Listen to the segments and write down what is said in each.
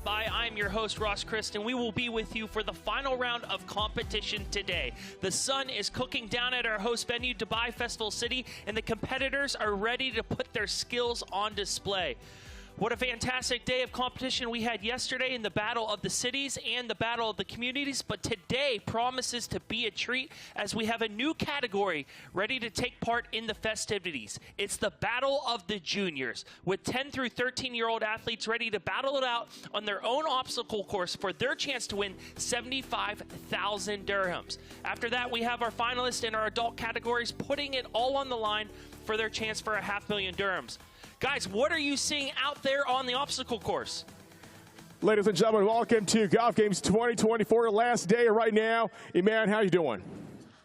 Dubai. I'm your host, Rاشد, and we will be with you for the final round of competition today. The sun is cooking down at our host venue, Dubai Festival City, and the competitors are ready to put their skills on display. What a fantastic day of competition we had yesterday in the Battle of the Cities and the Battle of the Communities, but today promises to be a treat as we have a new category ready to take part in the festivities. It's the Battle of the Juniors, with 10 through 13-year-old athletes ready to battle it out on their own obstacle course for their chance to win 75,000 dirhams. After that, we have our finalists in our adult categories putting it all on the line for their chance for a 500,000 dirhams. Guys, what are you seeing out there on the obstacle course? Ladies and gentlemen, welcome to Golf Games 2024, last day right now. Iman, how you doing?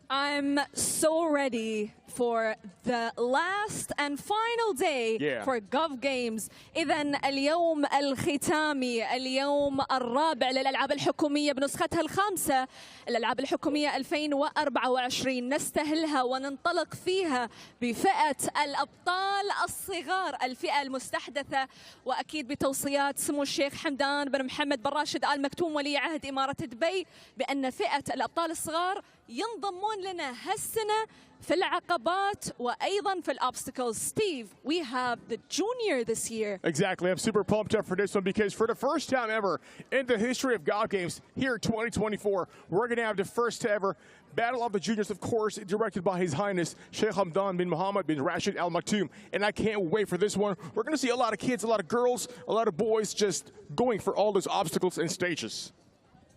I'm so ready for the last and final day for Golf Games. إذن اليوم الختامي، اليوم الرابع للألعاب الحكومية بنسختها الخامسة، الألعاب الحكومية 2024 نستهلها وننطلق فيها بفئة الأبطال الصغار، الفئة المستحدثة، وأكيد بتوصيات سمو الشيخ حمدان بن محمد بن راشد آل مكتوم ولي عهد إمارة دبي بأن فئة الأبطال الصغار ينضمون لنا هالسنة في العقبات وأيضا في الobstacles. Steve, we have the junior this year. Exactly. I'm super pumped up for this one because for the first time ever in the history of Golf Games here in 2024, we're going to have the first ever Battle of the Juniors, of course, directed by His Highness Sheikh Hamdan bin Muhammad bin Rashid Al Maktoum. And I can't wait for this one. We're going to see a lot of kids, a lot of girls, a lot of boys just going for all those obstacles and stages.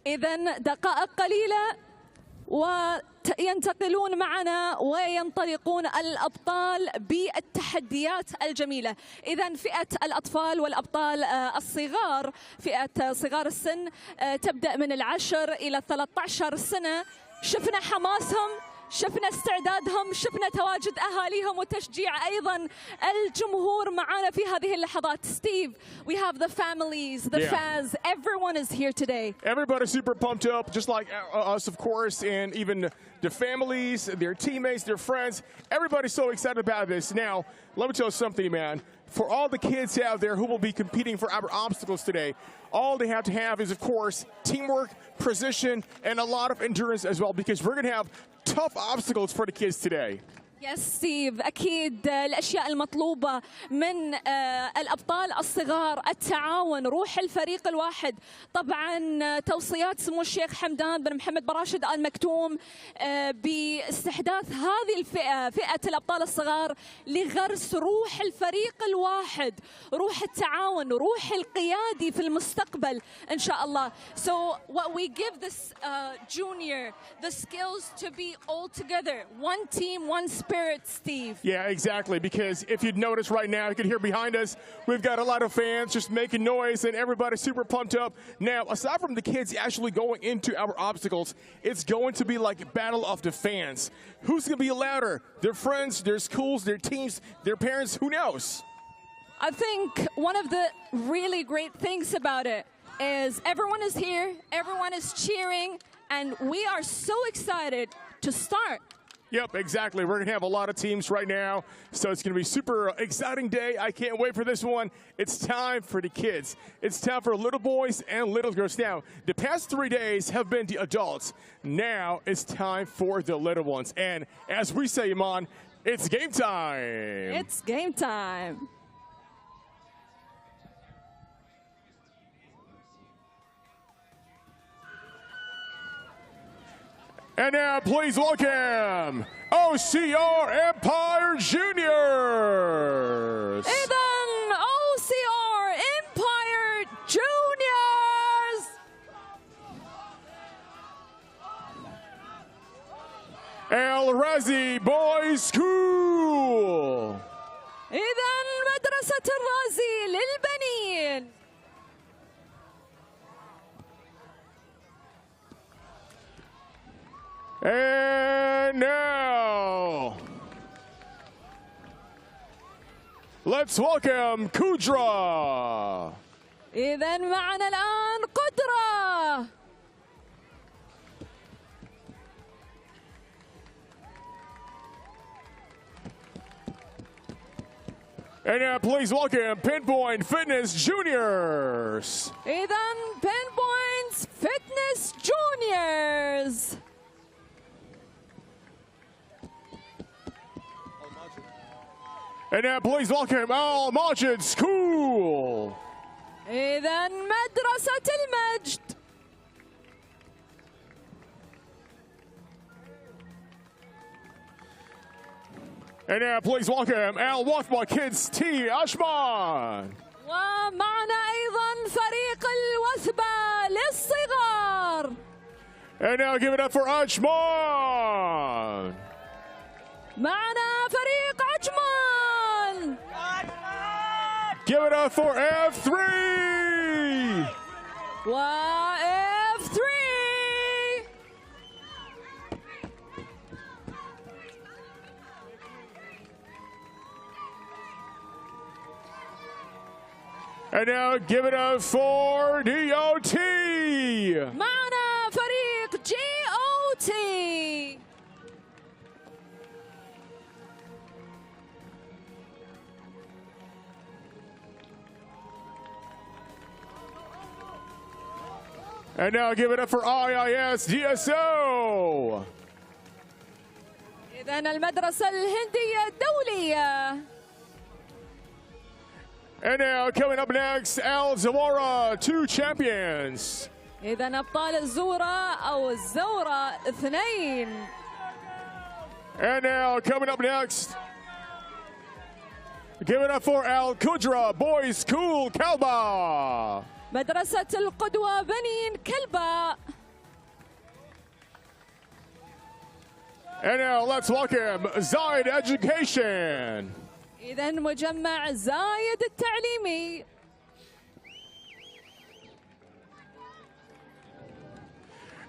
إذن دقائق قليلة وينتقلون معنا وينطلقون الأبطال بالتحديات الجميلة. إذن فئة الأطفال والأبطال الصغار، فئة صغار السن تبدأ من 10 إلى 13 سنة. شفنا حماسهم، شفنا استعدادهم، شفنا تواجد أهاليهم وتشجيع أيضا الجمهور معنا في هذه اللحظات. Steve, we have the families, the fans, everyone is here today. Everybody's super pumped up, just like us, of course, and even the families, their teammates, their friends. Everybody's so excited about this. Now, let me tell you something, man. For all the kids out there who will be competing for our obstacles today, all they have to have is, of course, teamwork, precision, and a lot of endurance as well, because we're going to have tough obstacles for the kids today. يس ستيف، أكيد الأشياء المطلوبة من الأبطال الصغار التعاون، روح الفريق الواحد، طبعا توصيات سمو الشيخ حمدان بن محمد بن راشد آل مكتوم باستحداث هذه الفئة، فئة الأبطال الصغار، لغرس روح الفريق الواحد، روح التعاون، روح القيادي في المستقبل إن شاء الله. So what we give this junior the skills to be all together, one team, one spirit, Steve. Yeah, exactly, because if you'd notice right now, you can hear behind us, we've got a lot of fans just making noise and everybody's super pumped up. Now, aside from the kids actually going into our obstacles, it's going to be like a battle of the fans. Who's going to be louder? Their friends, their schools, their teams, their parents, who knows? I think one of the really great things about it is everyone is here, everyone is cheering, and we are so excited to start. Yep, exactly. We're going to have a lot of teams right now, so it's going to be a super exciting day. I can't wait for this one. It's time for the kids. It's time for little boys and little girls. Now, the past 3 days have been the adults. Now it's time for the little ones. And as we say, Iman, it's game time. It's game time. And now, please welcome OCR Empire Juniors. إذن OCR Empire Juniors. Al Razi Boys School. إذن مدرسة الرازي للبنين. And now, let's welcome Kudra. إذن معنا الآن قدرة. And now please welcome Pinpoint Fitness Juniors. إذن Pinpoint Fitness Juniors. And now please welcome Al-Majid School. إذن مدرسة المجد. And now please welcome Al-Wathma Kids T Ashman. ومعنا أيضا فريق الوثبة للصغار. And now give it up for Ashman. معنا فريق عجمان. Give it up for F3. وF3. And now give it up for DOT. معنا فريق GOT. And now give it up for IIS DSO. إذن المدرسة الهندية الدولية. And now coming up next, Al Zawara, 2 champions. إذن أبطال الزورة أو الزورة 2. And now coming up next, give it up for Al Qudra, Boys School, Kalba. مدرسة القدوة بنين كلبة. And now let's welcome Zaid Education. إذن مجمع زايد التعليمي.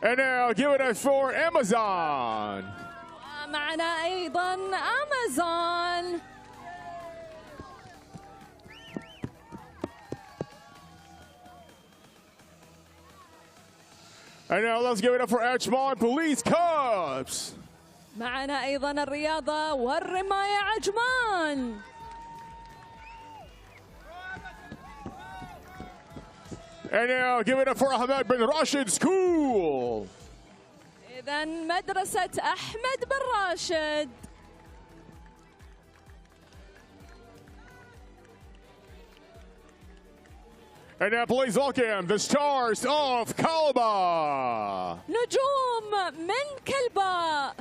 And now give it up for Amazon. ومعنا أيضا أمازون. And now let's give it up for Ashman Police Cubs. معنا أيضا الرياضة والرماية عجمان. And now give it up for Ahmed bin Rashid School. إذن مدرسة أحمد بن راشد. And now please welcome the Stars of Kalba. نجوم من كلبة.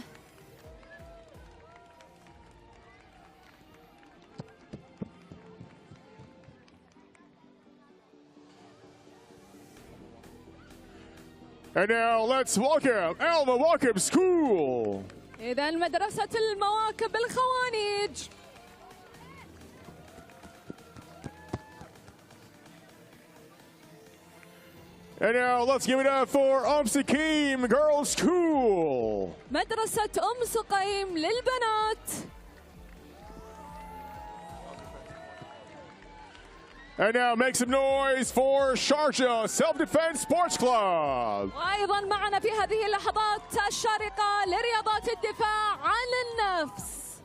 And now let's welcome Al Mawakib School. إذن مدرسة المواكب الخوانيج. And now let's give it up for Sakim Girls School. مدرسة سقيم للبنات. And now make some noise for Sharjah Self-Defense Sports Club. وأيضا معنا في هذه اللحظات الشارقة لرياضات الدفاع عن النفس.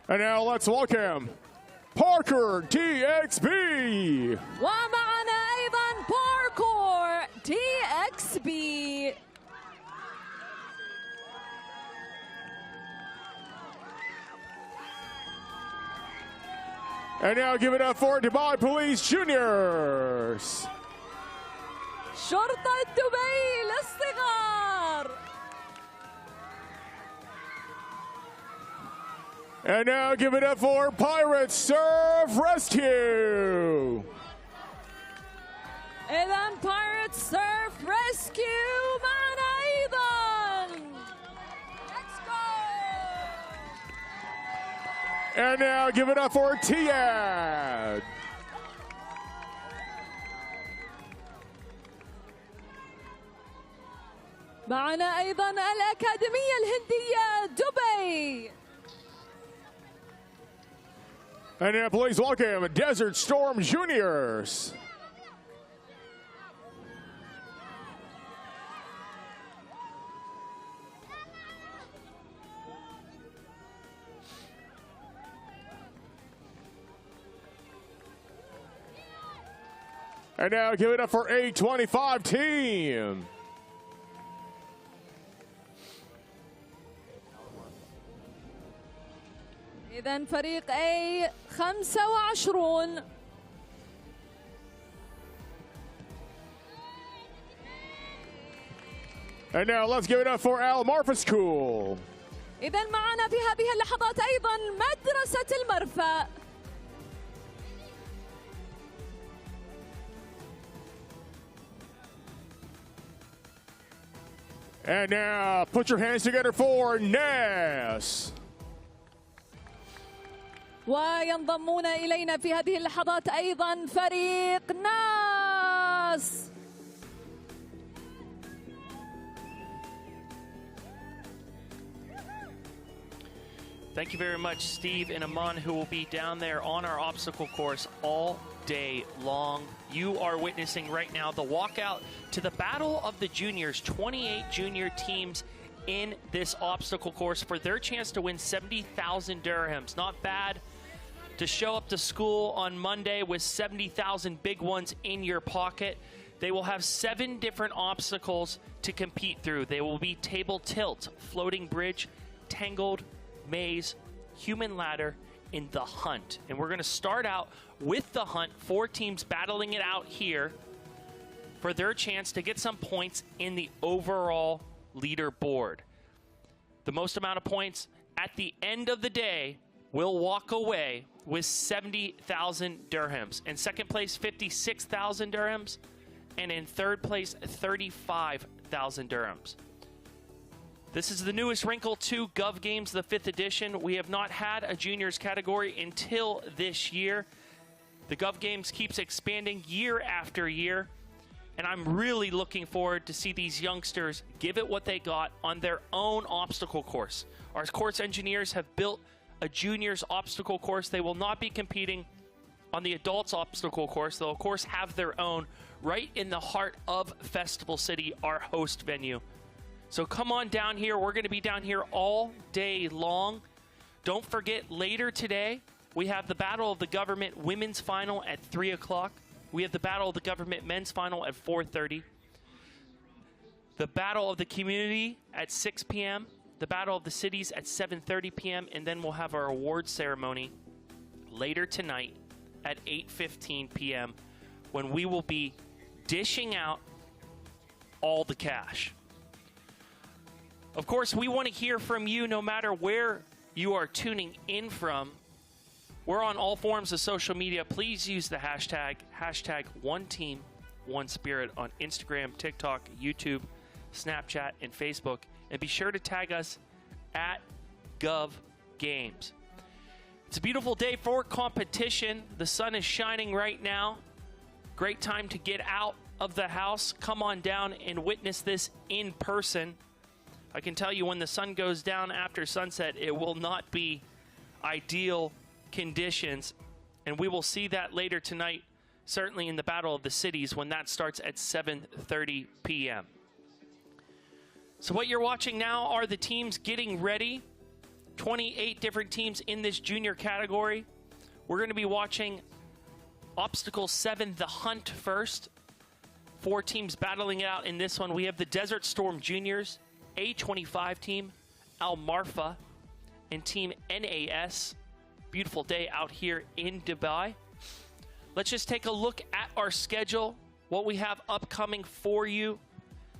And now let's welcome Parker TXB. ومعنا أيضا باركور TXB. And now give it up for Dubai Police Juniors. شرطة دبي للصغار. And now give it up for Pirates Surf Rescue. إذن Pirates Surf Rescue معنا أيضا. Let's go. And now give it up for Tiad. معنا أيضا الأكاديمية الهندية دبي. And now please welcome Desert Storm Juniors. And now give it up for 825 team. إذن فريق A 25. And now let's give it up for Al-Marfa School. إذن معنا في هذه اللحظات أيضا مدرسة المرفأ. And now put your hands together for NAS. وينضمون إلينا في هذه اللحظات أيضا فريق ناس. Thank you very much, Steve and Aman, who will be down there on our obstacle course all day long. You are witnessing right now the walkout to the Battle of the Juniors, 28 junior teams in this obstacle course for their chance to win 70,000 dirhams. Not bad to show up to school on Monday with 70,000 big ones in your pocket. They will have 7 different obstacles to compete through. They will be table tilt, floating bridge, tangled maze, human ladder, in the hunt. And we're going to start out with the hunt, 4 teams battling it out here for their chance to get some points in the overall leaderboard. The most amount of points at the end of the day will walk away with 70,000 dirhams. In second place, 56,000 dirhams. And in third place, 35,000 dirhams. This is the newest wrinkle to Gov Games, the 5th edition. We have not had a juniors category until this year. The Gov Games keeps expanding year after year, and I'm really looking forward to see these youngsters give it what they got on their own obstacle course. Our course engineers have built a juniors obstacle course. They will not be competing on the adults obstacle course. They'll of course have their own right in the heart of Festival City, our host venue. So come on down here. We're going to be down here all day long. Don't forget, later today, we have the Battle of the Government Women's Final at 3 o'clock. We have the Battle of the Government Men's Final at 4:30. The Battle of the Community at 6 p.m. The Battle of the Cities at 7:30 p.m. And then we'll have our awards ceremony later tonight at 8:15 p.m. when we will be dishing out all the cash. Of course, we want to hear from you no matter where you are tuning in from. We're on all forms of social media. Please use the hashtag #OneTeamOneSpirit on Instagram, TikTok, YouTube, Snapchat, and Facebook. And be sure to tag us at Gov Games. It's a beautiful day for competition. The sun is shining right now. Great time to get out of the house. Come on down and witness this in person. I can tell you when the sun goes down after sunset, it will not be ideal conditions. And we will see that later tonight, certainly in the Battle of the Cities, when that starts at 7:30 p.m. So what you're watching now are the teams getting ready. 28 different teams in this junior category. We're going to be watching Obstacle 7, the Hunt, first. 4 teams battling it out in this one. We have the Desert Storm Juniors, A25 team, Al-Marfa, and team NAS. Beautiful day out here in Dubai. Let's just take a look at our schedule, what we have upcoming for you.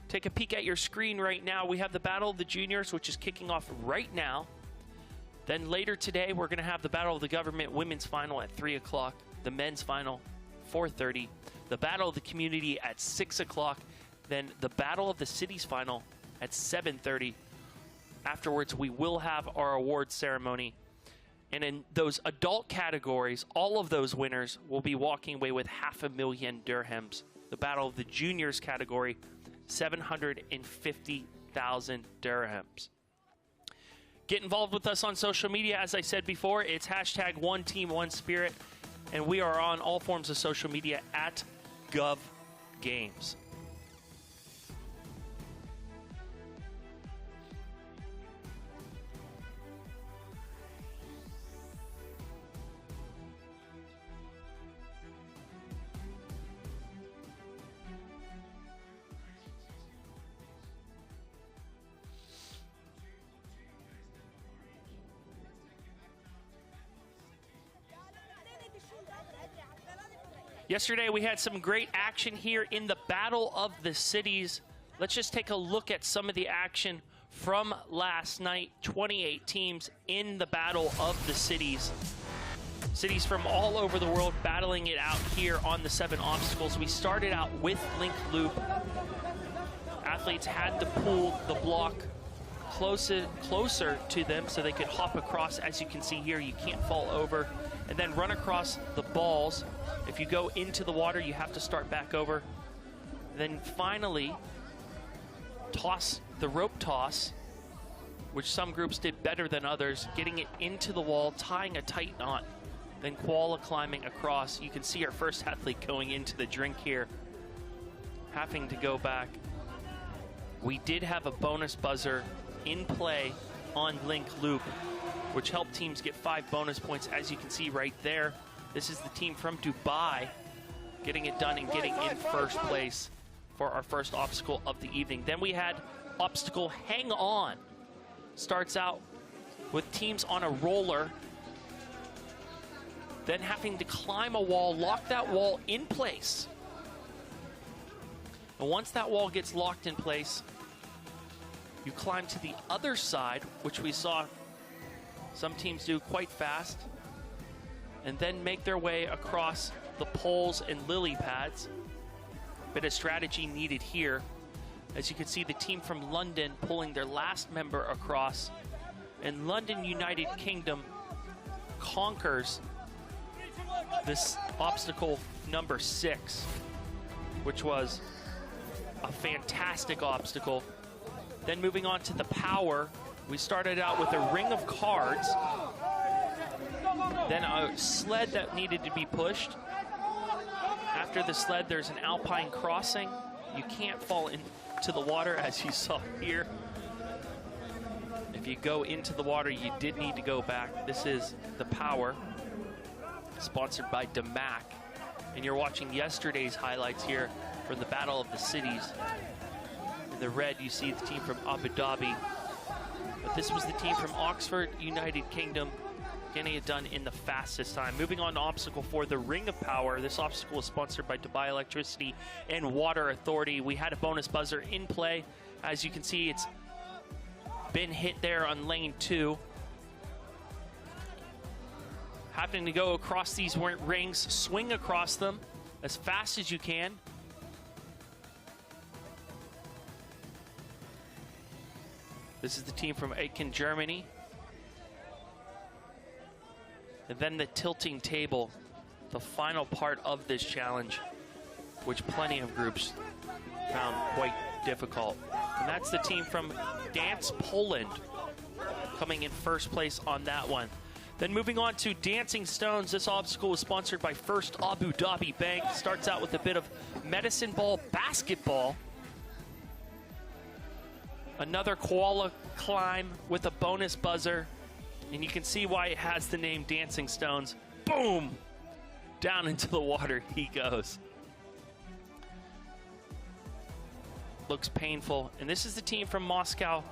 Take a peek at your screen right now. We have the Battle of the Juniors, which is kicking off right now. Then later today, we're going to have the Battle of the Government Women's Final at 3 o'clock, the Men's Final 4:30, the Battle of the Community at 6 o'clock, then the Battle of the Cities Final at 7:30. Afterwards, we will have our awards ceremony. And in those adult categories, all of those winners will be walking away with 500,000 dirhams. The Battle of the Juniors category, 750,000 dirhams. Get involved with us on social media. As I said before, it's #OneTeamOneSpirit, and we are on all forms of social media at Gov Games. Yesterday, we had some great action here in the Battle of the Cities. Let's just take a look at some of the action from last night. 28 teams in the Battle of the Cities. Cities from all over the world battling it out here on the 7 obstacles. We started out with Link Loop. Athletes had to pull the block closer to them so they could hop across. As you can see here, you can't fall over. And then run across the balls. If you go into the water, you have to start back over. Then finally, toss the rope toss, which some groups did better than others, getting it into the wall, tying a tight knot, then koala climbing across. You can see our first athlete going into the drink here, having to go back. We did have a bonus buzzer in play on Link Loop, which helped teams get 5 bonus points, as you can see right there. This is the team from Dubai getting it done and getting in first place for our first obstacle of the evening. Then we had obstacle Hang On. Starts out with teams on a roller, then having to climb a wall, lock that wall in place. And once that wall gets locked in place, you climb to the other side, which we saw some teams do quite fast, and then make their way across the poles and lily pads. Bit of strategy needed here. As you can see, the team from London pulling their last member across, and London, United Kingdom conquers this obstacle number 6, which was a fantastic obstacle. Then moving on to the power, we started out with a ring of cards, then a sled that needed to be pushed. After the sled, there's an alpine crossing. You can't fall into the water, as you saw here. If you go into the water, you did need to go back. This is the power, sponsored by DeMac. And you're watching yesterday's highlights here from the Battle of the Cities. In the red, you see the team from Abu Dhabi. But this was the team from Oxford, United Kingdom, getting it done in the fastest time. Moving on to obstacle 4, the Ring of Power. This obstacle was sponsored by Dubai Electricity and Water Authority. We had a bonus buzzer in play. As you can see, it's been hit there on lane 2. Having to go across these rings, swing across them as fast as you can. This is the team from Aachen, Germany. And then the tilting table, the final part of this challenge, which plenty of groups found quite difficult. And that's the team from Dance Poland coming in first place on that one. Then moving on to Dancing Stones. This obstacle was sponsored by First Abu Dhabi Bank. Starts out with a bit of medicine ball basketball. Another koala climb with a bonus buzzer. And you can see why it has the name Dancing Stones. Boom! Down into the water he goes. Looks painful. And this is the team from Moscow.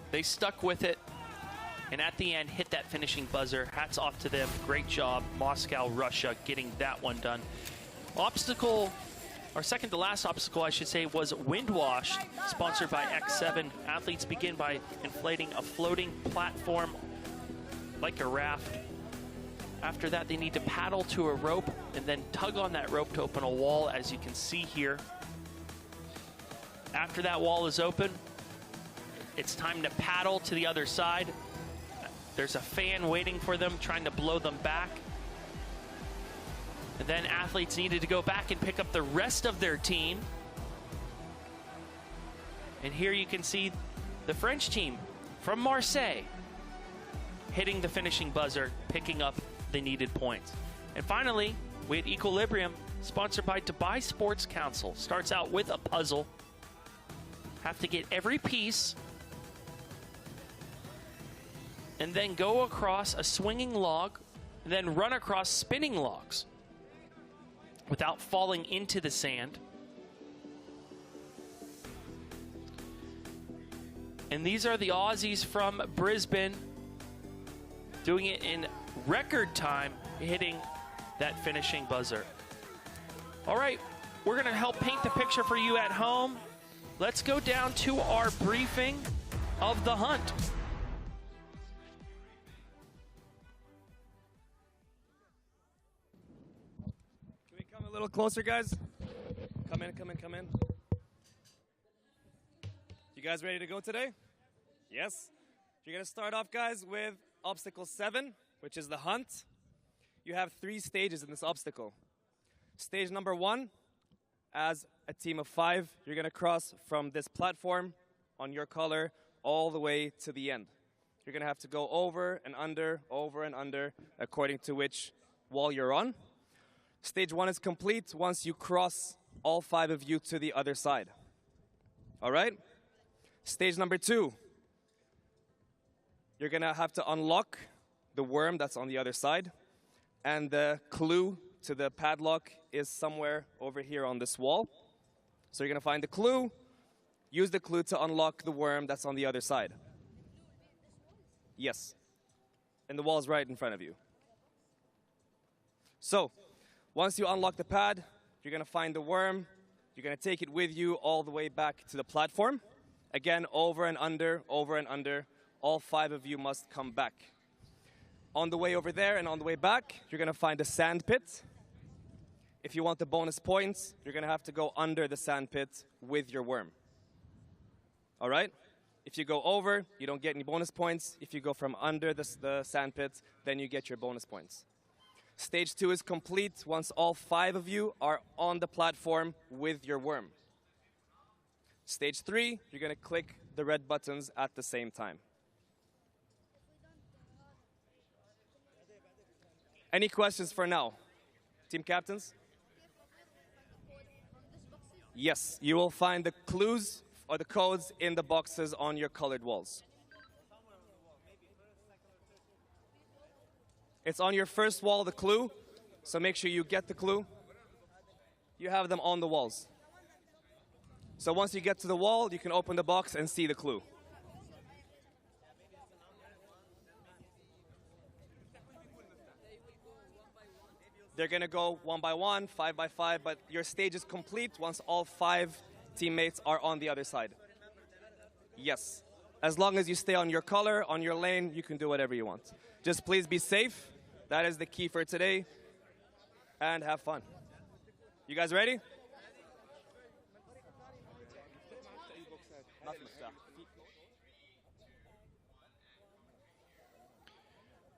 They stuck with it, and at the end hit that finishing buzzer. Hats off to them. Great job, Moscow, Russia, getting that one done. Obstacle, our second to last obstacle, I should say, was Wind Wash, sponsored by X7. Athletes begin by inflating a floating platform like a raft. After that, they need to paddle to a rope and then tug on that rope to open a wall, as you can see here. After that wall is open, it's time to paddle to the other side. There's a fan waiting for them, trying to blow them back. And then athletes needed to go back and pick up the rest of their team. And here you can see the French team from Marseille hitting the finishing buzzer, picking up the needed points. And finally, we had Equilibrium, sponsored by Dubai Sports Council. Starts out with a puzzle. Have to get every piece and then go across a swinging log, and then run across spinning logs without falling into the sand. And these are the Aussies from Brisbane doing it in record time, hitting that finishing buzzer. All right, we're going to help paint the picture for you at home. Let's go down to our briefing of the hunt. Can we come a little closer, guys? Come in, come in, come in. You guys ready to go today? Yes? You're going to start off, guys, with obstacle 7, which is the hunt. You have 3 stages in this obstacle. Stage number 1, as a team of 5, you're going to cross from this platform on your color all the way to the end. You're going to have to go over and under, according to which wall you're on. Stage 1 is complete once you cross all 5 of you to the other side. All right? Stage number 2, you're going to have to unlock the worm that's on the other side, and the clue to the padlock is somewhere over here on this wall. So you're going to find the clue, use the clue to unlock the worm that's on the other side. Yes. And the wall's right in front of you. So, once you unlock the pad, you're going to find the worm. You're going to take it with you all the way back to the platform. Again, over and under, all 5 of you must come back. On the way over there and on the way back, you're going to find a sand pit. If you want the bonus points, you're going to have to go under the sand pit with your worm. All right? If you go over, you don't get any bonus points. If you go from under the sand pit, then you get your bonus points. Stage 2 is complete once all 5 of you are on the platform with your worm. Stage 3, you're going to click the red buttons at the same time. Any questions for now? Team captains? Yes, you will find the clues or the codes in the boxes on your colored walls. It's on your first wall, the clue, so make sure you get the clue. You have them on the walls. So once you get to the wall, you can open the box and see the clue. They're going to go 1 by 1, 5 by 5, but your stage is complete once all 5 teammates are on the other side. Yes. As long as you stay on your color, on your lane, you can do whatever you want. Just please be safe. That is the key for today. And have fun. You guys ready?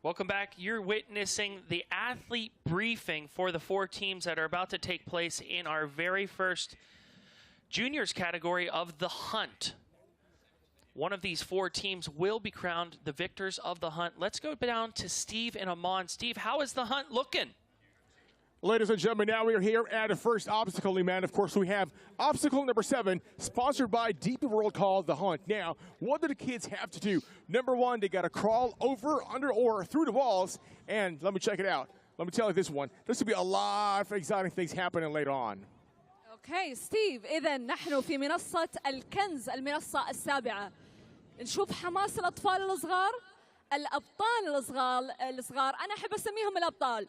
Welcome back. You're witnessing the athlete briefing for the 4 teams that are about to take place in our very first juniors category of the hunt. One of these 4 teams will be crowned the victors of the hunt. Let's go down to Steve and Amon. Steve, how is the hunt looking? Ladies and gentlemen, now we are here at the first obstacle, man. Of course, we have obstacle number 7, sponsored by DP World, called The Hunt. Now, what do the kids have to do? Number 1, they got to crawl over, under, or through the walls. And let me check it out. Let me tell you this one. There's going to be a lot of exciting things happening later on. Okay, ستيف، إذا نحن في منصة الكنز، المنصة السابعة. نشوف حماس الأطفال الصغار، الأبطال الصغار، أنا أحب أسميهم الأبطال.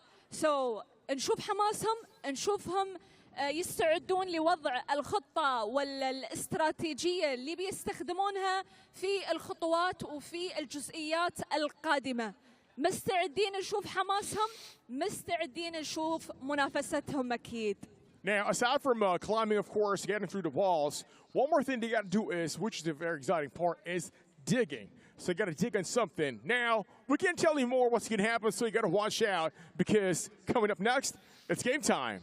نشوف حماسهم، نشوفهم يستعدون لوضع الخطة والاستراتيجية اللي بيستخدمونها في الخطوات وفي الجزئيات القادمة. مستعدين نشوف حماسهم، مستعدين نشوف منافستهم أكيد. Now, aside from climbing, of course, getting through the walls, one more thing they got to do is, which is a very exciting part, is digging. So you got to dig on something. Now, we can't tell you more what's going to happen, so you got to watch out, because coming up next, it's game time.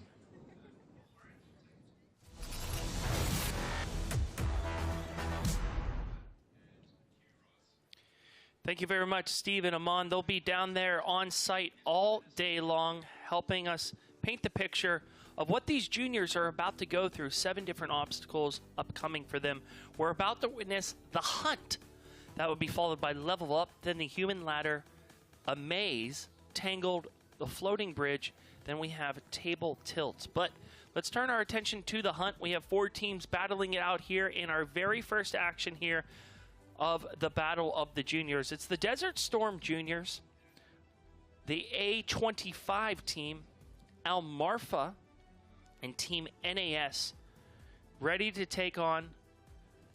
Thank you very much, Steve and Amon. They'll be down there on site all day long, helping us paint the picture of what these juniors are about to go through. 7 different obstacles upcoming for them. We're about to witness the hunt. That would be followed by level up, then the human ladder, a maze, tangled, the floating bridge, then we have table tilts. But let's turn our attention to the hunt. We have 4 teams battling it out here in our very first action here of the Battle of the Juniors. It's the Desert Storm Juniors the A25 team, Al-Marfa, and Team NAS, ready to take on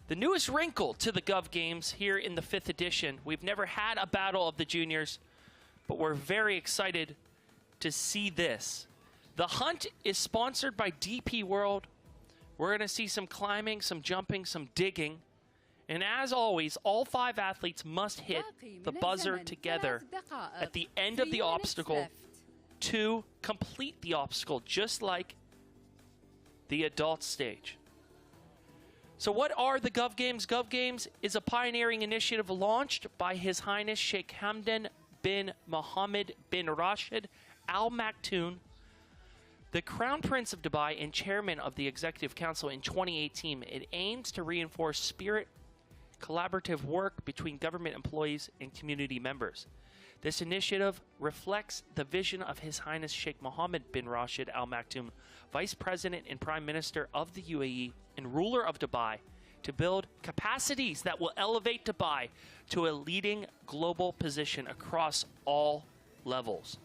the newest wrinkle to the Gov Games here in the 5th edition. We've never had a battle of the juniors, but we're very excited to see this. The hunt is sponsored by DP World. We're going to see some climbing, some jumping, some digging. And as always, all 5 athletes must hit the buzzer together at the end of the obstacle to complete the obstacle, just like the adult stage. So what are the Gov Games? Gov Games is a pioneering initiative launched by His Highness Sheikh Hamdan bin Mohammed bin Rashid Al Maktoum, the Crown Prince of Dubai and Chairman of the Executive Council in 2018. It aims to reinforce spirit, collaborative work between government employees and community members. This initiative reflects the vision of His Highness Sheikh Mohammed bin Rashid Al Maktoum, Vice President and Prime Minister of the UAE and ruler of Dubai, to build capacities that will elevate Dubai to a leading global position across all levels.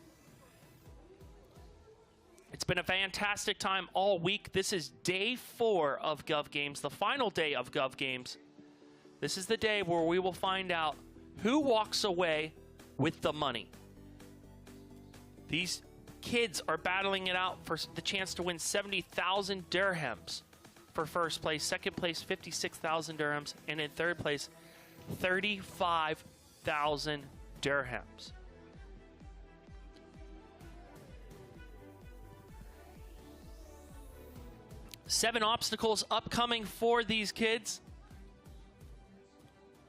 It's been a fantastic time all week. This is day 4 of Gov Games, the final day of Gov Games. This is the day where we will find out who walks away with the money. These kids are battling it out for the chance to win 70,000 dirhams for first place, second place 56,000 dirhams, and in third place 35,000 dirhams. Seven obstacles upcoming for these kids.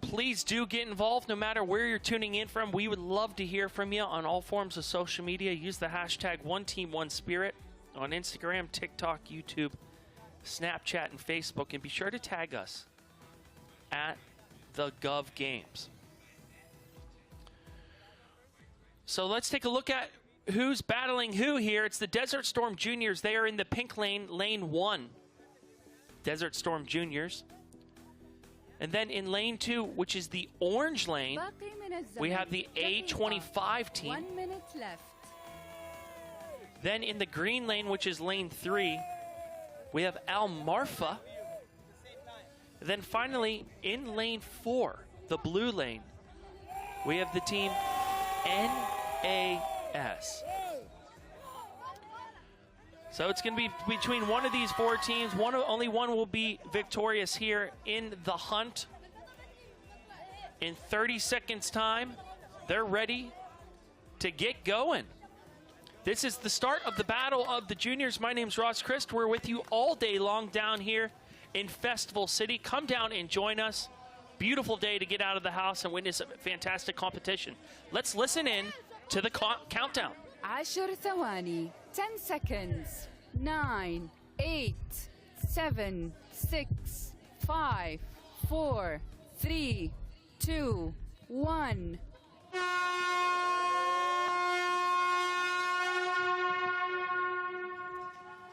Please do get involved no matter where you're tuning in from. We would love to hear from you on all forms of social media. Use the hashtag OneTeamOneSpirit on Instagram, TikTok, YouTube, Snapchat, and Facebook. And be sure to tag us at the Gov Games. So let's take a look at who's battling who here. It's the Desert Storm Juniors. They are in the pink lane, lane 1. Desert Storm Juniors. And then in lane 2, which is the orange lane, we have the A25 team. 1 minute left. Then in the green lane, which is lane 3, we have Al-Marfa. Then finally, in lane 4, the blue lane, we have the team NAS. So it's going to be between one of these 4 teams. Only one will be victorious here in the hunt. In 30 seconds time, they're ready to get going. This is the start of the battle of the juniors. My name's Rashid. We're with you all day long down here in Festival City. Come down and join us. Beautiful day to get out of the house and witness a fantastic competition. Let's listen in to the countdown. 10 ثواني. 10 seconds. 9, 8, 7, 6, 5, 4, 3, 2, 1.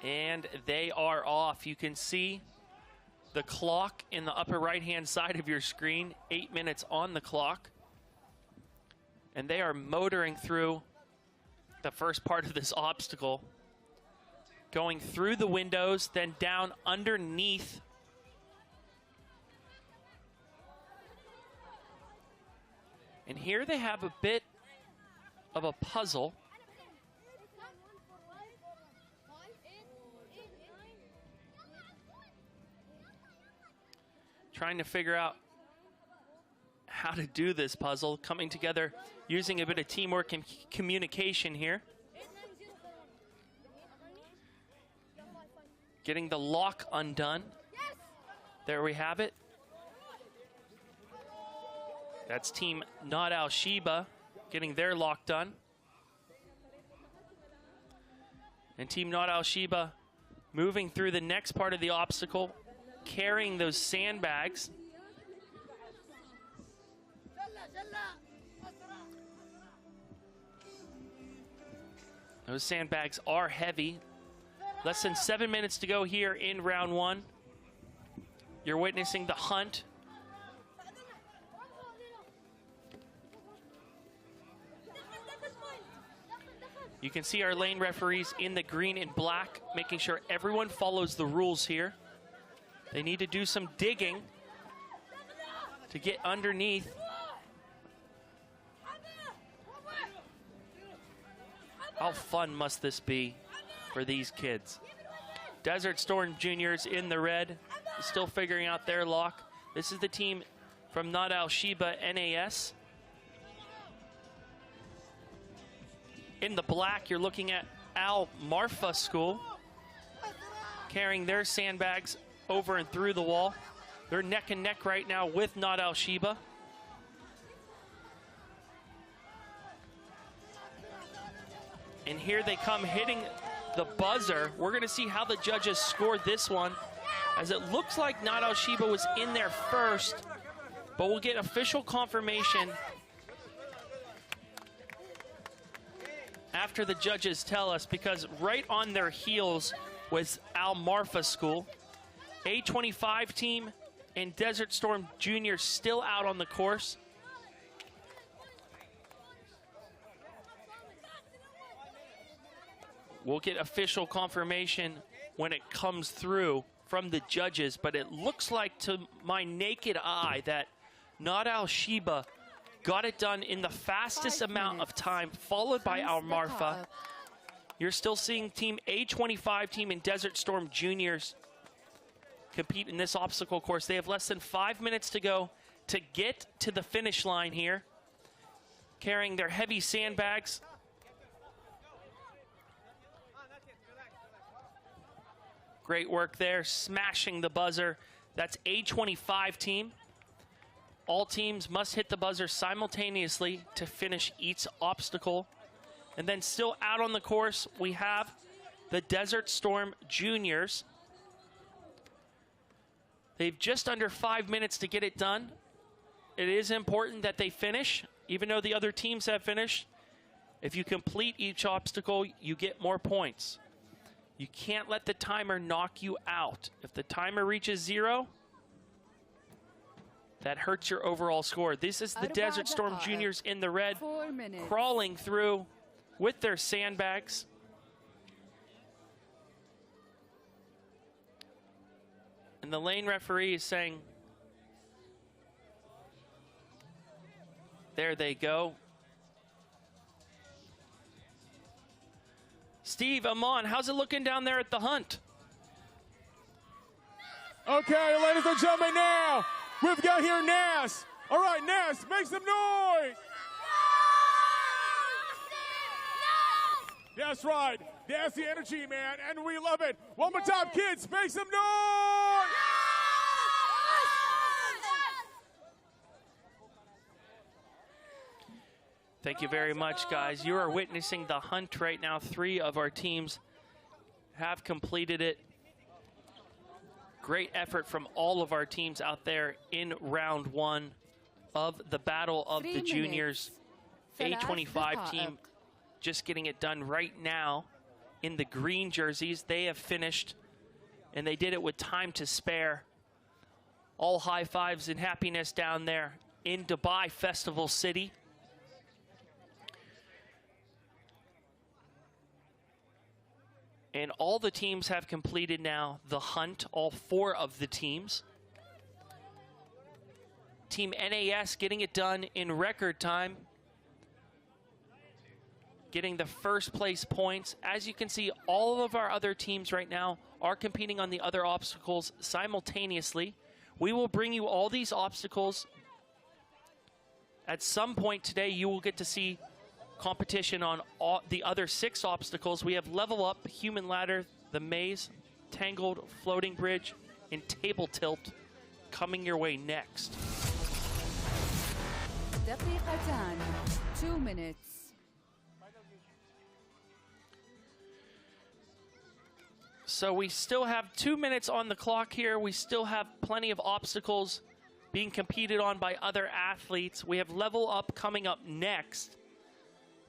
And they are off. You can see the clock in the upper right-hand side of your screen. 8 minutes on the clock. And they are motoring through the first part of this obstacle, going through the windows, then down underneath. And here they have a bit of a puzzle. Trying to figure out how to do this puzzle, coming together using a bit of teamwork and communication here. Getting the lock undone. There we have it. That's Team Not Al Sheba getting their lock done. And Team Not Al Sheba moving through the next part of the obstacle, carrying those sandbags. Those sandbags are heavy. Less than 7 minutes to go here in round 1. You're witnessing the hunt. You can see our lane referees in the green and black, making sure everyone follows the rules here. They need to do some digging to get underneath. How fun must this be for these kids? Desert Storm Juniors in the red, still figuring out their lock. This is the team from Nad Al-Shiba NAS. In the black, you're looking at Al Marfa School, carrying their sandbags over and through the wall. They're neck and neck right now with Nad Al-Shiba. And here they come hitting the buzzer. We're going to see how the judges scored this one, as it looks like Nad Al-Shiba was in there first, but we'll get official confirmation after the judges tell us, because right on their heels was Al Marfa School. A25 team and Desert Storm Juniors still out on the course. We'll get official confirmation when it comes through from the judges, but it looks like to my naked eye that Nad Al-Shiba got it done in the fastest amount of time, followed by Al Marfa. You're still seeing team A25 team and Desert Storm Juniors compete in this obstacle course. They have less than 5 minutes to go to get to the finish line here, carrying their heavy sandbags. Great work there, smashing the buzzer. That's A25 team. All teams must hit the buzzer simultaneously to finish each obstacle. And then still out on the course, we have the Desert Storm Juniors. They've just under 5 minutes to get it done. It is important that they finish, even though the other teams have finished. If you complete each obstacle, you get more points. You can't let the timer knock you out. If the timer reaches 0, that hurts your overall score. This is the Desert Storm Juniors in the red, crawling through with their sandbags. And the lane referee is saying, there they go. Steve, Amon, how's it looking down there at the hunt? Okay, ladies and gentlemen, now we've got here Nas. All right, Nas, make some noise. That's right. That's the energy, man, and we love it. One more time, kids, make some noise. Thank you very much, guys. You are witnessing the hunt right now. 3 of our teams have completed it. Great effort from all of our teams out there in round 1 of the Battle of the Juniors. A25 team just getting it done right now in the green jerseys. They have finished, and they did it with time to spare. All high fives and happiness down there in Dubai Festival City. And all the teams have completed now the hunt, all 4 of the teams. Team NAS getting it done in record time, getting the first place points. As you can see, all of our other teams right now are competing on the other obstacles simultaneously. We will bring you all these obstacles. At some point today, you will get to see competition on all the other 6 obstacles. We have Level Up, Human Ladder, the Maze, Tangled, Floating Bridge, and Table Tilt coming your way next. 2 minutes. So we still have 2 minutes on the clock here. We still have plenty of obstacles being competed on by other athletes. We have Level Up coming up next.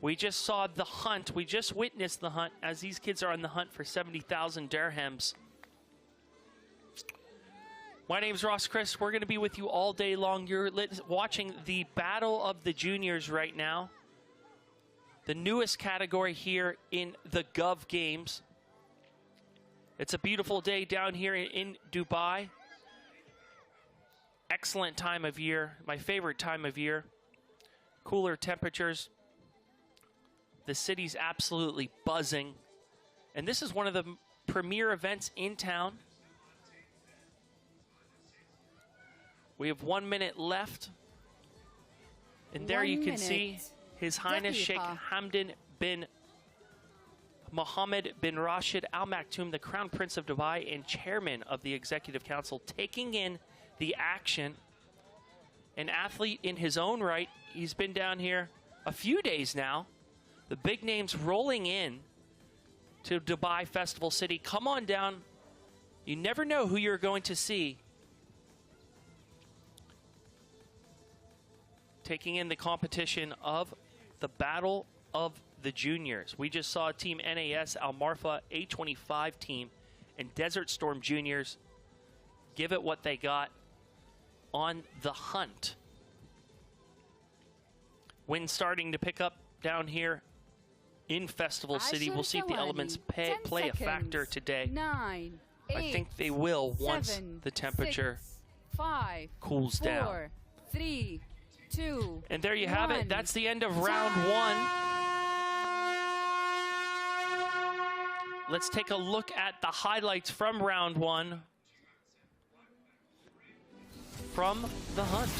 We just saw the hunt. We just witnessed the hunt as these kids are on the hunt for 70,000 dirhams. My name's Ross Chris. We're going to be with you all day long. You're watching the Battle of the Juniors right now. the newest category here in the Gov Games. It's a beautiful day down here in Dubai. Excellent time of year, my favorite time of year. Cooler temperatures. The city's absolutely buzzing. And this is one of the premier events in town. We have 1 minute left. And there you can see His Highness Sheikh Hamdan bin Mohammed bin Rashid Al Maktoum, the Crown Prince of Dubai and Chairman of the Executive Council, taking in the action. An athlete in his own right. He's been down here a few days now. The big names rolling in to Dubai Festival City. Come on down. You never know who you're going to see taking in the competition of the Battle of the Juniors. We just saw Team NAS Al Marfa A25 team and Desert Storm Juniors give it what they got on the hunt. Wind starting to pick up down here in Festival City. We'll see if the elements play a factor today. 9, 8, I think they will once 7, the temperature 6, 5, cools 4, down. 3, 2, and there you have it. That's the end of round one. Let's take a look at the highlights from round one from the hunt.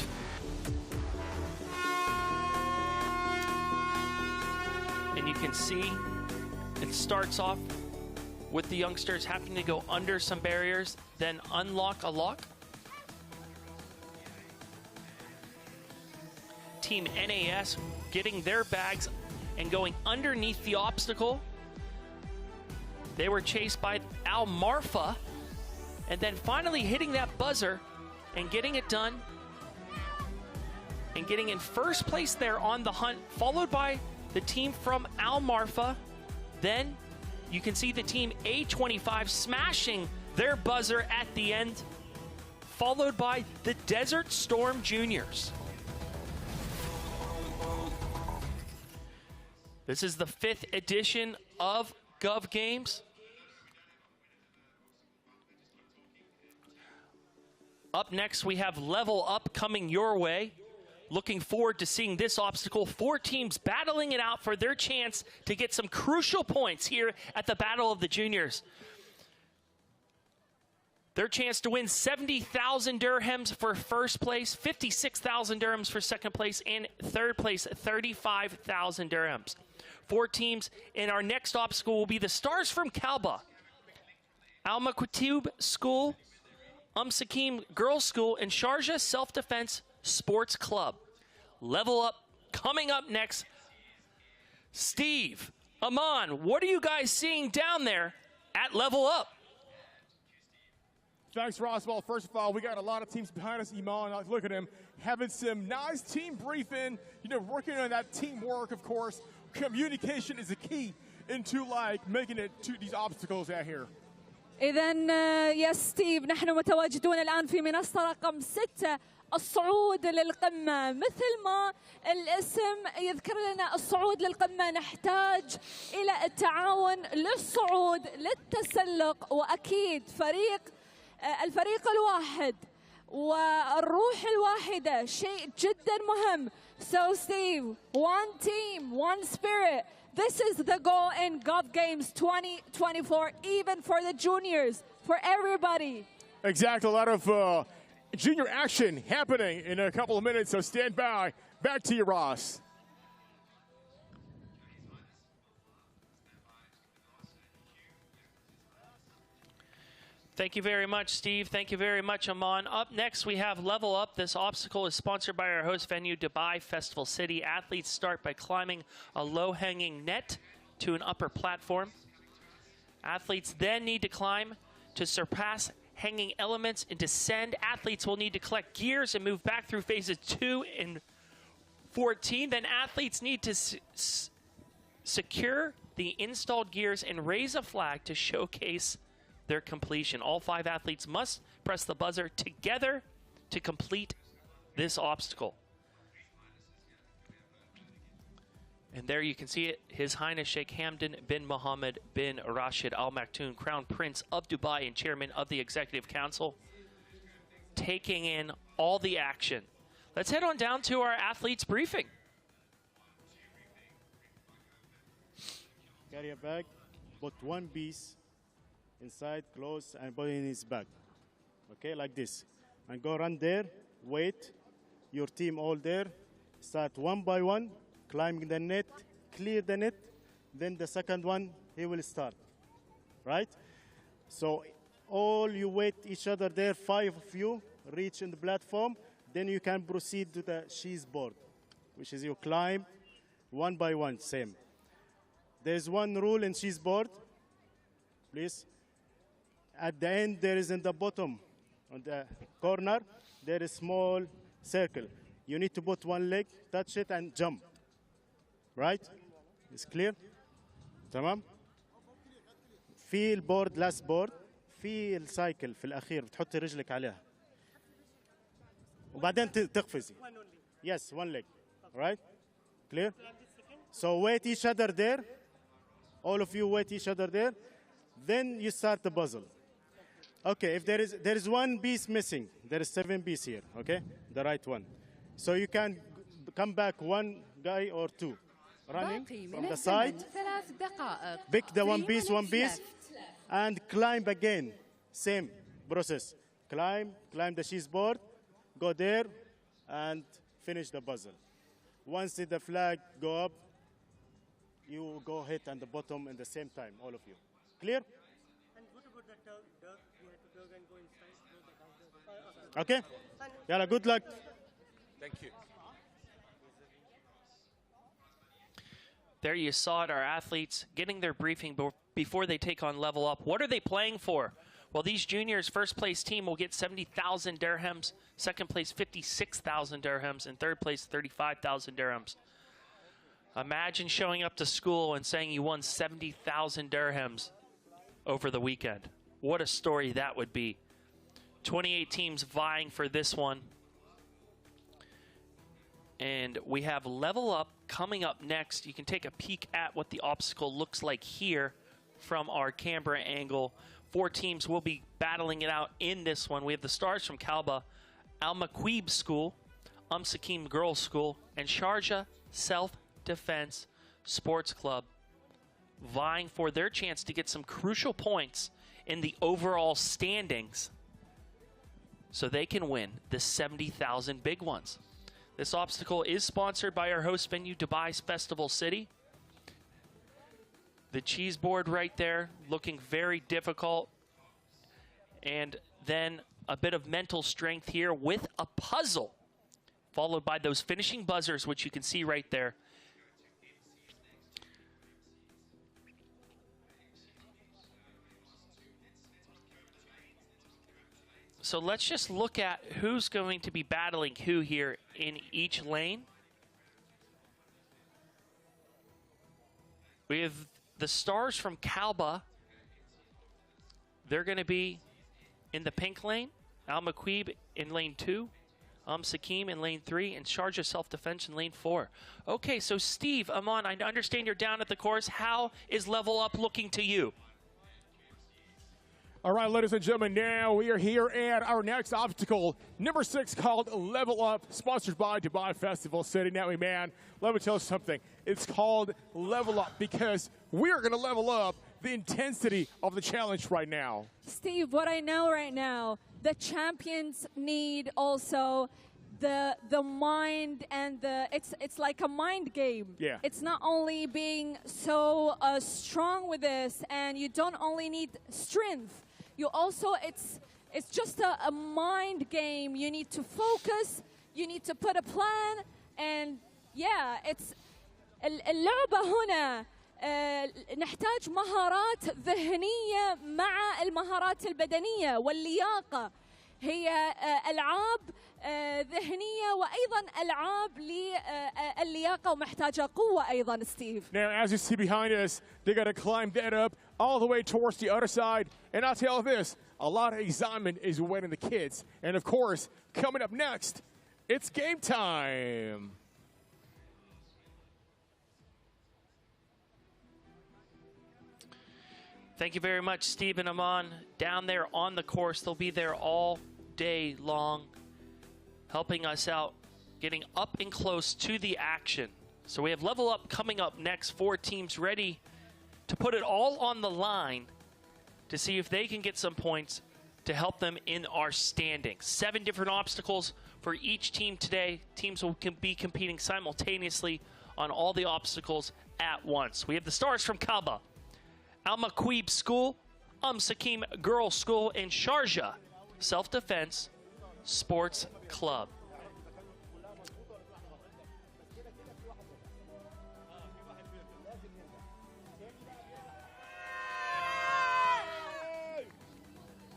And you can see it starts off with the youngsters having to go under some barriers, then unlock a lock. Team NAS getting their bags and going underneath the obstacle. They were chased by Al Marfa and then finally hitting that buzzer and getting it done and getting in first place there on the hunt, followed by the team from Al Marfa. Then you can see the team A25 smashing their buzzer at the end, followed by the Desert Storm Juniors. This is the 5th edition of Gov Games. Up next, we have Level Up coming your way. Looking forward to seeing this obstacle. 4 teams battling it out for their chance to get some crucial points here at the Battle of the Juniors. Their chance to win 70,000 dirhams for first place, 56,000 dirhams for second place, and third place, 35,000 dirhams. 4 teams in our next obstacle will be the Stars from Kalba, Al Maktoum School, Sakim Girls School, and Sharjah Self-Defense Sports Club. Level Up coming up next. Steve, Aman, what are you guys seeing down there at Level Up? Thanks, Roswell. First of all, we got a lot of teams behind us. Iman, look at him, having some nice team briefing, working on that teamwork, of course. Communication is the key into making it to these obstacles out here. إذن يا ستيف، نحن متواجدون الآن في منصة رقم 6، الصعود للقمة. مثل ما الاسم يذكر لنا الصعود للقمة، نحتاج إلى التعاون للصعود للتسلق، وأكيد الفريق الواحد والروح الواحدة شيء جدا مهم. So Steve, one team, one spirit. This is the goal in Gov Games 2024, even for the juniors, for everybody. Exactly, a lot of junior action happening in a couple of minutes, so stand by. Back to you, Ross. Thank you very much, Steve. Thank you very much, Aman. Up next, we have Level Up. This obstacle is sponsored by our host venue, Dubai Festival City. Athletes start by climbing a low-hanging net to an upper platform. Athletes then need to climb to surpass hanging elements and descend. Athletes will need to collect gears and move back through phases 2 and 14. Then athletes need to secure the installed gears and raise a flag to showcase their completion. All 5 athletes must press the buzzer together to complete this obstacle. And there you can see it, His Highness Sheikh Hamdan bin Mohammed bin Rashid Al Maktoum, Crown Prince of Dubai and Chairman of the Executive Council, taking in all the action. Let's head on down to our athletes briefing. Carry a bag, put one piece inside, close, and put it in his bag. Okay, like this. And go run there, wait, your team all there, start one by one, climbing the net, clear the net, then the second one, he will start, right? So all you wait each other there, 5 of you, reach in the platform, then you can proceed to the cheese board, which is you climb one by one, same. There's one rule in cheese board, please. At the end, there is in the bottom, on the corner, there is small circle. You need to put one leg, touch it, and jump. Right? It's clear? تمام؟ في البورد last board في السايكل في الأخير بتحطي رجلك عليها. وبعدين تقفزي. Yes, one leg. Right? Clear? So wait each other there. All of you wait each other there. Then you start the puzzle. Okay, if there is one piece missing, there is 7 pieces here, okay? The right one. So you can come back one guy or two. Running from the side. Pick the one piece, and climb again. Same process. Climb the cheese board, go there, and finish the puzzle. Once the flag go up, you go hit on the bottom at the same time, all of you. Clear? And what about the tug? You had to tug and go inside. Okay. Yalla, good luck. Thank you. There you saw it, our athletes getting their briefing before they take on Level Up. What are they playing for? Well, these juniors' first place team will get 70,000 dirhams, second place 56,000 dirhams, and third place 35,000 dirhams. Imagine showing up to school and saying you won 70,000 dirhams over the weekend. What a story that would be. 28 teams vying for this one. And we have Level Up coming up next. You can take a peek at what the obstacle looks like here from our camera angle. 4 teams will be battling it out in this one. We have the stars from Kalba, Al Maqweeb School, Sakim Girls School, and Sharjah Self-Defense Sports Club, vying for their chance to get some crucial points in the overall standings so they can win the 70,000 big ones. This obstacle is sponsored by our host venue, Dubai's Festival City. The cheese board right there looking very difficult. And then a bit of mental strength here with a puzzle, followed by those finishing buzzers, which you can see right there. So let's just look at who's going to be battling who here in each lane. We have the stars from Kalba. They're going to be in the pink lane. Al Maqweeb in lane 2. Sakim in lane 3. And Sharjah Self-Defense in lane 4. Okay, so Steve, Aman, I understand you're down at the course. How is Level Up looking to you? All right, ladies and gentlemen, now we are here at our next obstacle, number 6, called Level Up, sponsored by Dubai Festival City. Now, man, let me tell you something. It's called Level Up because we're going to level up the intensity of the challenge right now. Steve, what I know right now, the champions need also the mind and it's like a mind game. Yeah. It's not only being so strong with this, and you don't only need strength. You also, it's just a mind game. You need to focus, you need to put a plan, and yeah, it's اللعبة هنا نحتاج مهارات ذهنية مع المهارات البدنية واللياقة. هي ألعاب ذهنية وأيضا ألعاب للياقة ومحتاجة قوة أيضا ستيف. Now, as you see behind us, they got to climb that up all the way towards the other side. And I'll tell you this, a lot of excitement is awaiting the kids. And of course, coming up next, it's game time. Thank you very much, Steve and Aman. Down there on the course, they'll be there all day long, helping us out, getting up and close to the action. So we have Level Up coming up next. 4 teams ready to put it all on the line to see if they can get some points to help them in our standings. 7 different obstacles for each team today. Teams will be competing simultaneously on all the obstacles at once. We have the stars from Kaaba, Al Maqweeb School, Sakim Girls School, and Sharjah Self-Defense Sports Club.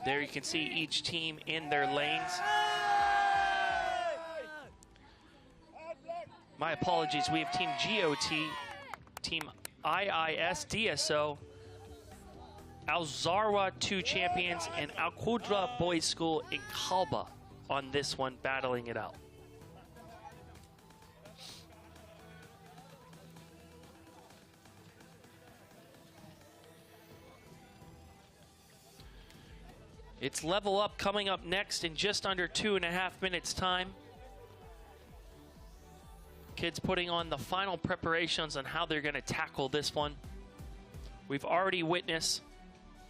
There you can see each team in their lanes. My apologies, we have Team GOT, Team IIS, DSO, Al Zarwa 2 champions, and Al Qudra Boys School in Kalba on this one, battling it out. It's Level Up coming up next in just under 2.5 minutes time. Kids putting on the final preparations on how they're going to tackle this one. We've already witnessed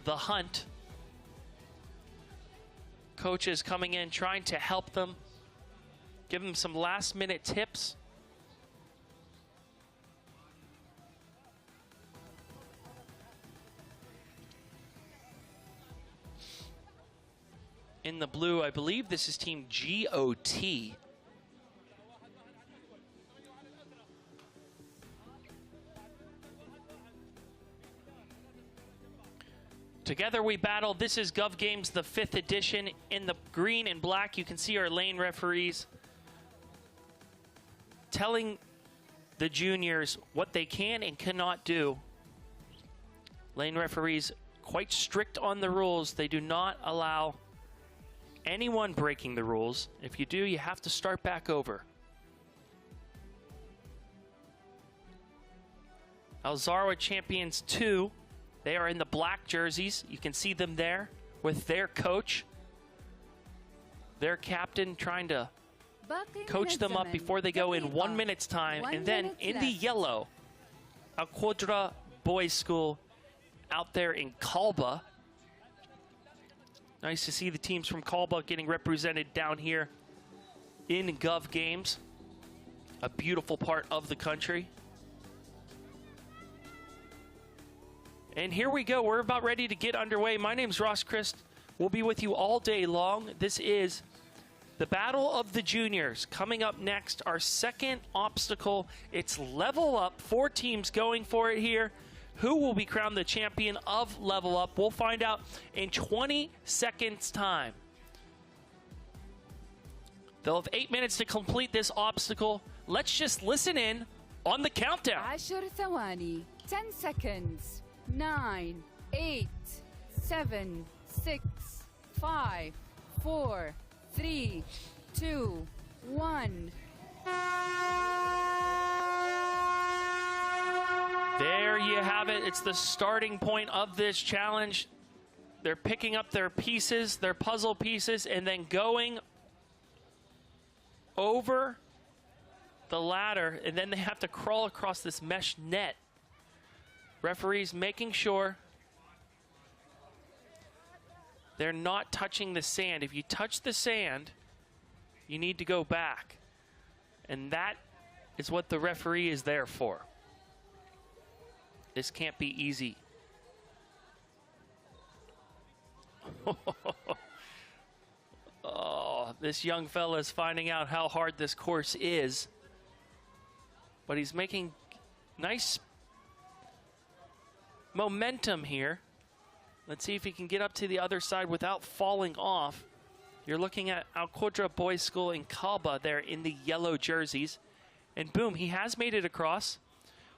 the hunt. Coaches coming in, trying to help them, give them some last-minute tips. In the blue, I believe this is Team GOT. Together we battle. This is Gov Games, the 5th edition. In the green and black, you can see our lane referees telling the juniors what they can and cannot do. Lane referees quite strict on the rules. They do not allow anyone breaking the rules. If you do, you have to start back over. Al Zarwa Champions 2. They are in the black jerseys. You can see them there with their coach, their captain, trying to coach them up before they go in 1 minute's time. And then in the yellow, Al Qudra Boys School out there in Kalba. Nice to see the teams from Kalba getting represented down here in Gov Games, a beautiful part of the country. And here we go. We're about ready to get underway. My name's Ross Christ. We'll be with you all day long. This is the Battle of the Juniors. Coming up next, our second obstacle. It's Level Up. 4 teams going for it here. Who will be crowned the champion of Level Up? We'll find out in 20 seconds' time. They'll have 8 minutes to complete this obstacle. Let's just listen in on the countdown. 10 ثواني, 10 seconds. 9, 8, 7, 6, 5, 4, 3, 2, 1. There you have it. It's the starting point of this challenge. They're picking up their pieces, their puzzle pieces, and then going over the ladder, and then they have to crawl across this mesh net. Referees making sure they're not touching the sand. If you touch the sand, you need to go back. And that is what the referee is there for. This can't be easy. Oh, this young fella is finding out how hard this course is. But he's making nice momentum here. Let's see if he can get up to the other side without falling off. You're looking at Al Qudra Boys School in Kalba there in the yellow jerseys. And boom, he has made it across.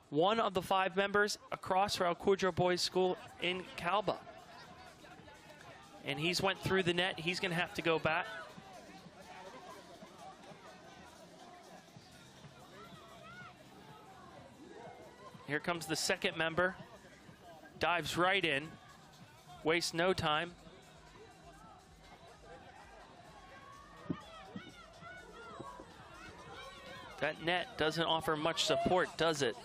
One of the 5 members across for Al Qudra Boys School in Kalba. And he's went through the net. He's going to have to go back. Here comes the second member. Dives right in. waste no time. That net doesn't offer much support, does it?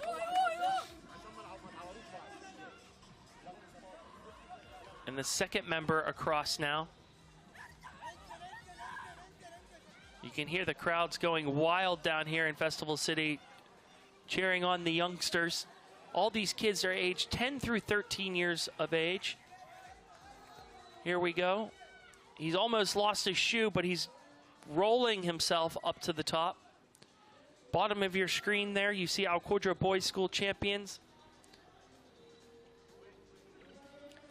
And the second member across now. You can hear the crowds going wild down here in Festival City, cheering on the youngsters. All these kids are aged 10 through 13 years of age. Here we go. He's almost lost his shoe, but he's rolling himself up to the top. Bottom of your screen there, you see Al Qudra Boys School champions.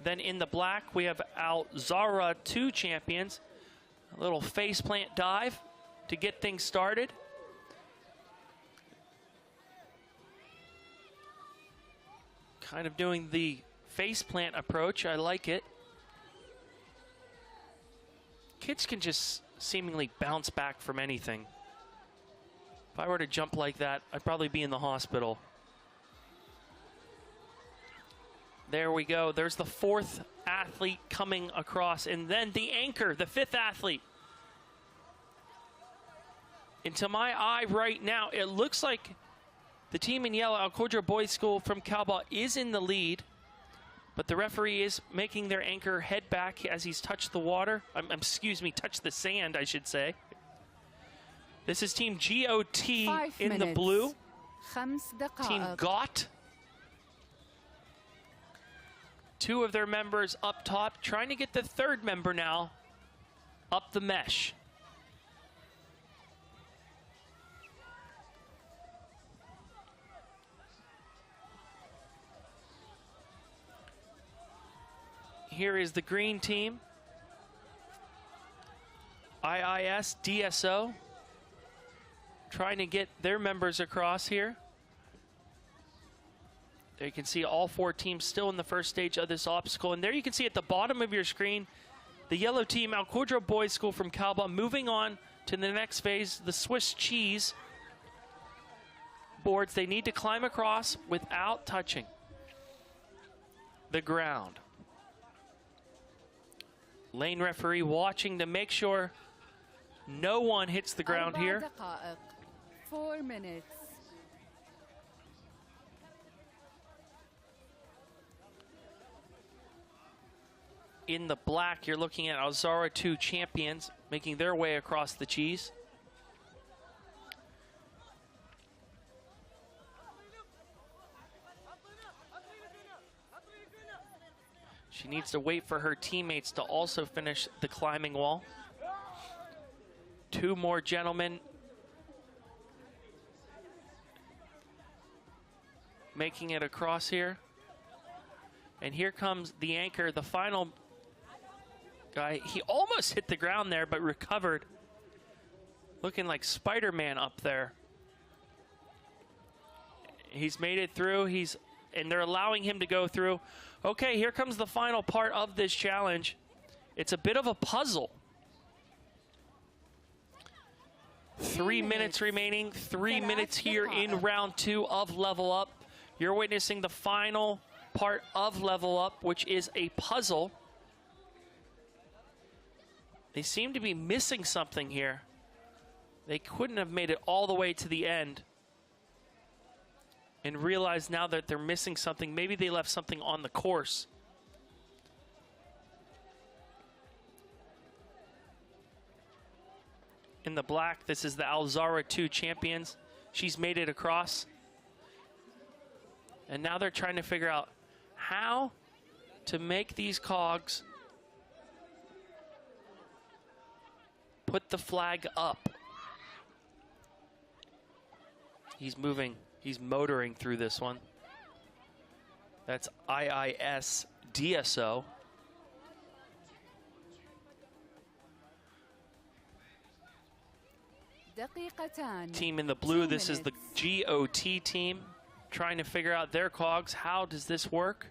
Then in the black, we have Al Zahra 2 champions. A little faceplant dive to get things started. Kind of doing the faceplant approach. I like it. Kids can just seemingly bounce back from anything. If I were to jump like that, I'd probably be in the hospital. There we go. There's the fourth athlete coming across. And then the anchor, the fifth athlete. And to my eye right now, it looks like the team in yellow, Al Qudra Boys School from Kalba, is in the lead. But the referee is making their anchor head back as he's touched the water. Excuse me, touched the sand, I should say. This is Team GOT in the blue. Team GOT. 2 of their members up top, trying to get the third member now up the mesh. Here is the green team. IIS DSO. Trying to get their members across here. There you can see all 4 teams still in the first stage of this obstacle. And there you can see at the bottom of your screen, the yellow team, Al Qudra Boys School from Kalba, moving on to the next phase, the Swiss cheese boards. They need to climb across without touching the ground. Lane referee watching to make sure no one hits the ground here. 4 minutes. In the black, you're looking at Al Zahra 2 champions making their way across the cheese. She needs to wait for her teammates to also finish the climbing wall. 2 more gentlemen making it across here. And here comes the anchor, the final guy. He almost hit the ground there, but recovered. Looking like Spider-Man up there. He's made it through. And they're allowing him to go through. Okay, here comes the final part of this challenge. It's a bit of a puzzle. 3 minutes remaining. 3 minutes here in round 2 of Level Up. You're witnessing the final part of Level Up, which is a puzzle. They seem to be missing something here. They couldn't have made it all the way to the end and realize now that they're missing something. Maybe they left something on the course. In the black, this is the Al Zahra 2 champions. She's made it across. And now they're trying to figure out how to make these cogs put the flag up. He's moving. He's motoring through this one. That's IIS DSO. Team in the blue, this is the GOT team, trying to figure out their cogs. How does this work?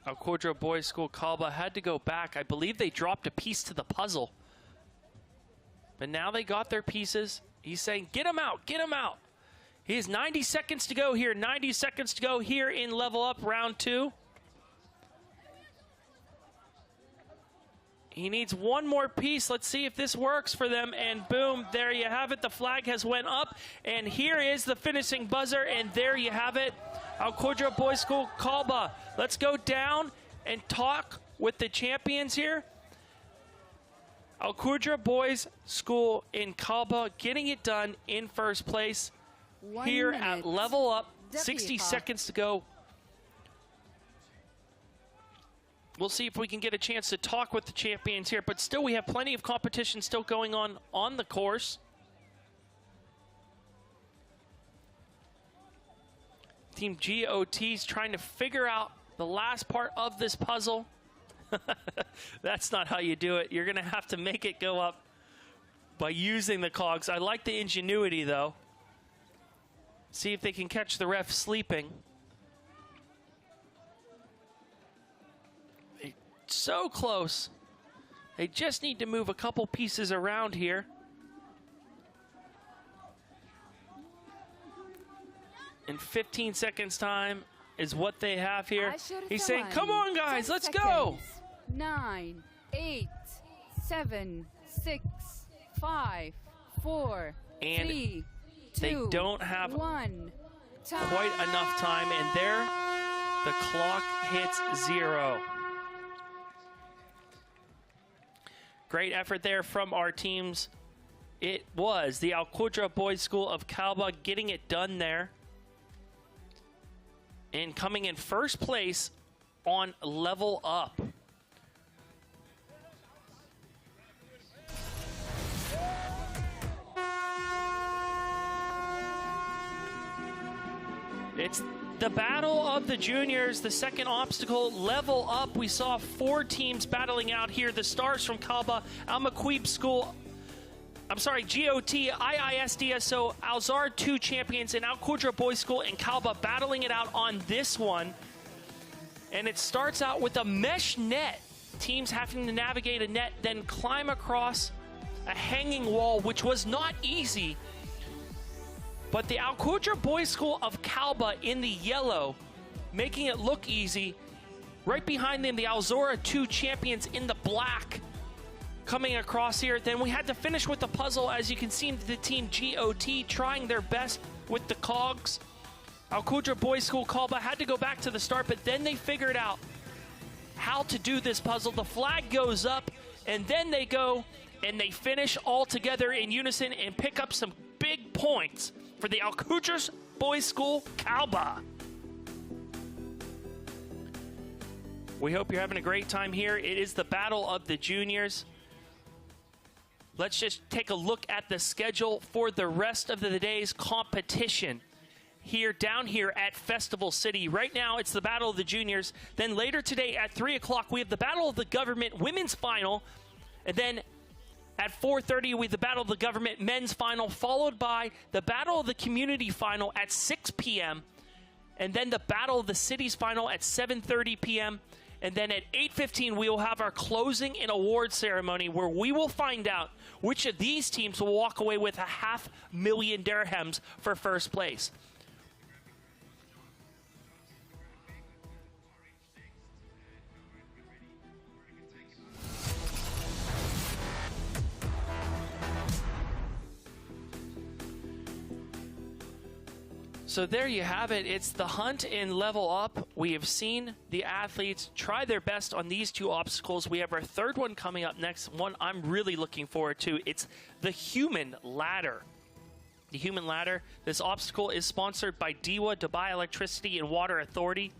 Al-Qudra Boys School Kalba had to go back. I believe they dropped a piece to the puzzle. But now they got their pieces. He's saying, get them out, get them out. He has 90 seconds to go here, 90 seconds to go here in level up round 2. He needs one more piece. Let's see if this works for them. And boom, there you have it. The flag has went up. And here is the finishing buzzer. And there you have it. Al-Qudra Boys School Kalba. Let's go down and talk with the champions here. Al-Qudra Boys School in Kalba getting it done in first place. 1 here minute. at level up. 60 seconds to go. We'll see if we can get a chance to talk with the champions here, but still we have plenty of competition still going on the course. Team GOT's trying to figure out the last part of this puzzle. That's not how you do it. You're going to have to make it go up by using the cogs. I like the ingenuity, though. See if they can catch the ref sleeping. So close. They just need to move a couple pieces around here. In 15 seconds time is what they have here. He's saying, come on guys, let's go. 9, 8, 7, 6, 5, 4, and 3, 2, they don't have 1. Quite enough time, and there the clock hits 0. Great effort there from our teams. It was the Al-Qudra Boys School of Kalba getting it done there. And coming in first place on level up. It's the battle of the juniors, the second obstacle, level up. We saw 4 teams battling out here. The Stars from Kalba, Al-Maqweeb School, GOT, IISDSO, Al-Zar 2 champions, and Al-Qudra Boys School and Kalba battling it out on this one. And it starts out with a mesh net. Teams having to navigate a net, then climb across a hanging wall, which was not easy. But the Al-Qudra Boys School of Kalba in the yellow, making it look easy. Right behind them, the Al-Zora 2 champions in the black, coming across here. Then we had to finish with the puzzle. As you can see, the team GOT trying their best with the cogs. Al-Qudra Boys School Kalba had to go back to the start, but then they figured out how to do this puzzle. The flag goes up, and then they go and they finish all together in unison and pick up some big points for the Al-Qudra Boys School Kalba. We hope you're having a great time here. It is the battle of the juniors. Let's just take a look at the schedule for the rest of the day's competition down here at Festival City. Right now, it's the battle of the juniors. Then later today at 3 o'clock, we have the battle of the government women's final. And then at 4:30, we have the Battle of the Government men's final, followed by the Battle of the Community final at 6 p.m. And then the Battle of the Cities final at 7:30 p.m. And then at 8:15, we will have our closing and award ceremony where we will find out which of these teams will walk away with 500,000 dirhams for first place. So there you have it. It's the hunt in level up. We have seen the athletes try their best on these 2 obstacles. We have our 3rd one coming up next, one I'm really looking forward to. It's the human ladder. The human ladder, this obstacle is sponsored by DEWA, Dubai Electricity and Water Authority.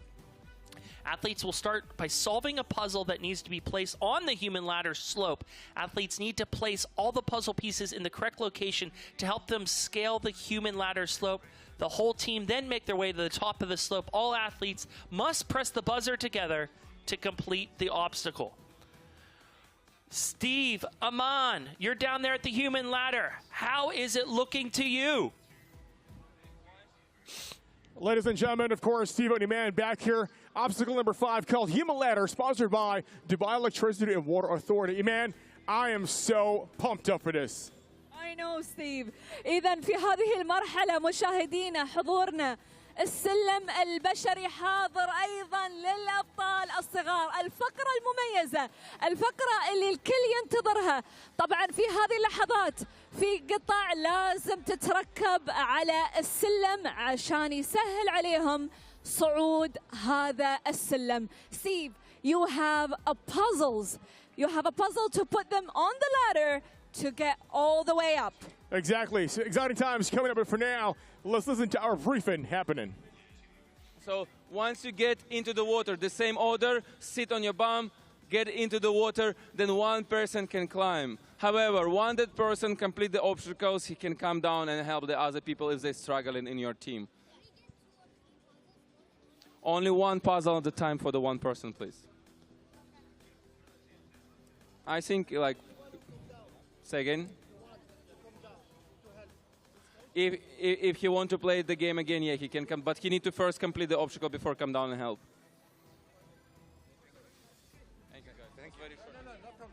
Athletes will start by solving a puzzle that needs to be placed on the human ladder slope. Athletes need to place all the puzzle pieces in the correct location to help them scale the human ladder slope. The whole team then make their way to the top of the slope. All athletes must press the buzzer together to complete the obstacle. Steve, Aman, you're down there at the human ladder. How is it looking to you? Ladies and gentlemen, of course, Steve O'Neman back here Obstacle number 5 called Human Ladder, sponsored by Dubai Electricity and Water Authority. Man, I am so pumped up for this. I know Steve. إذا في هذه المرحلة مشاهدينا حضورنا السلم البشري حاضر أيضا للأبطال الصغار. الفقرة المميزة، الفقرة اللي الكل ينتظرها. طبعا في هذه اللحظات في قطع لازم تتركب على السلم عشان يسهل عليهم صعود هذا السلم. Steve, you have a puzzle to put them on the ladder to get all the way up. Exactly. So exciting times coming up, but for now, let's listen to our briefing happening. So once you get into the water, the same order, sit on your bum, get into the water, then one person can climb. However, once that person complete the obstacles, he can come down and help the other people if they're struggling in your team. Only one puzzle at a time for the one person, please. I think, like, say again? If he want to play the game again, yeah, he can come, but he need to first complete the obstacle before come down and help. Thank you, guys. Thank you very much. No problem.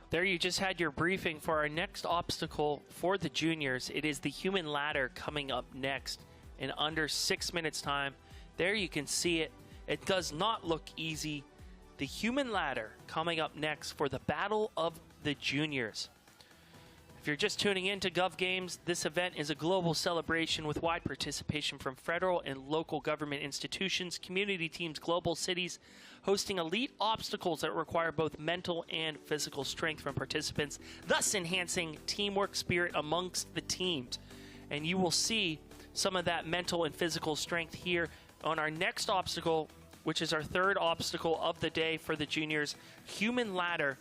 There you just had your briefing for our next obstacle for the juniors. It is the human ladder coming up next in under 6 minutes time. There you can see it. It does not look easy. The human ladder coming up next for the Battle of the Juniors. If you're just tuning in to Gov Games, this event is a global celebration with wide participation from federal and local government institutions, community teams, global cities, hosting elite obstacles that require both mental and physical strength from participants, thus enhancing teamwork spirit amongst the teams. And you will see some of that mental and physical strength here on our next obstacle, which is our third obstacle of the day for the juniors, Human Ladder,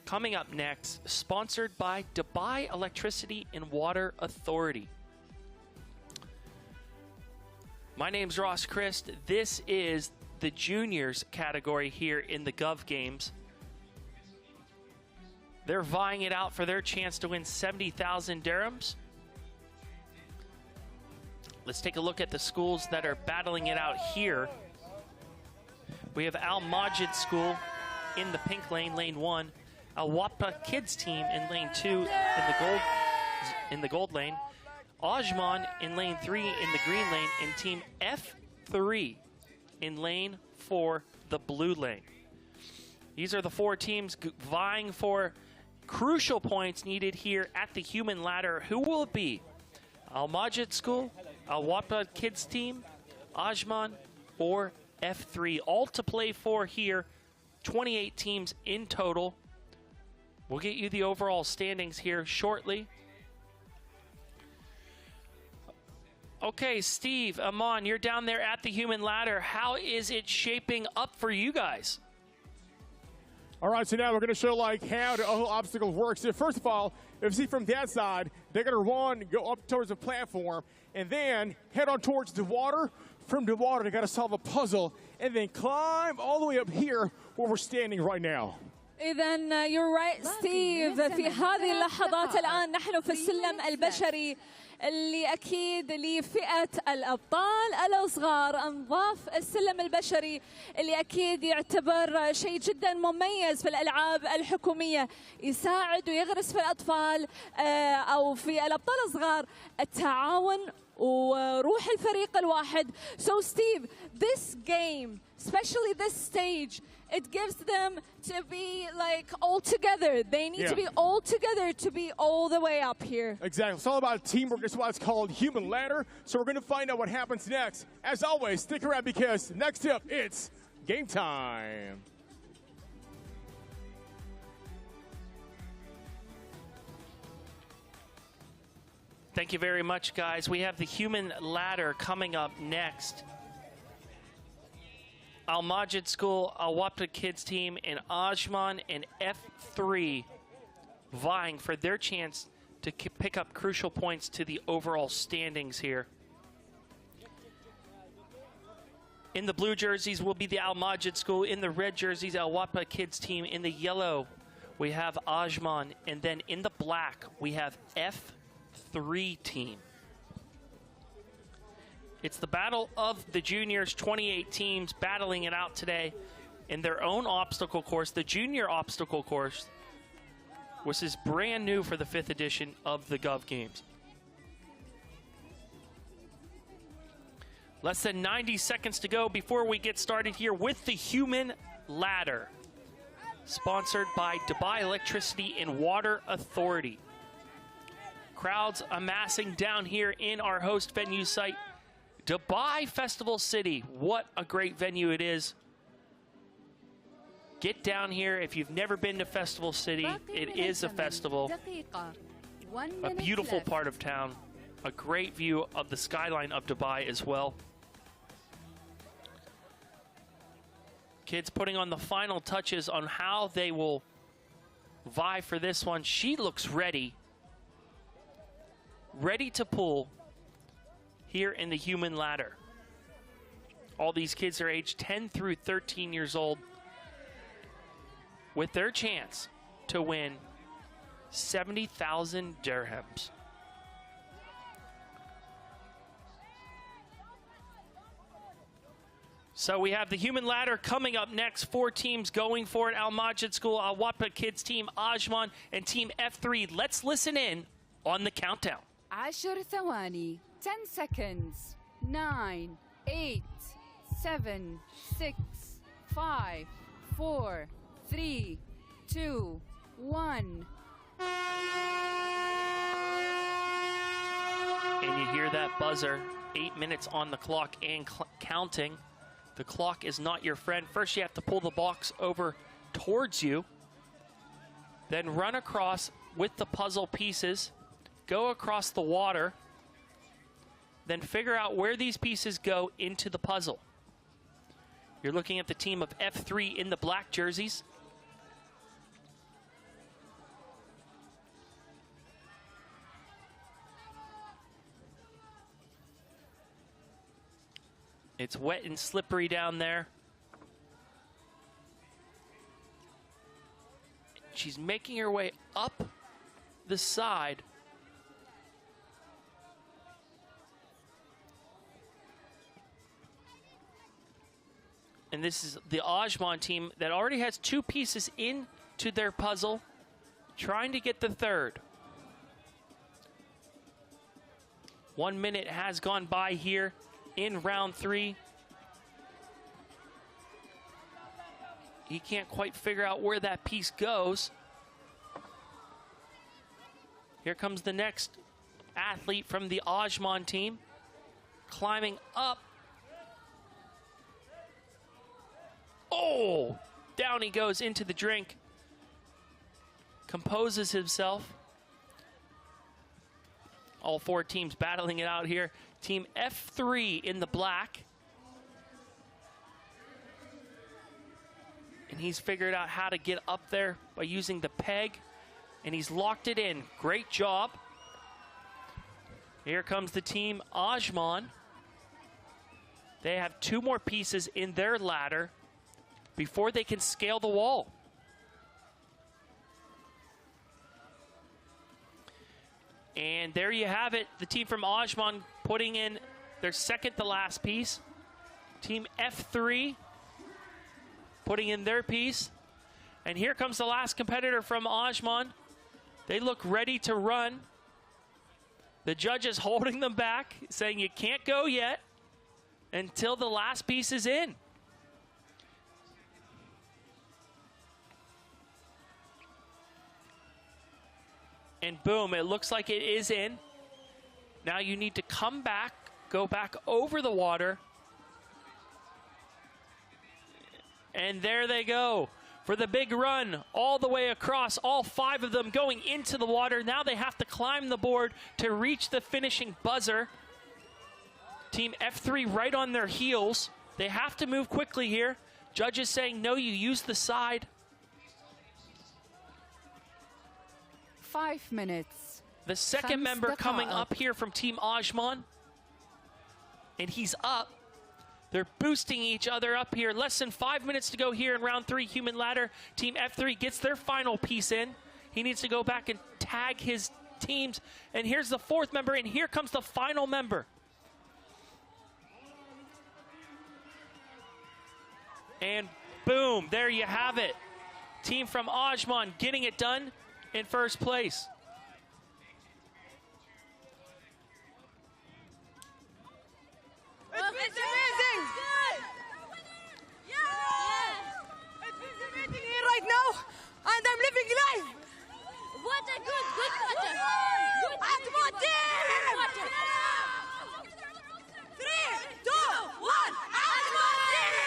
coming up next, sponsored by Dubai Electricity and Water Authority. My name's Ross Christ. This is the juniors category here in the Gov Games. They're vying it out for their chance to win 70,000 dirhams. Let's take a look at the schools that are battling it out here. We have Al Majid School in the pink lane, lane 1. Al Wapa Kids team in lane 2 in the gold lane. Ajman in lane 3 in the green lane, and team F3 in lane 4, the blue lane. These are the 4 teams vying for crucial points needed here at the human ladder. Who will it be? Al Majid School, Al Wapa Kids team, Ajman, or F3, all to play for here. 28 teams in total. We'll get you the overall standings here shortly. Okay, Steve, Aman, you're down there at the human ladder. How is it shaping up for you guys? All right, so now we're going to show like how the whole obstacle works. So first of all, if you see from that side, they're going to run, go up towards the platform, and then head on towards the water. From the water, they got to solve a puzzle, and then climb all the way up here where we're standing right now. إذا you're right ستيف. في هذه اللحظات الآن نحن في السلم البشري اللي أكيد لفئة الأبطال الأصغار. انضاف السلم البشري اللي أكيد يعتبر شيء جدا مميز في الألعاب الحكومية، يساعد ويغرس في الأطفال أو في الأبطال الصغار التعاون وروح الفريق الواحد. So Steve, this game, especially this stage, it gives them to be like all together. They need to be all together to be all the way up here. Exactly. It's all about teamwork. That's why it's called Human Ladder. So we're going to find out what happens next. As always, stick around because next up, it's game time. Thank you very much, guys. We have the human ladder coming up next. Al Majid School, Al Wapa Kids team, and Ajman and F3 vying for their chance to pick up crucial points to the overall standings here. In the blue jerseys will be the Al Majid School. In the red jerseys, Al Wapa Kids team. In the yellow, we have Ajman. And then in the black, we have F3. F3 team. It's the battle of the juniors, 28 teams battling it out today in their own obstacle course, the junior obstacle course, which is brand new for the 5th edition of the Gov Games. Less than 90 seconds to go before we get started here with the human ladder, sponsored by Dubai Electricity and Water Authority. Crowds amassing down here in our host venue site, Dubai Festival City. What a great venue it is. Get down here if you've never been to Festival City. It is a festival. A beautiful part of town. A great view of the skyline of Dubai as well. Kids putting on the final touches on how they will vie for this one. She looks ready. Ready to pull here in the human ladder. All these kids are aged 10 through 13 years old with their chance to win 70,000 dirhams. So we have the human ladder coming up next. 4 teams going for it. Al Majid School, Al Wapa Kids Team, Ajman, and Team F3. Let's listen in on the countdown. 10 ثواني, 10 seconds. 9, 8, 7, 6, 5, 4, 3, 2, 1. And you hear that buzzer. 8 minutes on the clock and counting. The clock is not your friend. First, you have to pull the box over towards you, then run across with the puzzle pieces, go across the water, then figure out where these pieces go into the puzzle. You're looking at the team of F3 in the black jerseys. It's wet and slippery down there. She's making her way up the side. And this is the Ajman team that already has 2 pieces into their puzzle, trying to get the third. 1 minute has gone by here in round 3. He can't quite figure out where that piece goes. Here comes the next athlete from the Ajman team, climbing up. Oh, down he goes into the drink. Composes himself. All 4 teams battling it out here. Team F3 in the black. And he's figured out how to get up there by using the peg. And he's locked it in. Great job. Here comes the team Ajman. They have 2 more pieces in their ladder before they can scale the wall. And there you have it. The team from Ajman putting in their second to last piece. Team F3 putting in their piece. And here comes the last competitor from Ajman. They look ready to run. The judge is holding them back, saying you can't go yet until the last piece is in. And boom, it looks like it is in. Now you need to come back, go back over the water. And there they go for the big run all the way across, all 5 of them going into the water. Now they have to climb the board to reach the finishing buzzer. Team F3 right on their heels. They have to move quickly here. Judge is saying, no, you use the side. 5 minutes. The second member coming up here from Team Ajman. And he's up. They're boosting each other up here. Less than 5 minutes to go here in round 3, human ladder. Team F3 gets their final piece in. He needs to go back and tag his teams. And here's the fourth member, and here comes the final member. And boom, there you have it. Team from Ajman getting it done in first place. It feels amazing! Yeah! It feels amazing here right now, and I'm living life! What a good water! Ajman team! 3, 2, 1, Ajman team!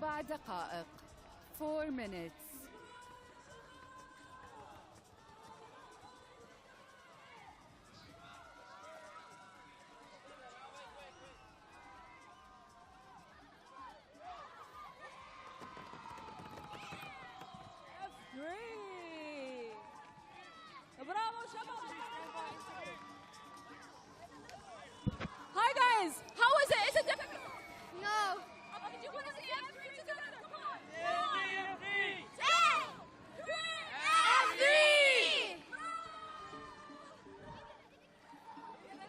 4 دقائق 4 minutes. Hi guys, how is it? Is it difficult? No. Did you want to see F3 together? Come on. F3!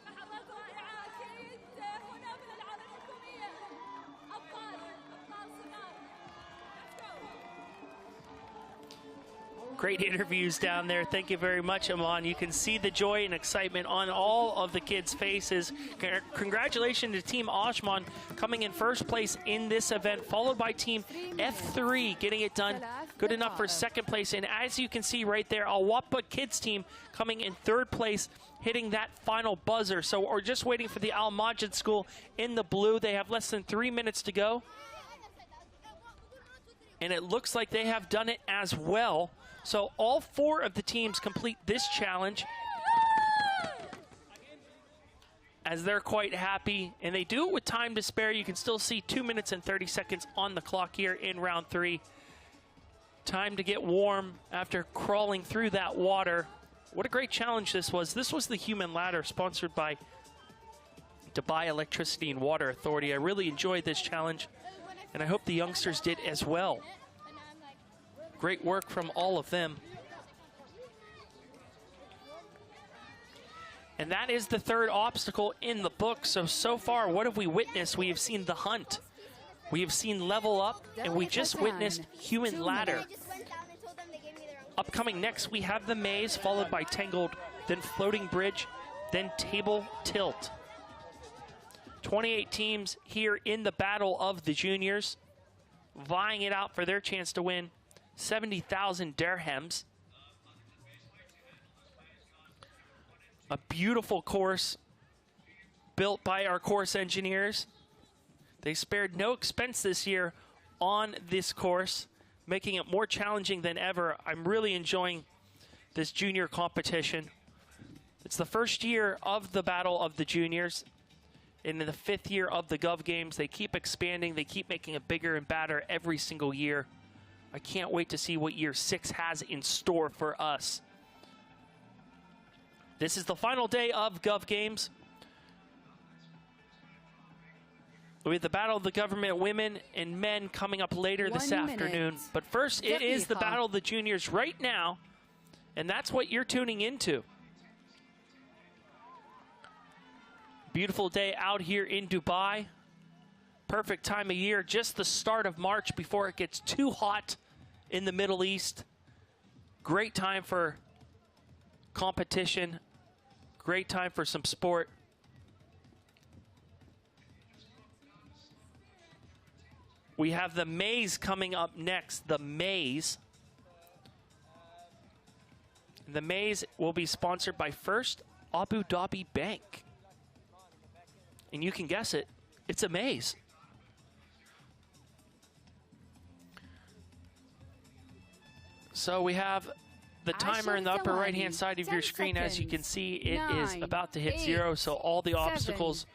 لحظات رائعة أكيد هنا من الألعاب الحكومية. أبطال صغار. Great interviews down there. Thank you very much, Aman. You can see the joy and excitement on all of the kids' faces. Congratulations to Team Ajman coming in first place in this event, followed by Team F3 getting it done. Good enough for second place. And as you can see right there, Awapa Kids team coming in third place, hitting that final buzzer. So we're just waiting for the Al Majid School in the blue. They have less than 3 minutes to go. And it looks like they have done it as well. So all 4 of the teams complete this challenge as they're quite happy, and they do it with time to spare. You can still see 2 minutes and 30 seconds on the clock here in round 3. Time to get warm after crawling through that water. What a great challenge this was. This was the Human Ladder sponsored by Dubai Electricity and Water Authority. I really enjoyed this challenge, and I hope the youngsters did as well. Great work from all of them. And that is the third obstacle in the book. So far, what have we witnessed? We have seen the hunt. We have seen level up, and we just witnessed human ladder. Upcoming next, we have the maze, followed by tangled, then floating bridge, then table tilt. 28 teams here in the battle of the juniors, vying it out for their chance to win 70,000 dirhams. A beautiful course built by our course engineers. They spared no expense this year on this course, making it more challenging than ever. I'm really enjoying this junior competition. It's the first year of the Battle of the Juniors. And in the 5th year of the Gov Games, they keep expanding. They keep making it bigger and badder every single year. I can't wait to see what year 6 has in store for us. This is the final day of Gov Games. We have the Battle of the Government Women and Men coming up later this afternoon. But first, it is the Battle of the Juniors right now. And that's what you're tuning into. Beautiful day out here in Dubai. Perfect time of year, just the start of March before it gets too hot in the Middle East. Great time for competition. Great time for some sport. We have the maze coming up next, the maze. The maze will be sponsored by First Abu Dhabi Bank. And you can guess it, it's a maze. So we have the timer in the upper right-hand side of your screen. As you can see, it is about to hit 0, so all the obstacles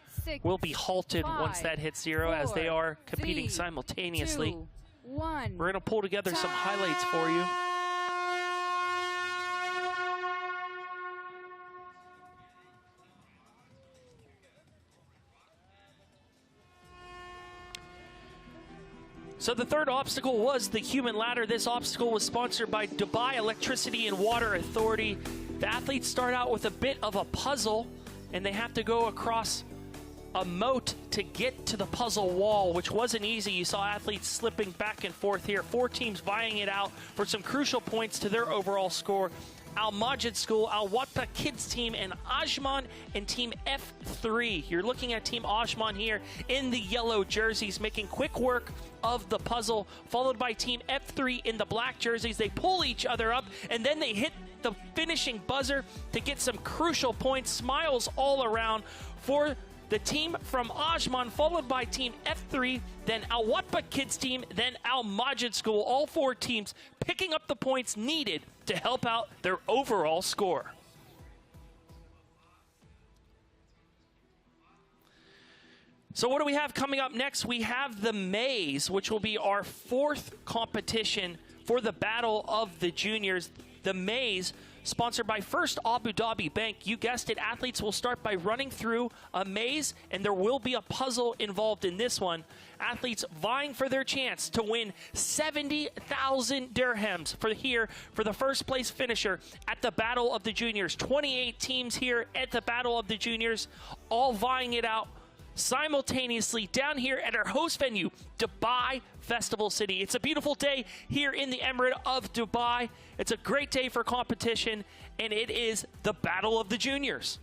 will be halted once that hits 0, as they are competing simultaneously. We're going to pull together some highlights for you. So the third obstacle was the human ladder. This obstacle was sponsored by Dubai Electricity and Water Authority. The athletes start out with a bit of a puzzle, and they have to go across a moat to get to the puzzle wall, which wasn't easy. You saw athletes slipping back and forth here. 4 teams vying it out for some crucial points to their overall score. Al Majid School, Al Watpa Kids team, and Ajman and Team F3. You're looking at Team Ajman here in the yellow jerseys, making quick work of the puzzle, followed by Team F3 in the black jerseys. They pull each other up, and then they hit the finishing buzzer to get some crucial points. Smiles all around for the team from Ajman, followed by Team F3, then Al Watpa Kids team, then Al Majid School. All 4 teams picking up the points needed to help out their overall score. So what do we have coming up next? We have the Maze, which will be our 4th competition for the Battle of the Juniors. The Maze, sponsored by First Abu Dhabi Bank. You guessed it, athletes will start by running through a maze, and there will be a puzzle involved in this one. Athletes vying for their chance to win 70,000 dirhams for the first place finisher at the Battle of the Juniors. 28 teams here at the Battle of the Juniors, all vying it out simultaneously down here at our host venue, Dubai Festival City. It's a beautiful day here in the Emirate of Dubai. It's a great day for competition, and it is the Battle of the Juniors.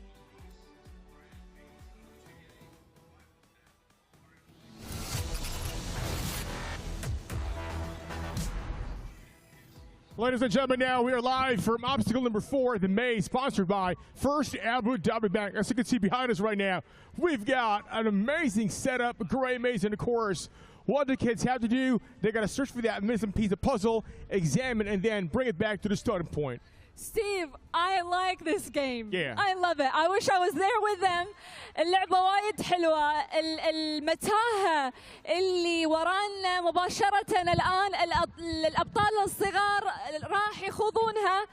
Ladies and gentlemen, now we are live from obstacle number 4, the Maze, sponsored by First Abu Dhabi Bank. As you can see behind us right now, we've got an amazing setup, a great maze, and of course, what the kids have to do, they got to search for that missing piece of puzzle, examine, and then bring it back to the starting point. Steve, I like this game. Yeah. I love it. I wish I was there with them. اللعبة وايد حلوة. المتاهة اللي ورانا مباشرة الآن الأبطال الصغار راح يخوضونها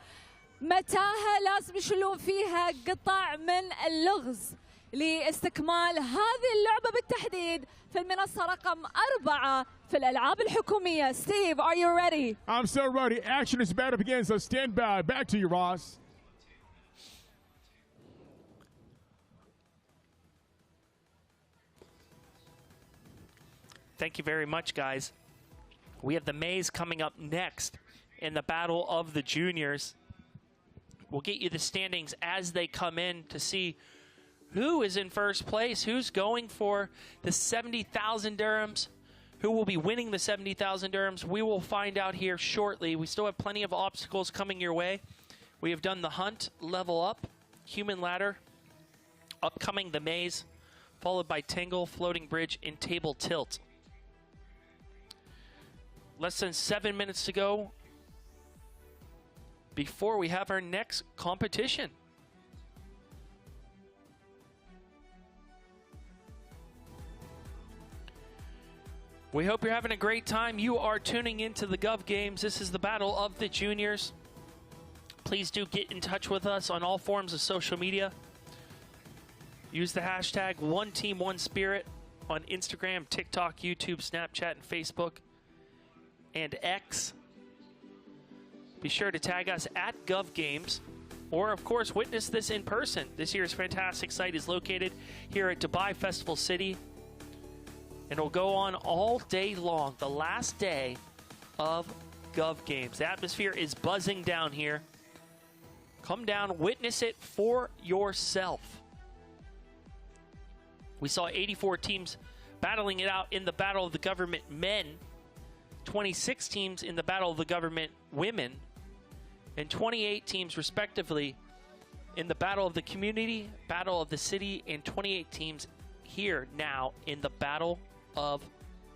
متاهة لازم يشيلون فيها قطع من اللغز لاستكمال هذه اللعبة بالتحديد في المنصة رقم 4 في الألعاب الحكومية. Steve, are you ready? I'm so ready. Action is about to begin, so stand by. Back to you, Ross. Thank you very much, guys. We have the Maze coming up next in the Battle of the Juniors. We'll get you the standings as they come in to see who is in first place, who's going for the 70,000 dirhams, who will be winning the 70,000 dirhams. We will find out here shortly. We still have plenty of obstacles coming your way. We have done the hunt, level up, human ladder, upcoming the Maze, followed by Tangle, floating bridge, and table tilt. Less than 7 minutes to go before we have our next competition. We hope you're having a great time. You are tuning into the Gov Games. This is the Battle of the Juniors. Please do get in touch with us on all forms of social media. Use the hashtag OneTeamOneSpirit on Instagram, TikTok, YouTube, Snapchat, and Facebook, and X. Be sure to tag us at Gov Games, or of course witness this in person. This year's fantastic site is located here at Dubai Festival City, and it'll go on all day long, the last day of Gov Games. The atmosphere is buzzing down here. Come down, witness it for yourself. We saw 84 teams battling it out in the Battle of the Government men, 26 teams in the Battle of the Government women, and 28 teams respectively in the Battle of the Community, Battle of the City, and 28 teams here now in the Battle of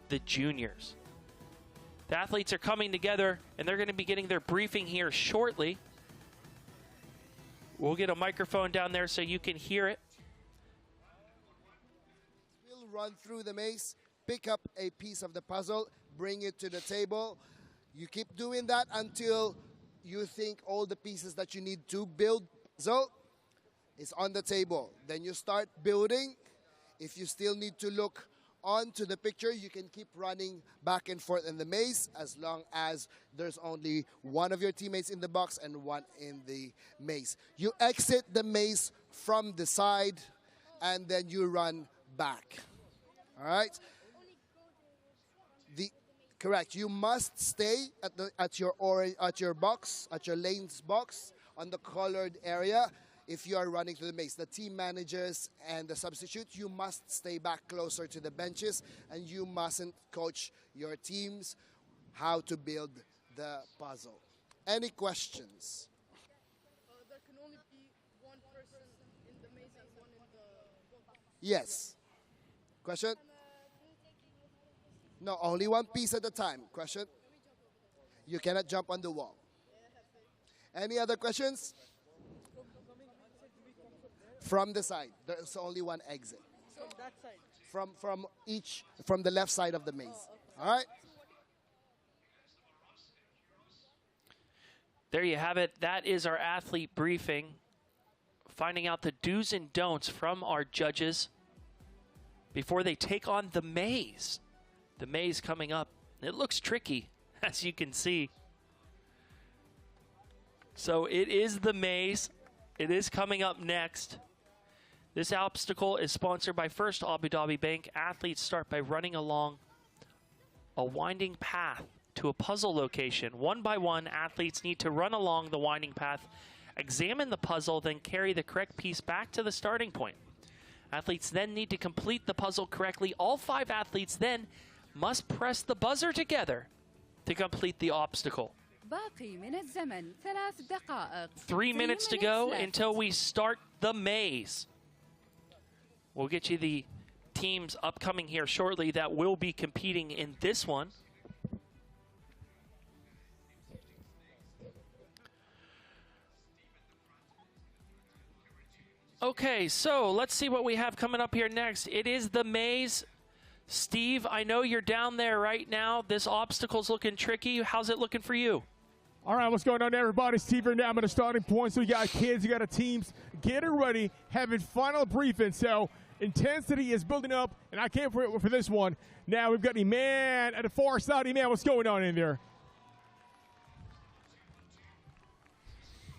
the Juniors. The athletes are coming together, and they're going to be getting their briefing here shortly. We'll get a microphone down there so you can hear it. We'll run through the maze, pick up a piece of the puzzle, bring it to the table. You keep doing that until you think all the pieces that you need to build puzzle is on the table. Then you start building. If you still need to look onto the picture, you can keep running back and forth in the maze as long as there's only one of your teammates in the box and one in the maze. You exit the maze from the side and then you run back. All right? Correct. You must stay at your box, at your lanes box on the colored area. If you are running through the maze, the team managers and the substitutes, you must stay back closer to the benches, and you mustn't coach your teams how to build the puzzle. Any questions? There can only be one person in the maze and one in the box. Yes. Question? No, only one piece at a time. Question? You cannot jump on the wall. Any other questions? From the side. There's only one exit. From that side? From the left side of the maze. All right? There you have it. That is our athlete briefing. Finding out the do's and don'ts from our judges before they take on the maze. The maze coming up. It looks tricky, as you can see. So it is the maze. It is coming up next. This obstacle is sponsored by First Abu Dhabi Bank. Athletes start by running along a winding path to a puzzle location. One by one, athletes need to run along the winding path, examine the puzzle, then carry the correct piece back to the starting point. Athletes then need to complete the puzzle correctly. All 5 athletes then must press the buzzer together to complete the obstacle. 3 minutes to go until we start the maze. We'll get you the teams upcoming here shortly that will be competing in this one. Okay, so let's see what we have coming up here next. It is the maze. Steve, I know you're down there right now. This obstacle's looking tricky. How's it looking for you? All right, what's going on, everybody? Steve here now. I'm at the starting point. So you got kids, you got teams getting ready, having final briefing. So intensity is building up, and I can't wait for this one. Now we've got Iman at the far side. Iman, what's going on in there?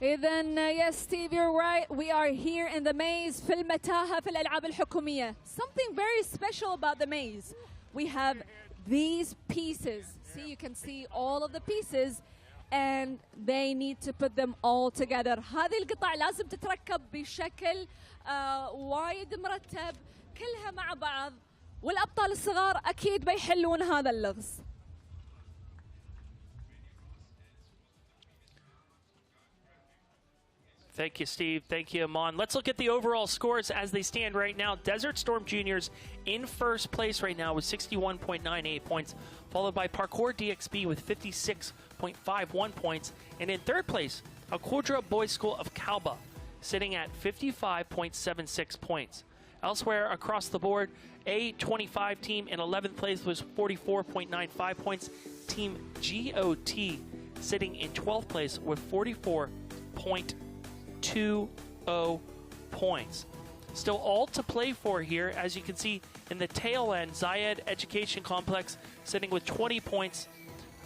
إذن yes, Steve, you're right. We are here in the maze في المتاهة في الألعاب الحكومية. Something very special about the maze. We have these pieces. See, you can see all of the pieces, and they need to put them all together. هذه القطع لازم تتركب بشكل وايد مرتب كلها مع بعض، والأبطال الصغار أكيد بيحلون هذا اللغز. Thank you, Steve. Thank you, Amon. Let's look at the overall scores as they stand right now. Desert Storm Juniors in first place right now with 61.98 points, followed by Parkour DXB with 56.51 points. And in third place, Al-Qudra Boys School of Kalba, sitting at 55.76 points. Elsewhere across the board, A25 team in 11th place was 44.95 points. Team GOT sitting in 12th place with 44.20 points. Still all to play for here, as you can see in the tail end. Zayed Education Complex sitting with 20 points,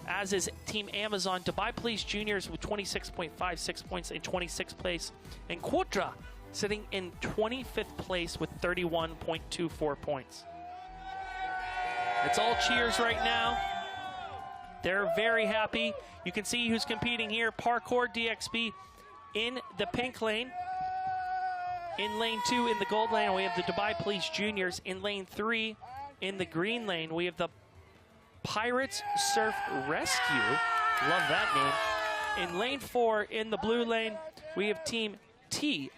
as is Team Amazon. Dubai Police Juniors with 26.56 points in 26th place, and Qudra sitting in 25th place with 31.24 points. It's all cheers right now. They're very happy. You can see who's competing here. Parkour DXB in the pink lane. In lane 2 in the gold lane, we have the Dubai Police Juniors. In lane 3 in the green lane, we have the Pirates Surf Rescue. Love that name. In lane 4 in the blue lane, we have Team TIAD.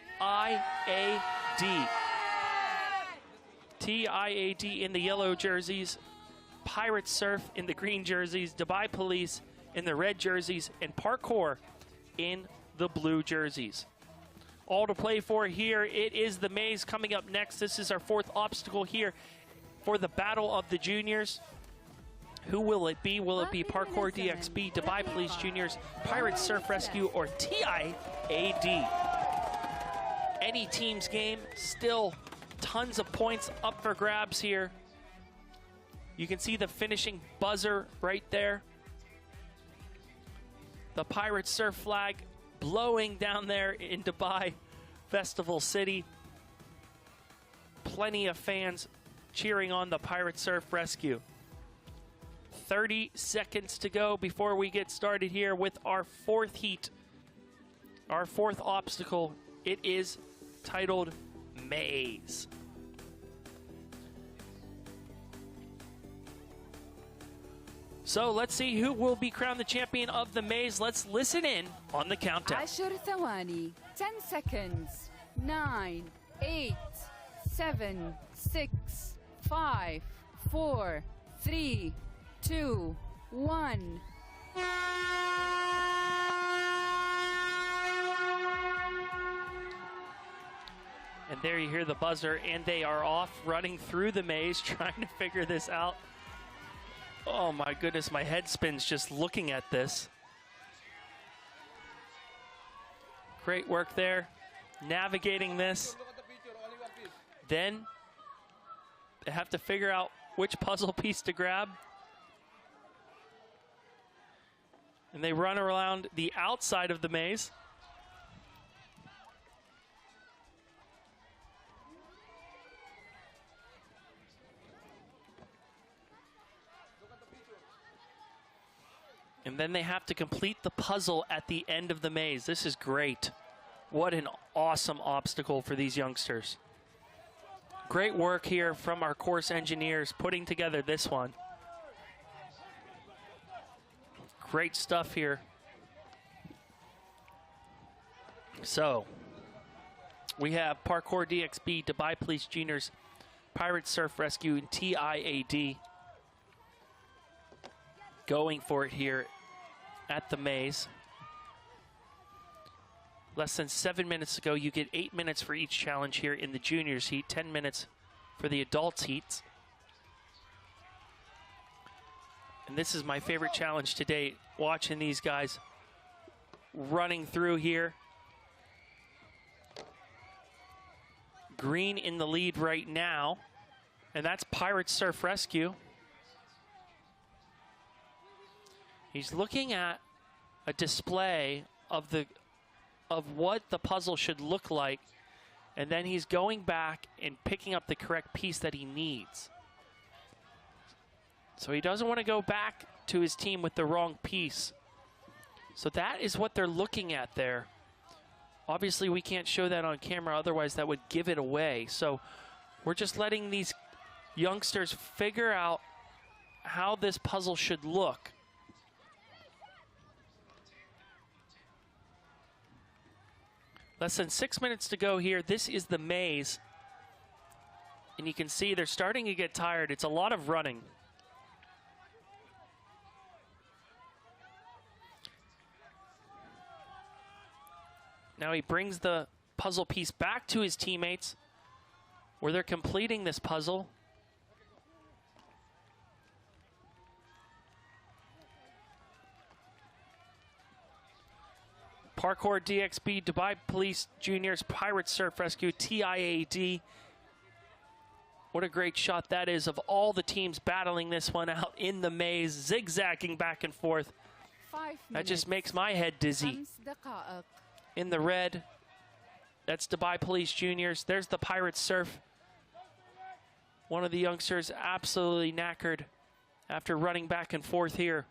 TIAD in the yellow jerseys. Pirates Surf in the green jerseys. Dubai Police in the red jerseys. And Parkour in the blue jerseys. All to play for here. It is the maze coming up next. This is our 4th obstacle here for the Battle of the Juniors. Who will it be? Will it be Parkour DXB, Dubai Police Juniors, Pirates Surf Rescue, or TIAD? Any team's game. Still tons of points up for grabs here. You can see the finishing buzzer right there. The Pirate Surf flag blowing down there in Dubai Festival City. Plenty of fans cheering on the Pirate Surf Rescue. 30 seconds to go before we get started here with our fourth heat. Our fourth obstacle. It is titled Maze. So let's see who will be crowned the champion of the maze. Let's listen in on the countdown. 10 ثواني, 10 seconds, 9, 8, 7, 6, 5, 4, 3, 2, 1. And there you hear the buzzer, and they are off running through the maze trying to figure this out. Oh my goodness, my head spins just looking at this. Great work there, navigating this. Then they have to figure out which puzzle piece to grab. And they run around the outside of the maze. And then they have to complete the puzzle at the end of the maze. This is great. What an awesome obstacle for these youngsters. Great work here from our course engineers putting together this one. Great stuff here. So, we have Parkour DXB, Dubai Police Juniors, Pirate Surf Rescue, and TIAD going for it here at the maze. Less than 7 minutes to go. You get 8 minutes for each challenge here in the juniors heat, 10 minutes for the adults heats. And this is my favorite challenge to date, watching these guys running through here. Green in the lead right now, and that's Pirate Surf Rescue. He's looking at a display of what the puzzle should look like, and then he's going back and picking up the correct piece that he needs. So he doesn't want to go back to his team with the wrong piece. So that is what they're looking at there. Obviously, we can't show that on camera, otherwise that would give it away. So we're just letting these youngsters figure out how this puzzle should look. Less than 6 minutes to go here. This is the maze. And you can see they're starting to get tired. It's a lot of running. Now he brings the puzzle piece back to his teammates where they're completing this puzzle. Parkour DXB, Dubai Police Juniors, Pirate Surf Rescue, TIAD. What a great shot that is of all the teams battling this one out in the maze, zigzagging back and forth. 5 minutes. That just makes my head dizzy. In the red, that's Dubai Police Juniors. There's the Pirate Surf. One of the youngsters absolutely knackered after running back and forth here.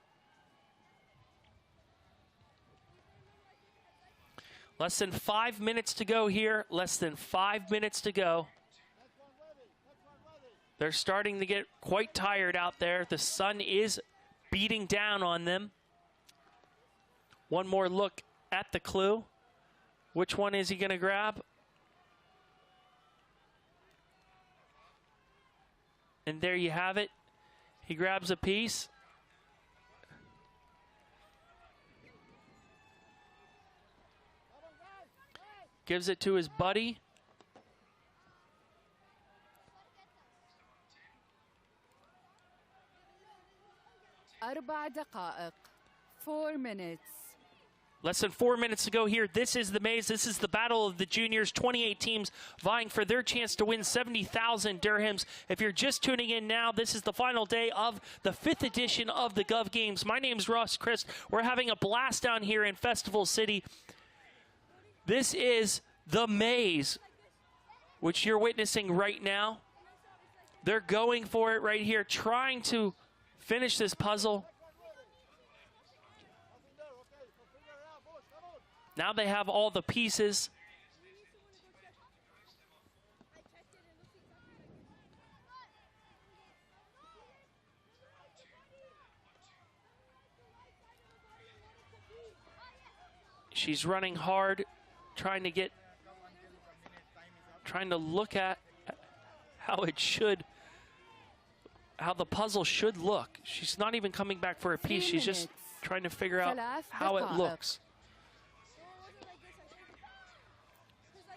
Less than 5 minutes to go here. Less than 5 minutes to go. They're starting to get quite tired out there. The sun is beating down on them. One more look at the clue. Which one is he going to grab? And there you have it. He grabs a piece. Gives it to his buddy. 4 دقائق. 4 minutes. Less than 4 minutes to go here. This is the maze. This is the battle of the juniors. 28 teams vying for their chance to win 70,000 dirhams. If you're just tuning in now, this is the final day of the 5th edition of the Gov Games. My name's Rashid. We're having a blast down here in Festival City. This is the maze, which you're witnessing right now. They're going for it right here, trying to finish this puzzle. Now they have all the pieces. She's running hard, trying to look at how the puzzle should look. She's not even coming back for a piece. She's just trying to figure out how it looks.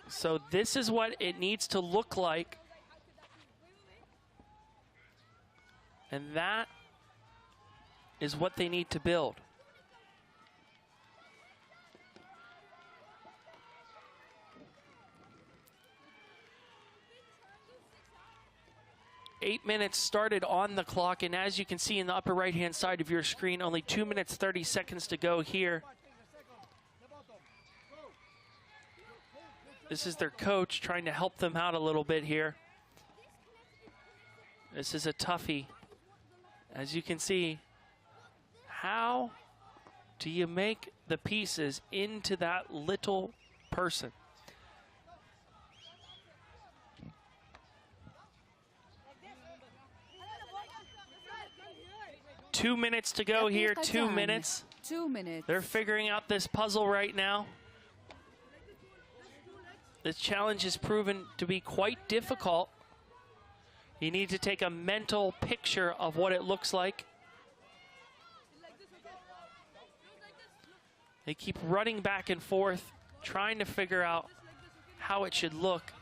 So this is what it needs to look like. And that is what they need to build. Eight minutes started on the clock, and as you can see in the upper right-hand side of your screen, only 2 minutes, 30 seconds to go here. This is their coach trying to help them out a little bit here. This is a toughie. As you can see, how do you make the pieces into that little person? Two minutes to go here, 2 minutes. 2 minutes. They're figuring out this puzzle right now. This challenge has proven to be quite difficult. You need to take a mental picture of what it looks like. They keep running back and forth, trying to figure out how it should look.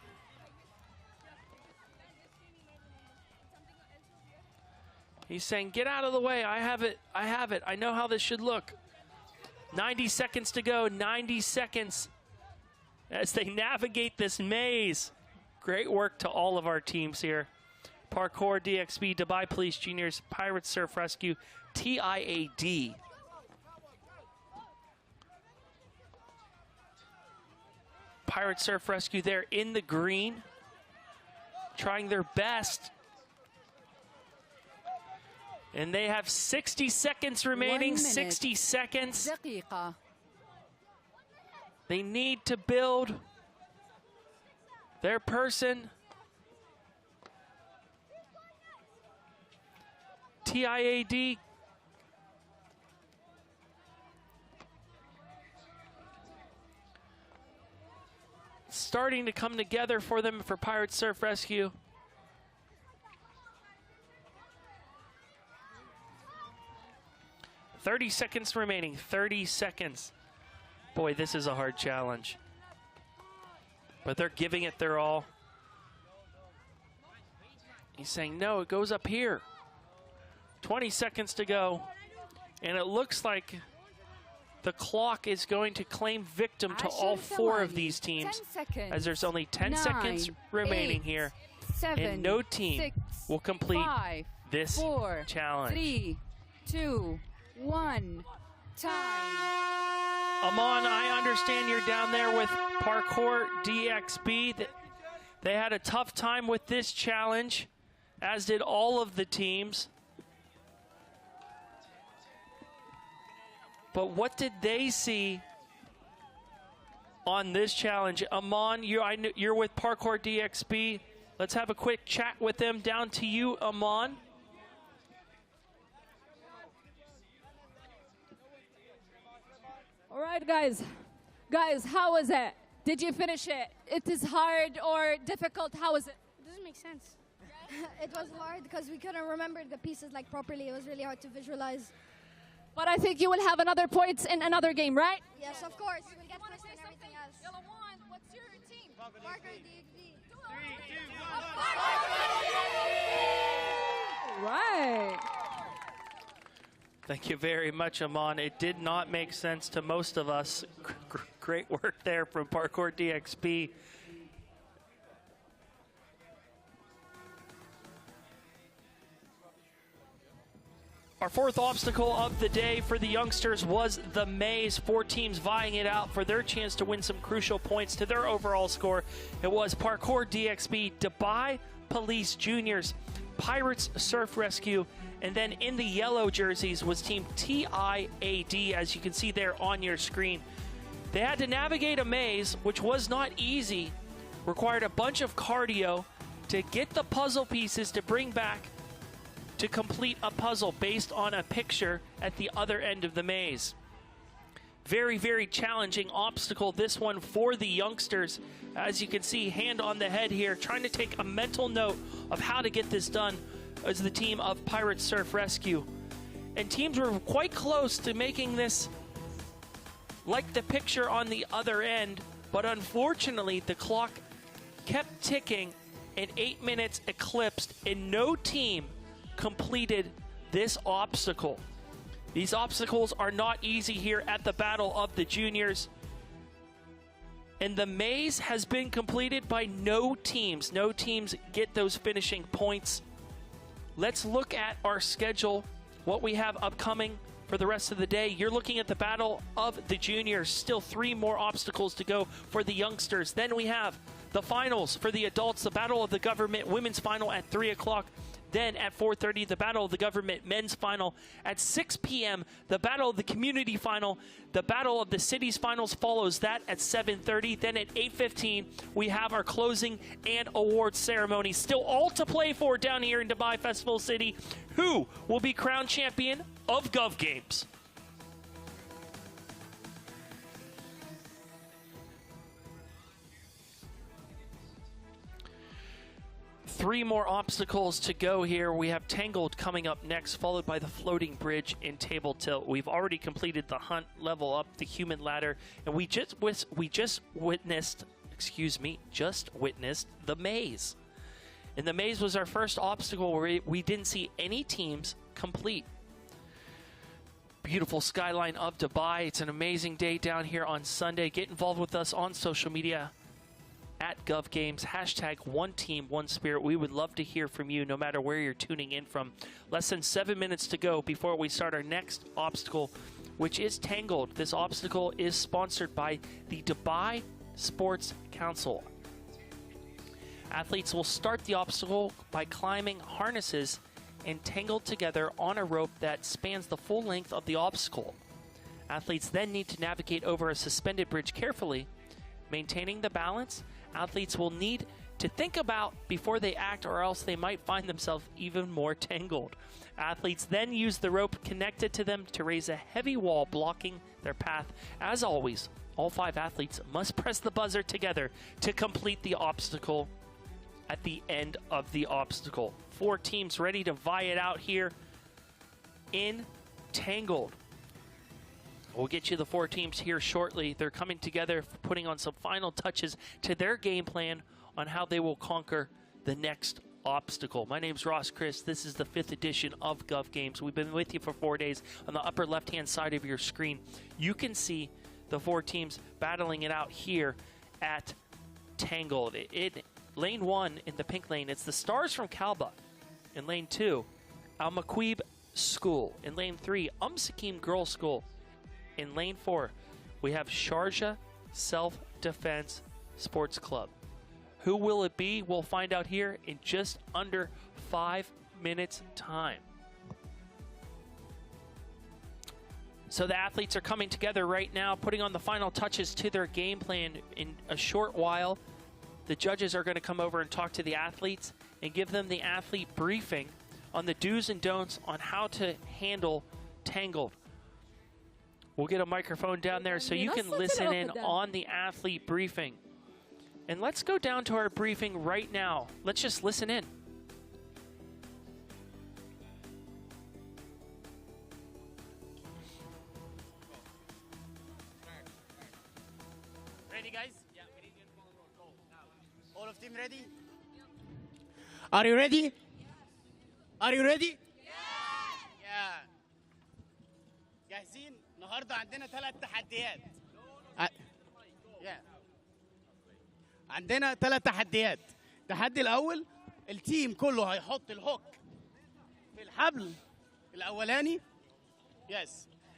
He's saying, get out of the way, I have it, I know how this should look. 90 seconds to go, 90 seconds as they navigate this maze. Great work to all of our teams here. Parkour, DXB, Dubai Police Juniors, Pirates Surf Rescue, TIAD. Pirates Surf Rescue there in the green, trying their best. And they have 60 seconds remaining, 60 seconds. They need to build their person. TIAD. Starting to come together for them for Pirate Surf Rescue. "30 seconds remaining, 30 seconds. Boy, this is a hard challenge. But they're giving it their all. He's saying, no, it goes up here. 20 seconds to go. And it looks like the clock is going to claim victim to all four of these teams, as there's only 10 seconds remaining here. And no team will complete this challenge. 3, 2, 1, time. Aman, I understand you're down there with Parkour DXB. They had a tough time with this challenge, as did all of the teams. But what did they see on this challenge? Aman, you're with Parkour DXB. Let's have a quick chat with them. Down to you, Aman. All right, guys. Guys, how was it? Did you finish it? It is hard or difficult? How was it? It doesn't make sense. It was hard because we couldn't remember the pieces like properly. It was really hard to visualize. But I think you will have another point in another game, right? Yes, of course. We'll get first and everything else. What's your team? Parkour DXB. 3, 2, 1. Right. Thank you very much, Aman. It did not make sense to most of us. Great work there from Parkour DXP. Our fourth obstacle of the day for the youngsters was the maze. 4 teams vying it out for their chance to win some crucial points to their overall score. It was Parkour DXP, Dubai Police Juniors, Pirates Surf Rescue, and then in the yellow jerseys was Team TIAD, as you can see there on your screen. They had to navigate a maze, which was not easy, required a bunch of cardio to get the puzzle pieces to bring back to complete a puzzle based on a picture at the other end of the maze. Very, very challenging obstacle, this one for the youngsters. As you can see, hand on the head here, trying to take a mental note of how to get this done as the team of Pirates Surf Rescue. And teams were quite close to making this like the picture on the other end, but unfortunately the clock kept ticking and 8 minutes eclipsed and no team completed this obstacle. These obstacles are not easy here at the Battle of the Juniors. And the maze has been completed by no teams. No teams get those finishing points. Let's look at our schedule, what we have upcoming for the rest of the day. You're looking at the Battle of the Juniors. Still 3 more obstacles to go for the youngsters. Then we have the finals for the adults, the Battle of the Government women's final at 3 o'clock. Then at 4:30, the Battle of the Government men's final. At 6 p.m., the Battle of the Community final. The Battle of the Cities finals follows that at 7:30. Then at 8:15, we have our closing and awards ceremony. Still all to play for down here in Dubai Festival City. Who will be crowned champion of Gov Games? Three more obstacles to go here. We have Tangled coming up next, followed by the Floating Bridge and Table Tilt. We've already completed the Hunt, Level Up, the Human Ladder, and we just witnessed the Maze. And the Maze was our first obstacle where we didn't see any teams complete. Beautiful skyline of Dubai. It's an amazing day down here on Sunday. Get involved with us on social media at GovGames, hashtag One Team, One Spirit. We would love to hear from you no matter where you're tuning in from. Less than 7 minutes to go before we start our next obstacle, which is Tangled. This obstacle is sponsored by the Dubai Sports Council. Athletes will start the obstacle by climbing harnesses and tangled together on a rope that spans the full length of the obstacle. Athletes then need to navigate over a suspended bridge carefully, maintaining the balance. Athletes will need to think about before they act, or else they might find themselves even more tangled. Athletes then use the rope connected to them to raise a heavy wall blocking their path. As always, all 5 athletes must press the buzzer together to complete the obstacle at the end of the obstacle. 4 teams ready to vie it out here in Tangled. We'll get you the 4 teams here shortly. They're coming together, putting on some final touches to their game plan on how they will conquer the next obstacle. My name's Chris. This is the 5th edition of Gov Games. We've been with you for 4 days. On the upper left-hand side of your screen, you can see the 4 teams battling it out here at Tangled. Lane 1 in the pink lane, it's the Stars from Kalba. In lane 2, Al Maquib School. In lane 3, Sakim Girls School. In lane 4, we have Sharjah Self-Defense Sports Club. Who will it be? We'll find out here in just under 5 minutes' time. So the athletes are coming together right now, putting on the final touches to their game plan. In a short while, the judges are going to come over and talk to the athletes and give them the athlete briefing on the do's and don'ts on how to handle Tangled. We'll get a microphone down there so you can listen in on the athlete briefing. And let's go down to our briefing right now. Let's just listen in. Ready, guys? Yeah, we need to follow the goal. Now, all of team ready? Are you ready? Yes. Are you ready? Yes. Yeah. جاهزين؟ النهارده عندنا 3 تحديات. عندنا 3 تحديات. التحدي الأول التيم كله هيحط الهوك في الحبل الأولاني.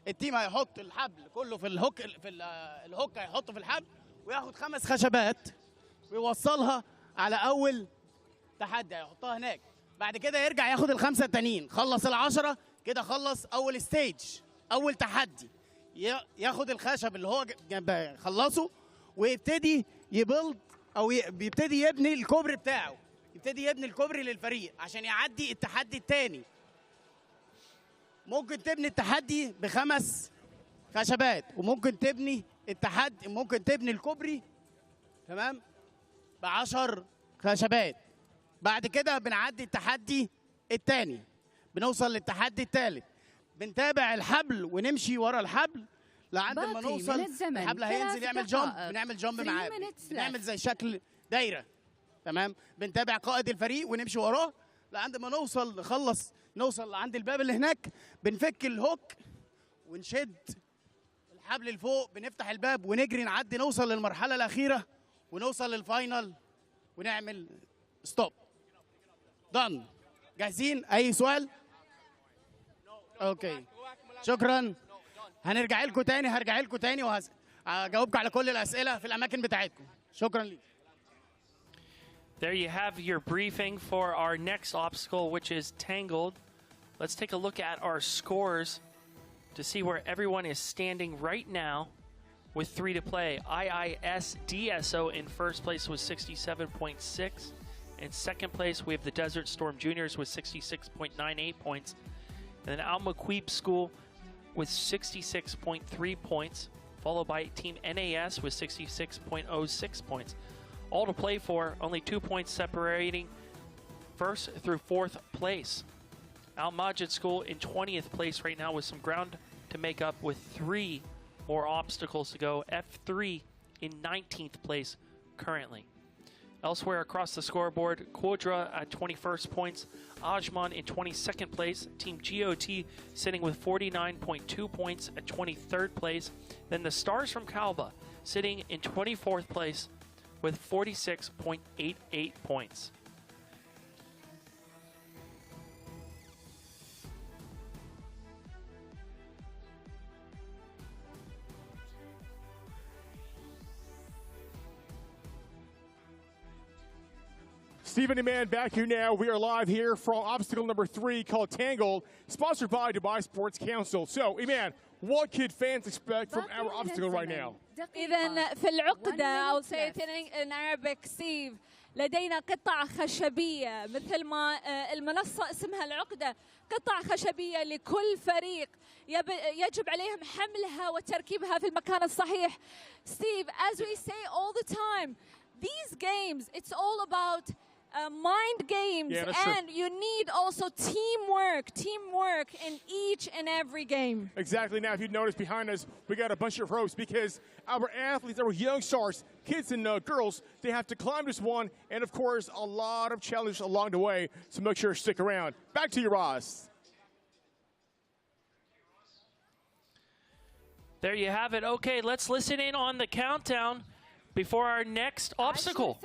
التيم هيحط الحبل كله في الهوك الهوك هيحطه في الحبل وياخد 5 خشبات ويوصلها على أول تحدي هيحطها هناك. بعد كده يرجع ياخد ال5 التانيين. خلص ال10 كده خلص أول ستيج أول تحدي. ياخد الخشب اللي هو خلصه ويبتدي يبلد أو بيبتدي يبني الكوبري بتاعه. يبتدي يبني الكوبري للفريق عشان يعدي التحدي التاني. ممكن تبني التحدي ب5 خشبات وممكن تبني ممكن تبني الكوبري تمام ب10 خشبات. بعد كده بنعدي التحدي الثاني بنوصل للتحدي الثالث. بنتابع الحبل ونمشي ورا الحبل لعند ما نوصل الحبل هينزل يعمل جامب. بنعمل جامب معاه بنعمل زي شكل دايره تمام. بنتابع قائد الفريق ونمشي وراه لعند ما نوصل لعند الباب اللي هناك. بنفك الهوك ونشد الحبل لفوق. بنفتح الباب ونجري نعدي نوصل للمرحله الاخيره ونوصل للفاينل ونعمل ستوب. دن. جاهزين؟ اي سؤال؟ اوكي شكرا. هرجع لكم تاني وهجاوبكم على كل الاسئله في الاماكن بتاعتكم. شكرا ليك. There you have your briefing for our next obstacle, which is Tangled. Let's take a look at our scores to see where everyone is standing right now with 3 to play. IIS DSO in first place with 67.6. In second place, we have the Desert Storm Juniors with 66.98 points. And then Al-Maqweeb School with 66.3 points, followed by Team NAS with 66.06 points. All to play for, only 2 points separating first through 4th place. Al-Majid School in 20th place right now with some ground to make up with 3 more obstacles to go. F3 in 19th place currently. Elsewhere across the scoreboard, Quadra at 21st points, Ajman in 22nd place, Team GOT sitting with 49.2 points at 23rd place. Then the Stars from Kalba sitting in 24th place with 46.88 points. Stephen and Man back here now. We are live here for obstacle number 3 called Tangled, sponsored by Dubai Sports Council. So, Iman, what can fans expect from our obstacle right now? إذا في العقدة أو saying in Arabic, Steve, لدينا قطع خشبية مثل ما المنصة اسمها العقدة. قطع خشبية لكل فريق يجب عليهم حملها وتركيبها في المكان الصحيح. Steve, as we say all the time, these games, it's all about mind games, and you need also teamwork in each and every game. Exactly. Now, if you notice behind us, we got a bunch of ropes because our athletes, our young stars, kids and girls, they have to climb this one, and of course, a lot of challenges along the way, so make sure to stick around. Back to you, Ross. There you have it. Okay, let's listen in on the countdown before our next obstacle.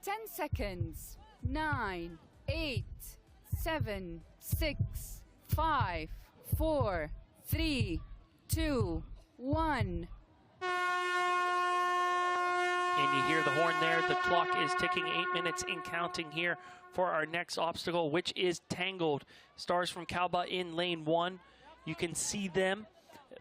10 seconds. 9, 8, 7, 6, 5, 4, 3, 2, 1. And you hear the horn there. The clock is ticking, 8 minutes in counting here for our next obstacle, which is Tangled. Stars from Kalba in lane 1. You can see them,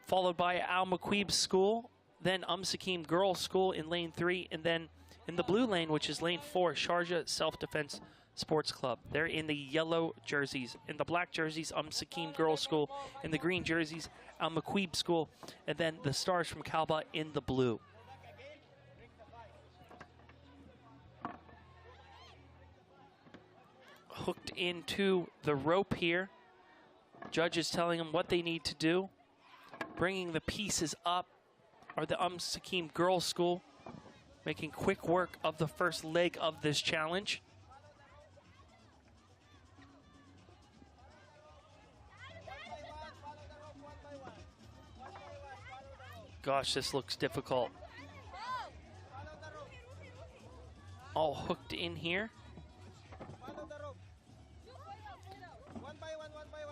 followed by Al-Maqweeb School, then Sakim Girls School in lane 3, and then in the blue lane, which is lane 4, Sharjah Self-Defense Sports Club. They're in the yellow jerseys. In the black jerseys, Sakim Girls School. In the green jerseys, Al-Maqweeb School. And then the Stars from Kalba in the blue. Hooked into the rope here. Judges telling them what they need to do. Bringing the pieces up are the Sakim Girls School, making quick work of the first leg of this challenge. Gosh, this looks difficult. All hooked in here.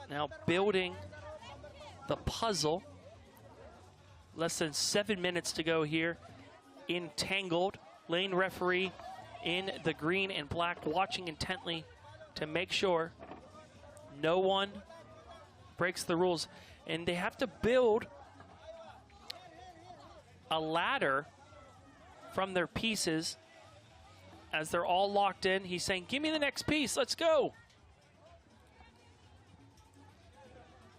Now building the puzzle. Less than 7 minutes to go here. Entangled. Lane referee in the green and black watching intently to make sure no one breaks the rules. And they have to build a ladder from their pieces as they're all locked in. He's saying, give me the next piece, let's go.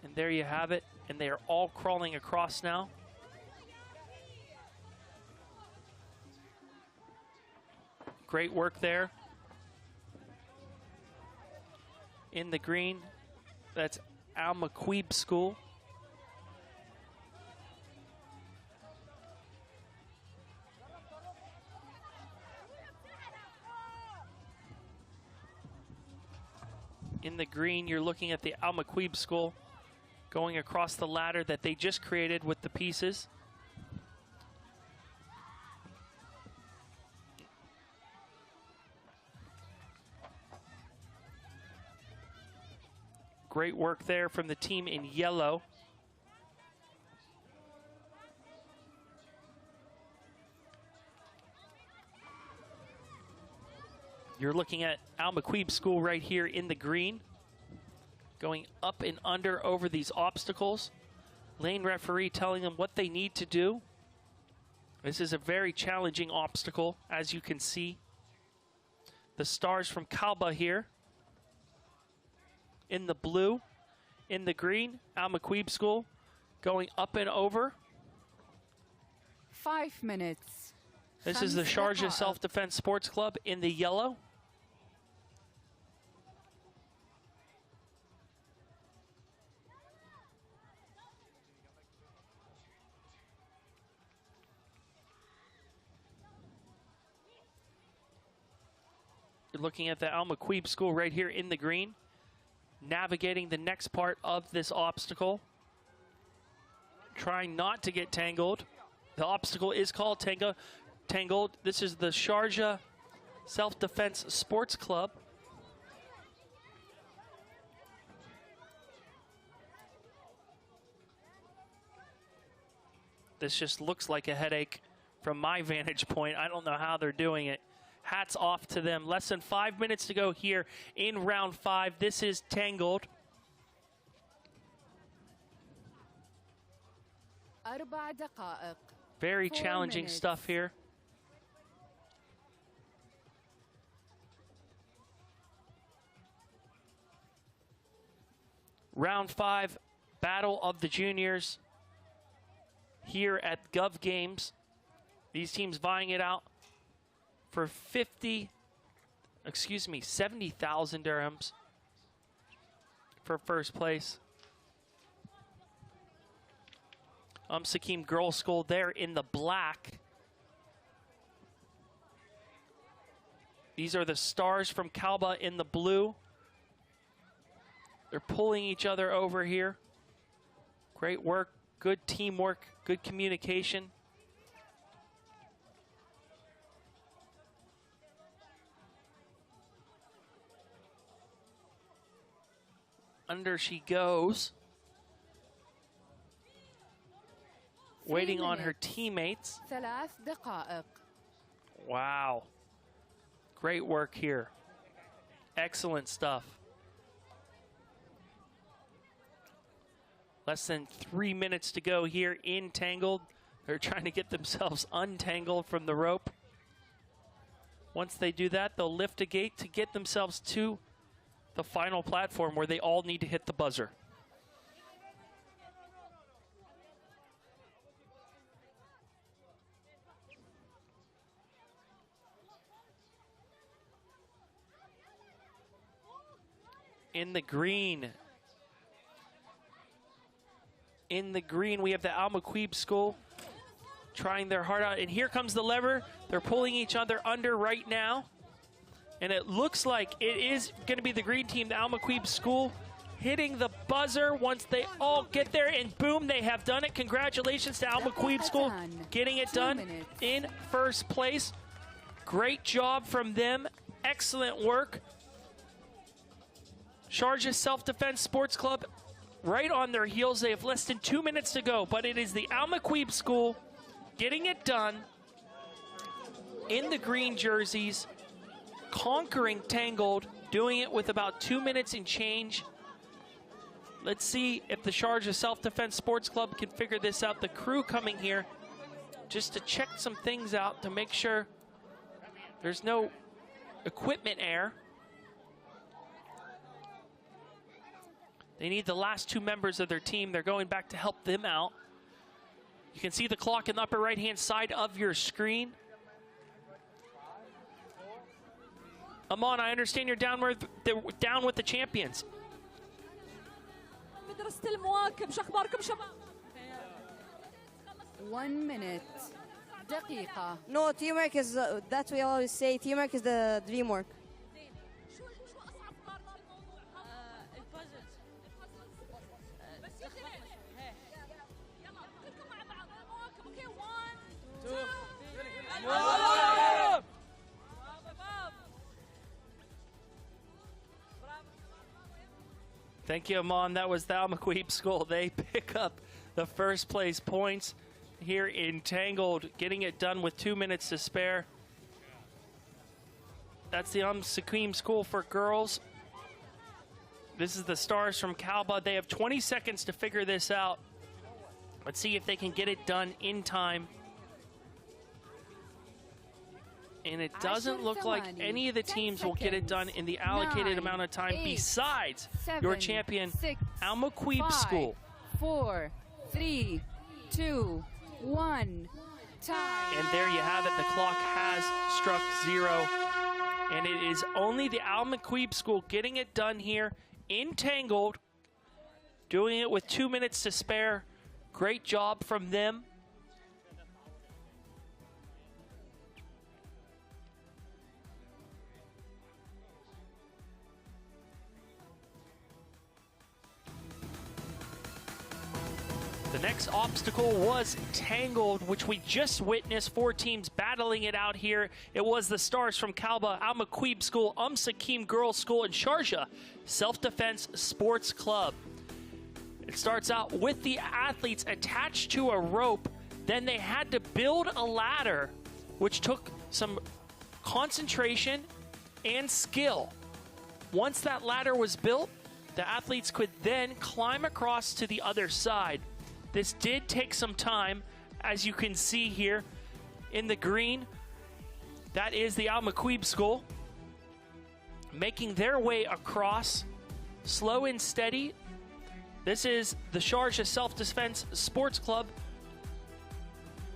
And there you have it. And they are all crawling across now. Great work there. In the green, that's Al-Maquib School. In the green, you're looking at the Al-Maquib School going across the ladder that they just created with the pieces. Great work there from the team in yellow. You're looking at Al-Maquib School right here in the green, going up and under over these obstacles. Lane referee telling them what they need to do. This is a very challenging obstacle, as you can see. The stars from Kalba here. In the blue, in the green, Al-Maquib School going up and over. 5 minutes. This is the Sharjah Self-Defense Sports Club in the yellow. You're looking at the Al-Maquib School right here in the green, navigating the next part of this obstacle, trying not to get tangled. The obstacle is called Tangled. This is the Sharjah Self-Defense Sports Club. This just looks like a headache from my vantage point. I don't know how they're doing it. Hats off to them. Less than 5 minutes to go here in round 5. This is Tangled. Very challenging stuff here. Round 5, Battle of the Juniors here at Gov Games. These teams vying it out for 70,000 dirhams for first place. Sakim Girls School there in the black. These are the stars from Kalba in the blue. They're pulling each other over here. Great work, good teamwork, good communication. Under she goes. Waiting on her teammates. Wow. Great work here. Excellent stuff. Less than 3 minutes to go here in Tangled. They're trying to get themselves untangled from the rope. Once they do that, they'll lift a gate to get themselves to the final platform where they all need to hit the buzzer. In the green. In the green, we have the Al-Maquib School trying their heart out. And here comes the lever. They're pulling each other under right now. And it looks like it is going to be the green team, the Al-Maquib School, hitting the buzzer once they all get there, and boom, they have done it. Congratulations to Al Maquib School getting it done in first place. Great job from them. Excellent work. Sharjah Self-Defense Sports Club right on their heels. They have less than 2 minutes to go, but it is the Al Maquib School getting it done in the green jerseys, conquering Tangled, doing it with about 2 minutes and change. Let's see if the Sharjah Self-Defense Sports Club can figure this out. The crew coming here just to check some things out to make sure there's no equipment error. They need the last two members of their team. They're going back to help them out. You can see the clock in the upper right-hand side of your screen. Aman, I understand you're down with the champions. 1 minute. دقيقة. No, teamwork is, that we always say, teamwork is the dream work. Thank you, Aman. That was the Al Maquib School. They pick up the first place points here in Tangled, getting it done with 2 minutes to spare. That's the Sakim School for girls. This is the Stars from Kalba. They have 20 seconds to figure this out. Let's see if they can get it done in time. And it doesn't look like any of the teams will get it done in the allocated amount of time besides your champion, Al Maquib School. 4, 3, 2, 1. Time. And there you have it. The clock has struck 0. And it is only the Al Maquib School getting it done here in Tangled, doing it with 2 minutes to spare. Great job from them. The next obstacle was Tangled, which we just witnessed. 4 teams battling it out here. It was the Stars from Kalba, Al Maquib School, Sakim Girls School, and Sharjah Self-Defense Sports Club. It starts out with the athletes attached to a rope. Then they had to build a ladder, which took some concentration and skill. Once that ladder was built, the athletes could then climb across to the other side. This did take some time, as you can see here in the green. That is the Al Maquib School making their way across, slow and steady. This is the Sharjah Self-Defense Sports Club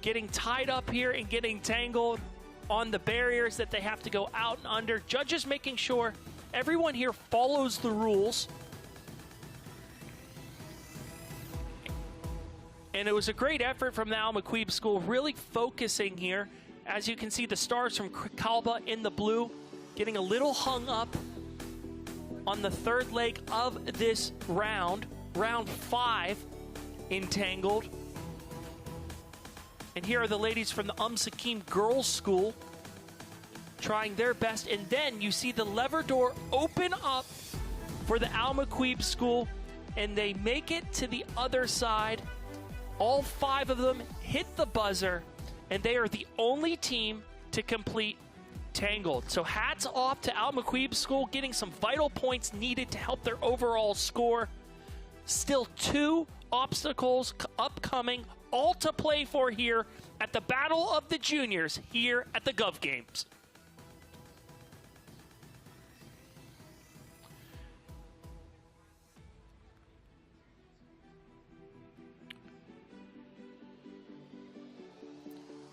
getting tied up here and getting tangled on the barriers that they have to go out and under. Judges making sure everyone here follows the rules. And it was a great effort from the Al Maquib School, really focusing here. As you can see, the Stars from Kalba in the blue, getting a little hung up on the third leg of this round, round 5 in Tangled. And here are the ladies from the Sakim Girls School trying their best. And then you see the lever door open up for the Al Maquib School, and they make it to the other side. All 5 of them hit the buzzer, and they are the only team to complete Tangled. So hats off to Al Maquib School, getting some vital points needed to help their overall score. Still 2 obstacles upcoming, all to play for here at the Battle of the Juniors here at the Gov Games.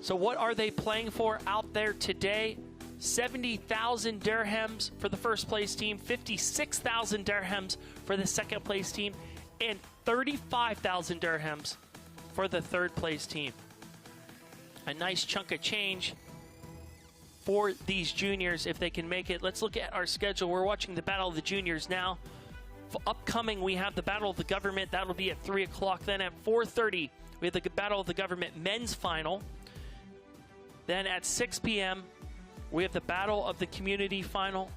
So what are they playing for out there today? 70,000 dirhams for the first place team, 56,000 dirhams for the second place team, and 35,000 dirhams for the third place team. A nice chunk of change for these juniors if they can make it. Let's look at our schedule. We're watching the Battle of the Juniors now. Upcoming, we have the Battle of the Government. That'll be at 3 o'clock. Then at 4:30, we have the Battle of the Government men's final. Then at 6 p.m., we have the Battle of the Community final.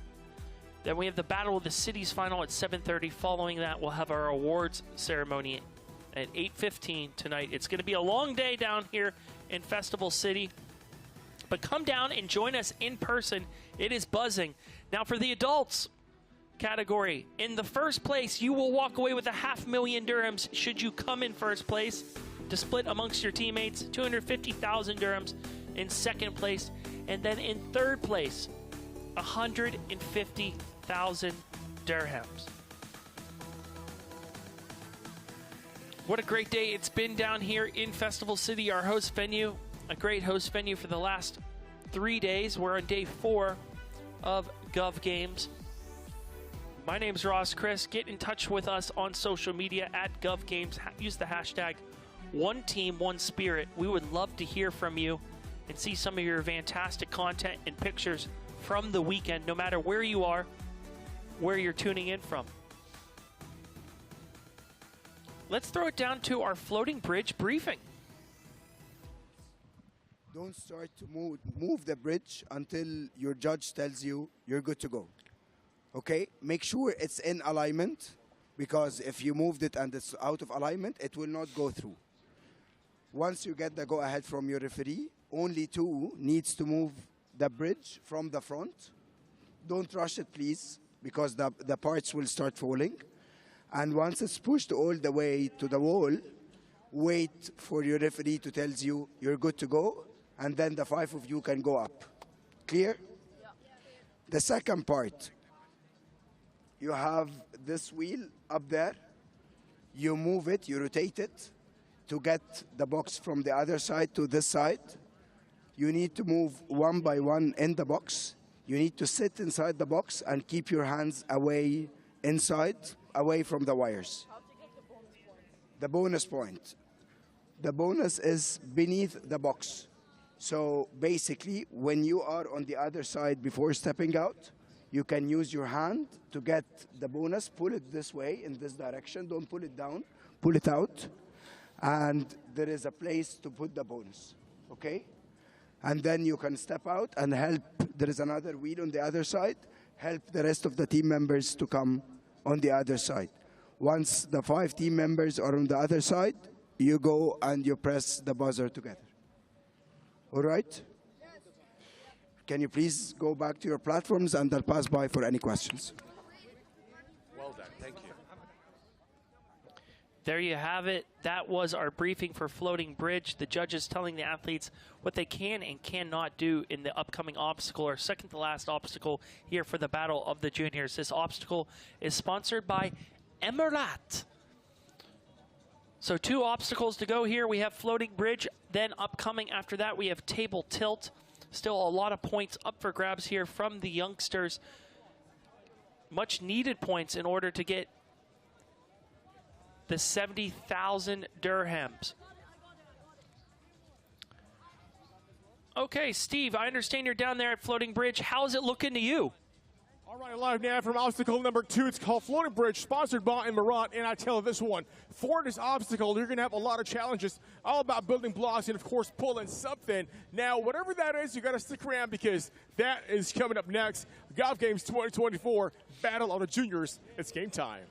Then we have the Battle of the Cities final at 7:30. Following that, we'll have our awards ceremony at 8:15 tonight. It's going to be a long day down here in Festival City. But come down and join us in person. It is buzzing. Now for the adults category, in the first place, you will walk away with $500,000 dirhams should you come in first place to split amongst your teammates. 250,000 dirhams in second place. And then in third place, 150,000 dirhams. What a great day it's been down here in Festival City, our host venue. A great host venue for the last 3 days. We're on day 4 of Gov Games. My name's Ross Chris. Get in touch with us on social media at Gov Games. Use the hashtag #OneTeamOneSpirit. We would love to hear from you and see some of your fantastic content and pictures from the weekend, no matter where you are, where you're tuning in from. Let's throw it down to our floating bridge briefing. Don't start to move the bridge until your judge tells you you're good to go. Okay? Make sure it's in alignment, because if you moved it and it's out of alignment, it will not go through. Once you get the go-ahead from your referee, only 2 needs to move the bridge from the front. Don't rush it, please, because the parts will start falling. And once it's pushed all the way to the wall, wait for your referee to tell you you're good to go, and then the 5 of you can go up. Clear? Yeah. The second part, you have this wheel up there. You move it, you rotate it to get the box from the other side to this side. You need to move one by one in the box. You need to sit inside the box and keep your hands away inside, away from the wires. The bonus point. The bonus is beneath the box. So basically, when you are on the other side before stepping out, you can use your hand to get the bonus, pull it this way, in this direction. Don't pull it down, pull it out. And there is a place to put the bonus, okay? And then you can step out and help. There is another wheel on the other side. Help the rest of the team members to come on the other side. Once the 5 team members are on the other side, you go and you press the buzzer together. All right? Can you please go back to your platforms, and I'll pass by for any questions. Well done. Thank you. There you have it. That was our briefing for Floating Bridge. The judges telling the athletes what they can and cannot do in the upcoming obstacle, or second to last obstacle here for the Battle of the Juniors. This obstacle is sponsored by Emirat. So 2 obstacles to go here. We have Floating Bridge. Then upcoming after that, we have Table Tilt. Still a lot of points up for grabs here from the youngsters. Much needed points in order to get the 70,000 dirhams. Okay, Steve, I understand you're down there at Floating Bridge. How's it looking to you? All right, live now from obstacle number 2. It's called Floating Bridge, sponsored by Emirat. And I tell you this one, for this obstacle, you're going to have a lot of challenges, all about building blocks and, of course, pulling something. Now, whatever that is, you got to stick around, because that is coming up next. Golf Games 2024, Battle of the Juniors. It's game time.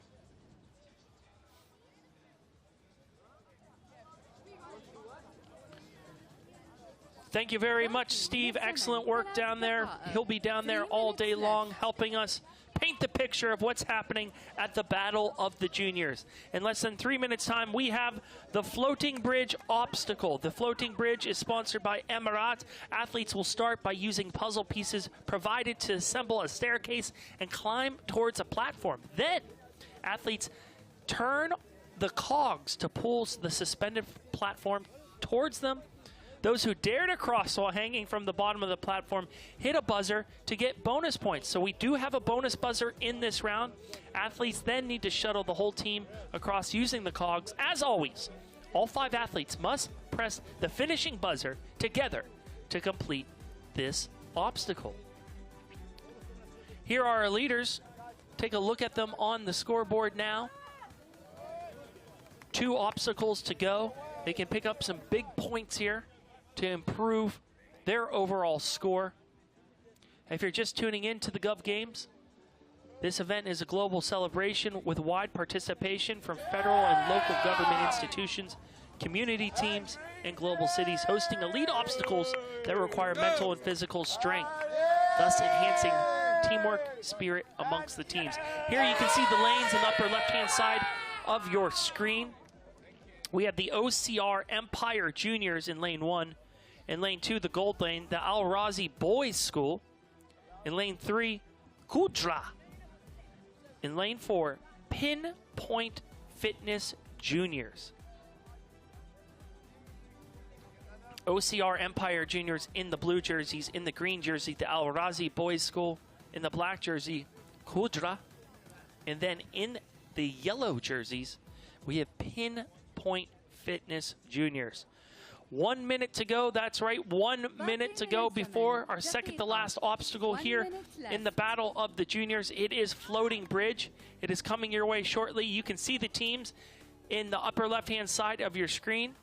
Thank you very much, Steve. Excellent work down there. He'll be down there all day long helping us paint the picture of what's happening at the Battle of the Juniors. In less than 3 minutes' time, we have the Floating Bridge obstacle. The Floating Bridge is sponsored by Emirat. Athletes will start by using puzzle pieces provided to assemble a staircase and climb towards a platform. Then, athletes turn the cogs to pull the suspended platform towards them. Those who dare to cross while hanging from the bottom of the platform hit a buzzer to get bonus points. So we do have a bonus buzzer in this round. Athletes then need to shuttle the whole team across using the cogs. As always, all 5 athletes must press the finishing buzzer together to complete this obstacle. Here are our leaders. Take a look at them on the scoreboard now. 2 obstacles to go. They can pick up some big points here to improve their overall score. If you're just tuning in to the Gov Games, this event is a global celebration with wide participation from federal and local government institutions, community teams, and global cities, hosting elite obstacles that require mental and physical strength, thus enhancing teamwork spirit amongst the teams. Here you can see the lanes in the upper left-hand side of your screen. We have the OCR Empire Juniors in lane 1. In lane 2, the gold lane, the Al Razi Boys School. In lane 3, Kudra. In lane 4, Pinpoint Fitness Juniors. OCR Empire Juniors in the blue jerseys. In the green jersey, the Al Razi Boys School. In the black jersey, Kudra. And then in the yellow jerseys, we have Pinpoint Fitness Juniors. 1 minute to go. That's right, 1 minute to go before our second to last obstacle here in the battle of the juniors. It is floating bridge. It is coming your way shortly. You can see the teams in the upper left-hand side of your screen.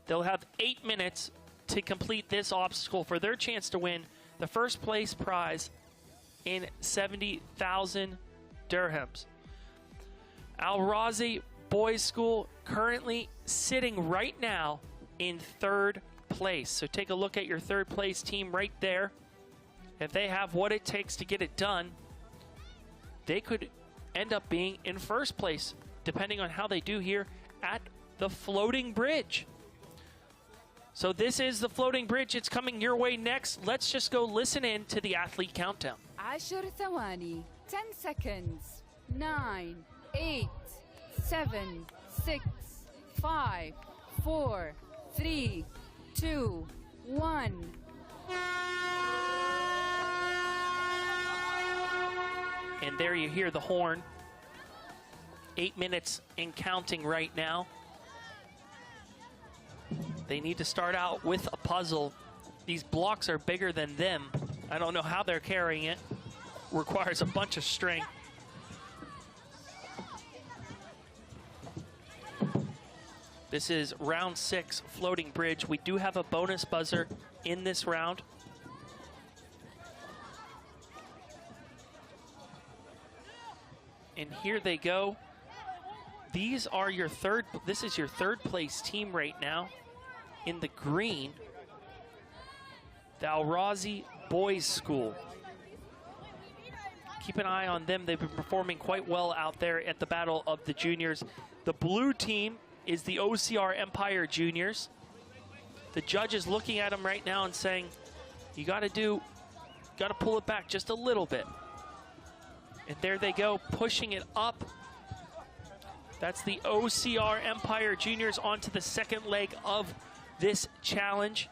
They'll have 8 minutes to complete this obstacle for their chance to win the first place prize in 70,000 dirhams. Al Razi Boys School currently sitting right now in 3rd place. So take a look at your 3rd place team right there. If they have what it takes to get it done, they could end up being in 1st place, depending on how they do here at the floating bridge. So this is the floating bridge. It's coming your way next. Let's just go listen in to the athlete countdown. 10 ثواني, 10 seconds, 9, 8, 7, 6, 5, 4, 3, 2, 1. And there you hear the horn. 8 minutes and counting right now. They need to start out with a puzzle. These blocks are bigger than them. I don't know how they're carrying it. Requires a bunch of strength. This is round 6, floating bridge. We do have a bonus buzzer in this round. And here they go. These are your this is your 3rd place team right now. In the green, the Al Razi Boys School. Keep an eye on them. They've been performing quite well out there at the Battle of the Juniors. The blue team is the OCR Empire Juniors. The judge is looking at them right now and saying, you got to pull it back just a little bit. And there they go, pushing it up. That's the OCR Empire Juniors onto the 2nd leg of this challenge.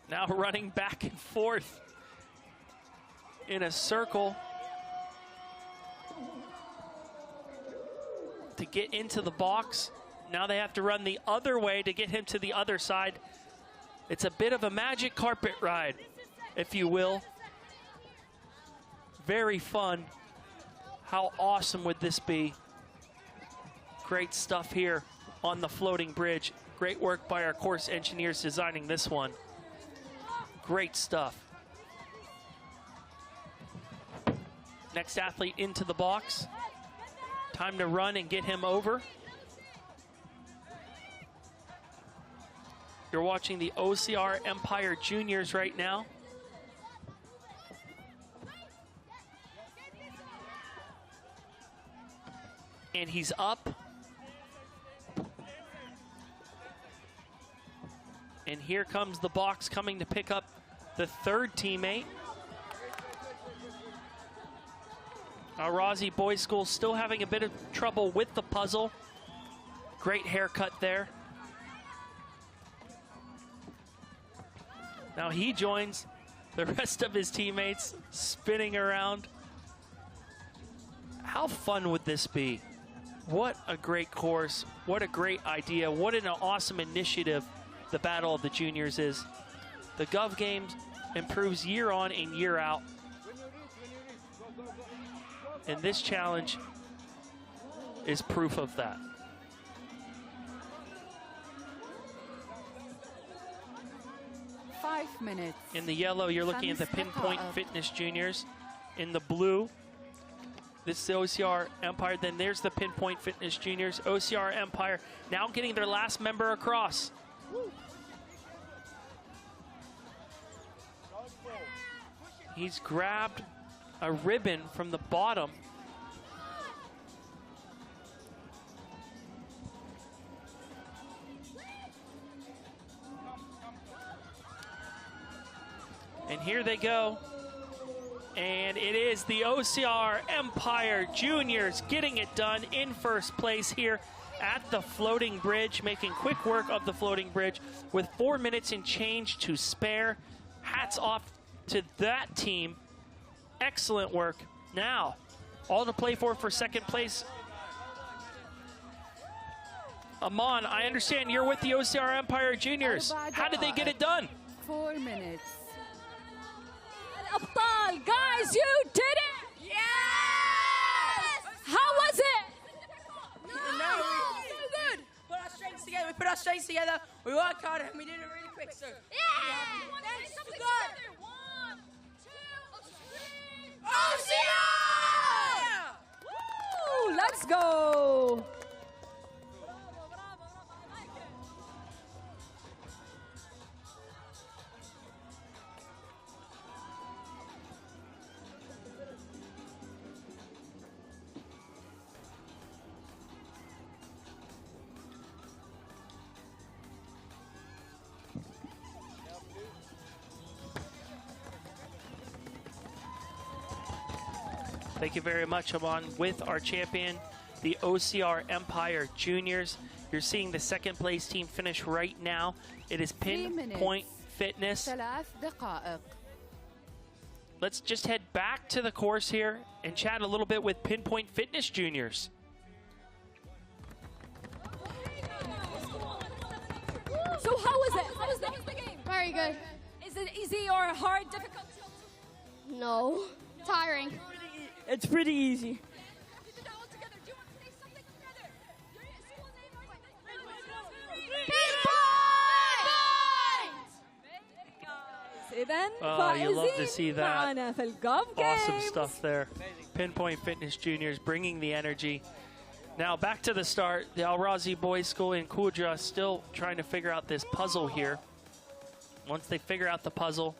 Now running back and forth in a circle to get into the box. Now they have to run the other way to get him to the other side. It's a bit of a magic carpet ride, if you will. Very fun. How awesome would this be? Great stuff here on the floating bridge. Great work by our course engineers designing this one. Great stuff. Next athlete into the box. Time to run and get him over. You're watching the OCR Empire Juniors right now. And he's up. And here comes the box coming to pick up the 3rd teammate. Al Razi Boys School still having a bit of trouble with the puzzle. Great haircut there. Now he joins the rest of his teammates spinning around. How fun would this be? What a great course. What a great idea. What an awesome initiative the Battle of the Juniors is. The Gov Games improves year on and year out. And this challenge is proof of that. Five minutes. In the yellow, you're looking at the Pinpoint Fitness Juniors. In the blue, this is the OCR Empire. Then there's the Pinpoint Fitness Juniors. OCR Empire now getting their last member across. He's grabbed a ribbon from the bottom. And here they go. And it is the OCR Empire Juniors getting it done in first place here at the floating bridge, making quick work of the floating bridge with 4 minutes and change to spare. Hats off to that team. Excellent work. Now, all to play for second place. Amon, I understand you're with the OCR Empire Juniors. How did they get it done? 4 minutes. Abtal, guys, you did it! Yes! How was it? No, good. Put our strengths together. We put our strengths together. We worked hard and we did it really quick. So Yeah! thanks to God. 1, 2, 3. OCR! Woo! Let's go! Thank you very much, Amon, with our champion, the OCR Empire Juniors. You're seeing the second place team finish right now. It is Pinpoint Fitness. Let's just head back to the course here and chat a little bit with Pinpoint Fitness Juniors. So how was it? How was the game? Very good. Is it easy or hard, difficult? No. Tiring. It's pretty easy. Oh, you love to see that. Awesome stuff there. Pinpoint Fitness Juniors bringing the energy. Now back to the start. The Al Razi Boys School in Kudra still trying to figure out this puzzle here. Once they figure out the puzzle,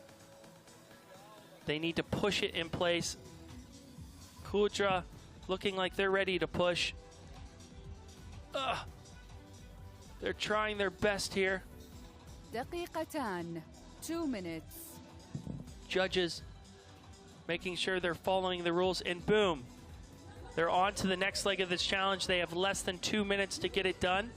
they need to push it in place. Kudra looking like they're ready to push. They're trying their best here. دقيقتان, 2 minutes. Judges making sure they're following the rules, and boom, they're on to the next leg of this challenge. They have less than 2 minutes to get it done.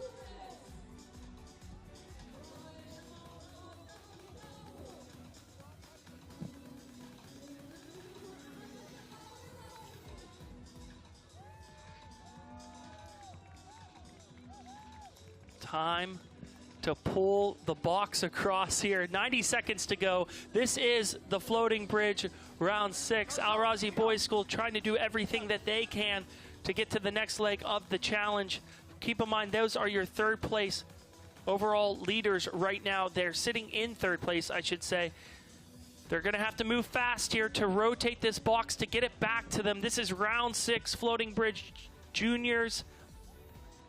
Time to pull the box across here. 90 seconds to go. This is the floating bridge, round 6. Al Razi Boys School trying to do everything that they can to get to the next leg of the challenge. Keep in mind, those are your third place overall leaders right now. They're sitting in third place, I should say. They're going to have to move fast here to rotate this box to get it back to them. This is round 6 floating bridge juniors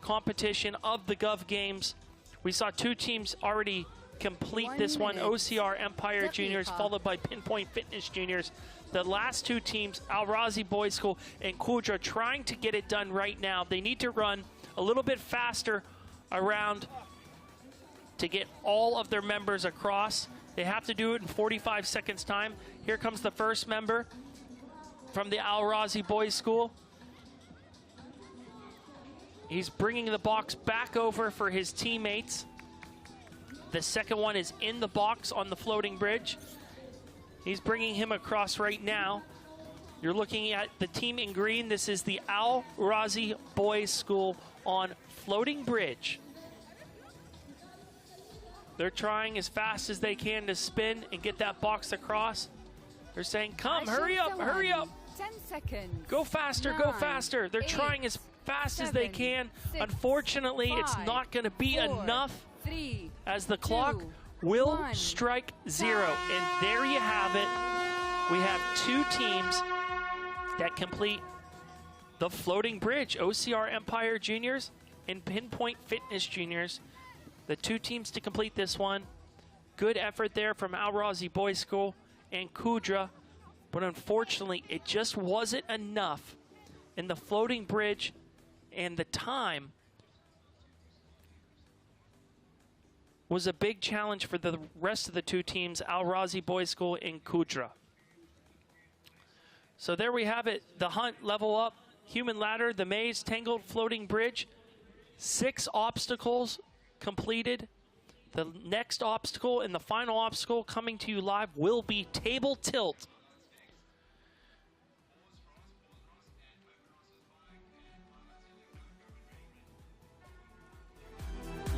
competition of the Gov Games. We saw 2 teams already complete this one. OCR Empire Juniors followed by Pinpoint Fitness Juniors. The last 2 teams, Al Razi Boys School and Kudra, trying to get it done right now. They need to run a little bit faster around to get all of their members across. They have to do it in 45 seconds time. Here comes the first member from the Al Razi Boys School. He's bringing the box back over for his teammates. The second one is in the box on the floating bridge. He's bringing him across right now. You're looking at the team in green. This is the Al Razi Boys School on floating bridge. They're trying as fast as they can to spin and get that box across. They're saying, come, hurry up, hurry up. 10 seconds. Go faster, 9, go faster. They're 8, trying as fast 7, as they can. 6, Unfortunately, 5, it's not going to be 4, enough 3, as the clock will strike 0. And there you have it. We have 2 teams that complete the floating bridge. OCR Empire Juniors and Pinpoint Fitness Juniors. The 2 teams to complete this one. Good effort there from Al Razi Boys School and Kudra. But unfortunately, it just wasn't enough in the floating bridge, and the time was a big challenge for the rest of the 2 teams, Al Razi Boys School and Kudra. So there we have it, the hunt, level up, human ladder, the maze, tangled floating bridge, 6 obstacles completed. The next obstacle and the final obstacle coming to you live will be table tilt.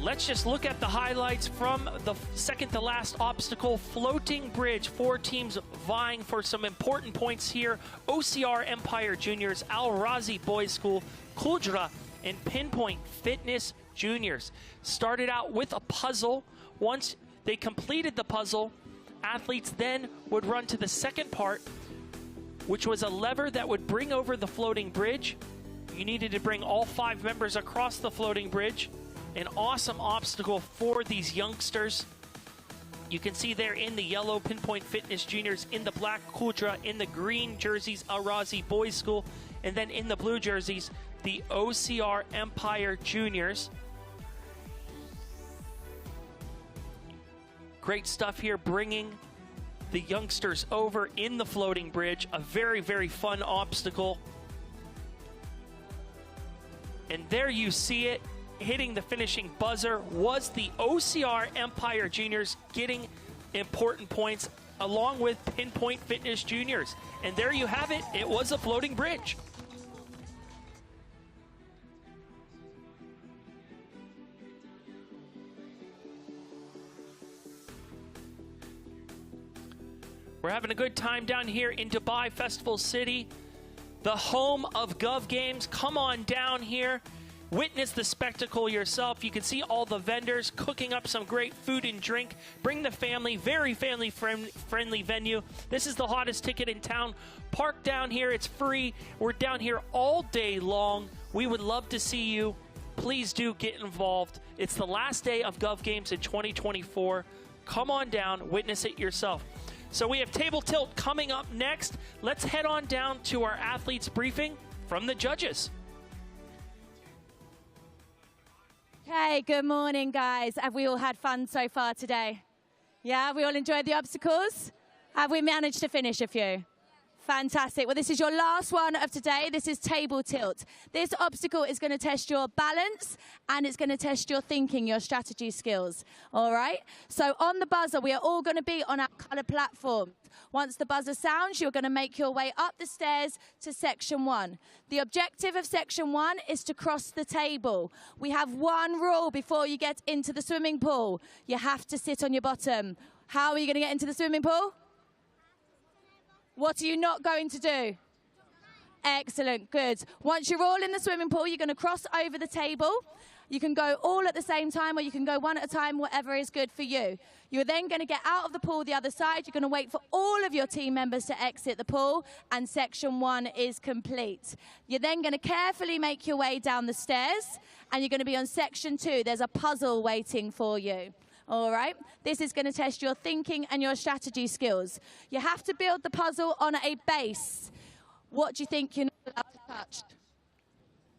Let's just look at the highlights from the second to last obstacle, floating bridge. 4 teams vying for some important points here. OCR Empire Juniors, Al Razi Boys School, Kudra, and Pinpoint Fitness Juniors. Started out with a puzzle. Once they completed the puzzle, athletes then would run to the second part, which was a lever that would bring over the floating bridge. You needed to bring all 5 members across the floating bridge. An awesome obstacle for these youngsters. You can see there in the yellow Pinpoint Fitness Juniors, in the black Kudra, in the green jerseys Al Razi Boys School, and then in the blue jerseys the OCR Empire Juniors. Great stuff here, bringing the youngsters over in the floating bridge. A very, very fun obstacle. And there you see it. Hitting the finishing buzzer was the OCR Empire Juniors, getting important points along with Pinpoint Fitness Juniors. And there you have it. It was a floating bridge. We're having a good time down here in Dubai Festival City, the home of Gov Games. Come on down here. Witness the spectacle yourself. You can see all the vendors cooking up some great food and drink. Bring the family, very family-friendly venue. This is the hottest ticket in town. Park down here, it's free. We're down here all day long. We would love to see you. Please do get involved. It's the last day of Gov Games in 2024. Come on down, witness it yourself. So we have Table Tilt coming up next. Let's head on down to our athletes briefing from the judges. Hey, good morning, guys. Have we all had fun so far today? Yeah, we all enjoyed the obstacles? Have we managed to finish a few? Fantastic. Well, this is your last one of today. This is Table Tilt. This obstacle is going to test your balance and it's going to test your thinking, your strategy skills. All right? So on the buzzer, we are all going to be on our color platform. Once the buzzer sounds, you're going to make your way up the stairs to section 1. The objective of section 1 is to cross the table. We have one rule before you get into the swimming pool. You have to sit on your bottom. How are you going to get into the swimming pool? What are you not going to do? Excellent, good. Once you're all in the swimming pool, you're going to cross over the table. You can go all at the same time or you can go one at a time, whatever is good for you. You're then going to get out of the pool the other side. You're going to wait for all of your team members to exit the pool and section 1 is complete. You're then going to carefully make your way down the stairs and you're going to be on section 2. There's a puzzle waiting for you. All right, this is going to test your thinking and your strategy skills. You have to build the puzzle on a base. What do you think you're not allowed to touch?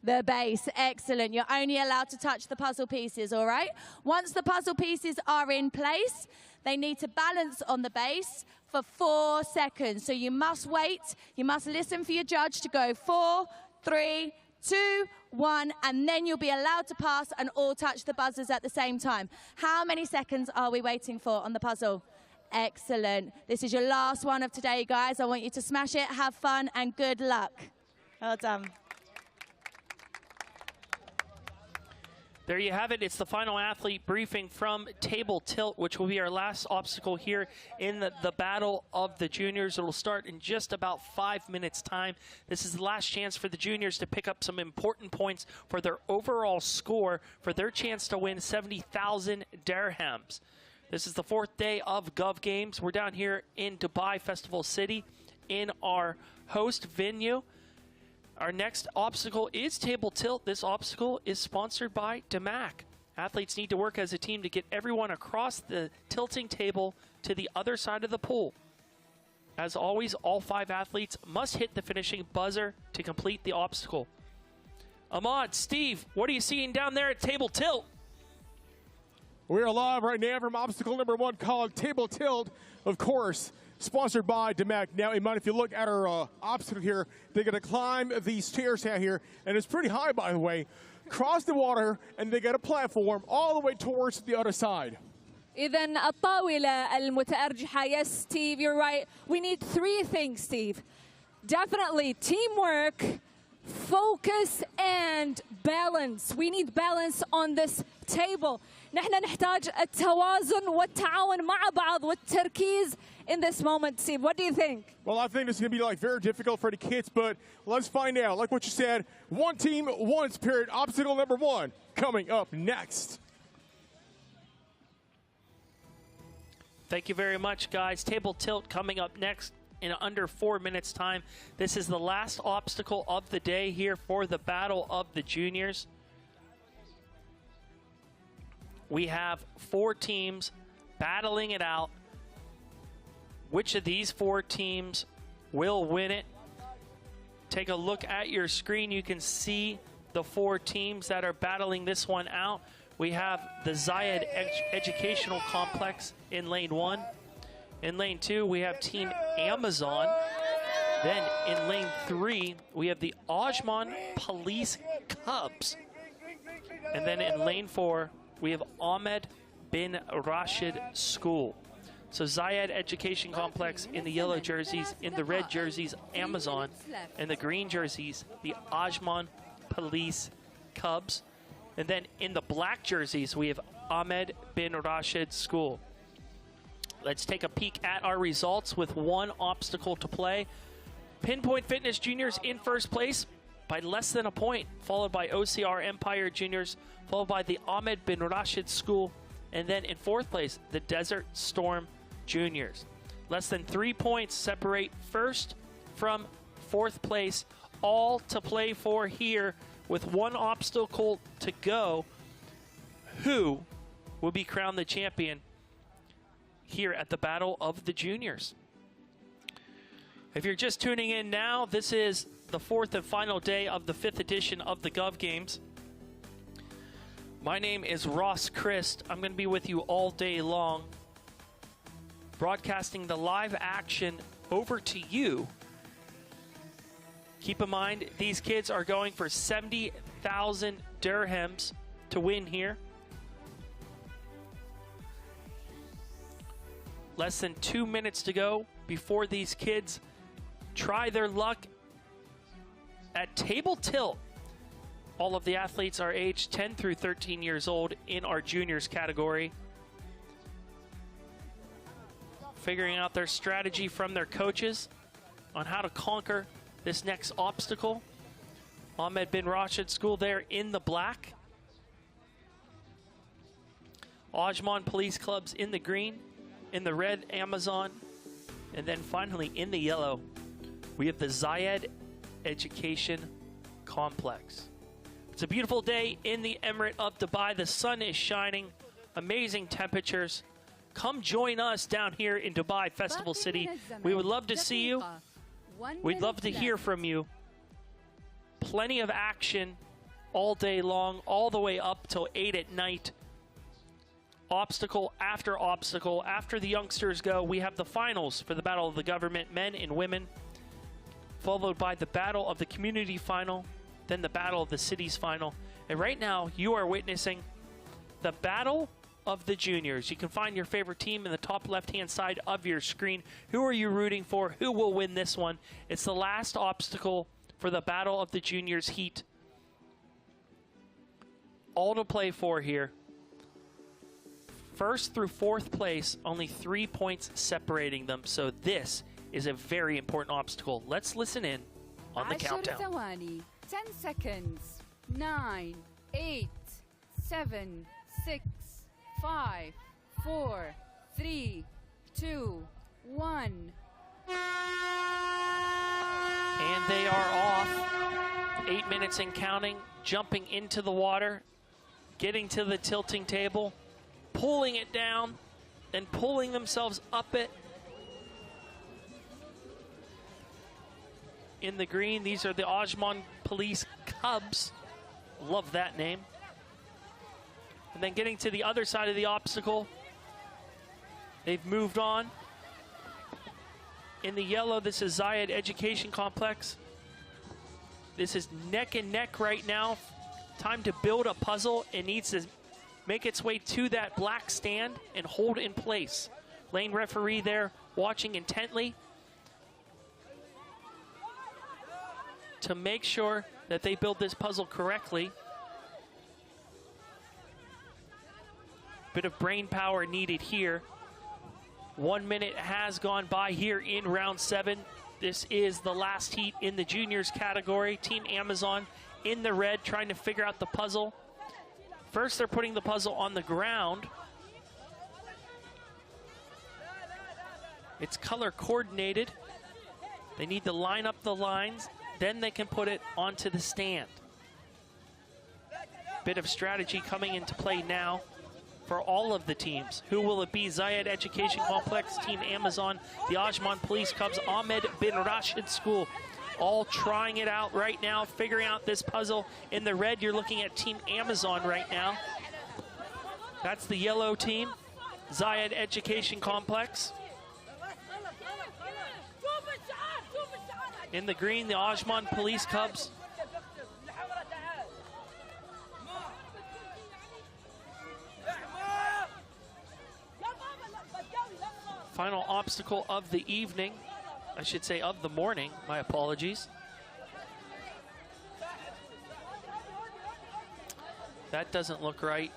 The base, excellent. You're only allowed to touch the puzzle pieces, all right? Once the puzzle pieces are in place, they need to balance on the base for 4 seconds. So you must wait, you must listen for your judge to go 4, 3, 2, 1, and then you'll be allowed to pass and all touch the buzzers at the same time. How many seconds are we waiting for on the puzzle? Excellent. This is your last one of today, guys. I want you to smash it, have fun, and good luck. Well done. There you have it. It's the final athlete briefing from table tilt, which will be our last obstacle here in the battle of the juniors. It will start in just about 5 minutes' time. This is the last chance for the juniors to pick up some important points for their overall score for their chance to win 70,000 dirhams. This is the 4th day of Gov Games. We're down here in Dubai Festival City in our host venue. Our next obstacle is table tilt. This obstacle is sponsored by DMAC. Athletes need to work as a team to get everyone across the tilting table to the other side of the pool. As always, all 5 athletes must hit the finishing buzzer to complete the obstacle. Ahmad, Steve, what are you seeing down there at table tilt? We're live right now from obstacle number 1 called table tilt, of course, sponsored by DMAC. Now, Iman, if you look at our obstacle here, they're going to climb these stairs out here, and it's pretty high, by the way, cross the water, and they got a platform all the way towards the other side. إذن الطاولة المتأرجحة. Yes, Steve, you're right. We need 3 things, Steve. Definitely teamwork, focus, and balance. We need balance on this table. نحن نحتاج التوازن والتعاون مع بعض والتركيز in this moment, Steve. What do you think? Well, I think it's going to be very difficult for the kids, but let's find out. Like what you said, one team, one spirit. Obstacle number 1 coming up next. Thank you very much, guys. Table tilt coming up next in under 4 minutes' time. This is the last obstacle of the day here for the Battle of the Juniors. We have 4 teams battling it out. Which of these 4 teams will win it? Take a look at your screen. You can see the 4 teams that are battling this one out. We have the Zayed Educational Complex in lane 1. In lane 2, we have Team Amazon. Then in lane 3, we have the Ajman Police Cubs. And then in lane 4, we have Ahmed bin Rashid School. So Zayed Education Complex in the yellow jerseys, in the red jerseys, Amazon, and the green jerseys, the Ajman Police Cubs. And then in the black jerseys, we have Ahmed bin Rashid School. Let's take a peek at our results with 1 obstacle to play. Pinpoint Fitness Juniors in first place by less than a point, followed by OCR Empire Juniors, followed by the Ahmed bin Rashid School, and then in 4th place, the Desert Storm Juniors. Less than 3 points separate 1st from 4th place, all to play for here with 1 obstacle to go. Who will be crowned the champion here at the Battle of the Juniors? If you're just tuning in now, this is the 4th and final day of the 5th edition of the Gov Games. My name is Ross Christ. I'm going to be with you all day long, broadcasting the live action over to you. Keep in mind, these kids are going for 70,000 dirhams to win here. Less than 2 minutes to go before these kids try their luck at table tilt. All of the athletes are aged 10 through 13 years old in our juniors category. Figuring out their strategy from their coaches on how to conquer this next obstacle. Ahmed bin Rashid School there in the black. Ajman Police Clubs in the green. In the red, Amazon. And then finally in the yellow, we have the Zayed Education Complex. It's a beautiful day in the Emirate of Dubai. The sun is shining, amazing temperatures. Come join us down here in Dubai Festival City. We would love to see you. We'd love to hear from you. Plenty of action all day long, all the way up till 8 at night. Obstacle after obstacle. After the youngsters go, we have the finals for the Battle of the Government, men and women, followed by the Battle of the Community Final, then the Battle of the Cities Final. And right now, you are witnessing the Battle of the Juniors. You can find your favorite team in the top left-hand side of your screen. Who are you rooting for? Who will win this one? It's the last obstacle for the Battle of the Juniors heat. all to play for here. First through fourth place, only 3 points separating them. So this is a very important obstacle. Let's listen in on the countdown. 10 ثواني, 10 seconds, 9, 8, 7, 6, 5, 4, 3, 2, 1. And they are off. 8 minutes and counting, jumping into the water, getting to the tilting table, pulling it down, and pulling themselves up it. In the green, these are the Ajman Police Cubs. Love that name. And then getting to the other side of the obstacle, they've moved on. In the yellow, this is Zayed Education Complex. This is neck and neck right now. Time to build a puzzle. It needs to make its way to that black stand and hold in place. Lane referee there watching intently to make sure that they build this puzzle correctly. Bit of brain power needed here. 1 minute has gone by here in round 7. This is the last heat in the juniors category. Team Amazon in the red trying to figure out the puzzle. First, they're putting the puzzle on the ground. It's color coordinated. They need to line up the lines, then they can put it onto the stand. Bit of strategy coming into play now for all of the teams. Who will it be? Zayed Education Complex, Team Amazon, the Ajman Police Cubs, Ahmed bin Rashid School. All trying it out right now, figuring out this puzzle. In the red, you're looking at Team Amazon right now. That's the yellow team, Zayed Education Complex. In the green, the Ajman Police Cubs. Final obstacle of the evening. I should say of the morning, my apologies. That doesn't look right.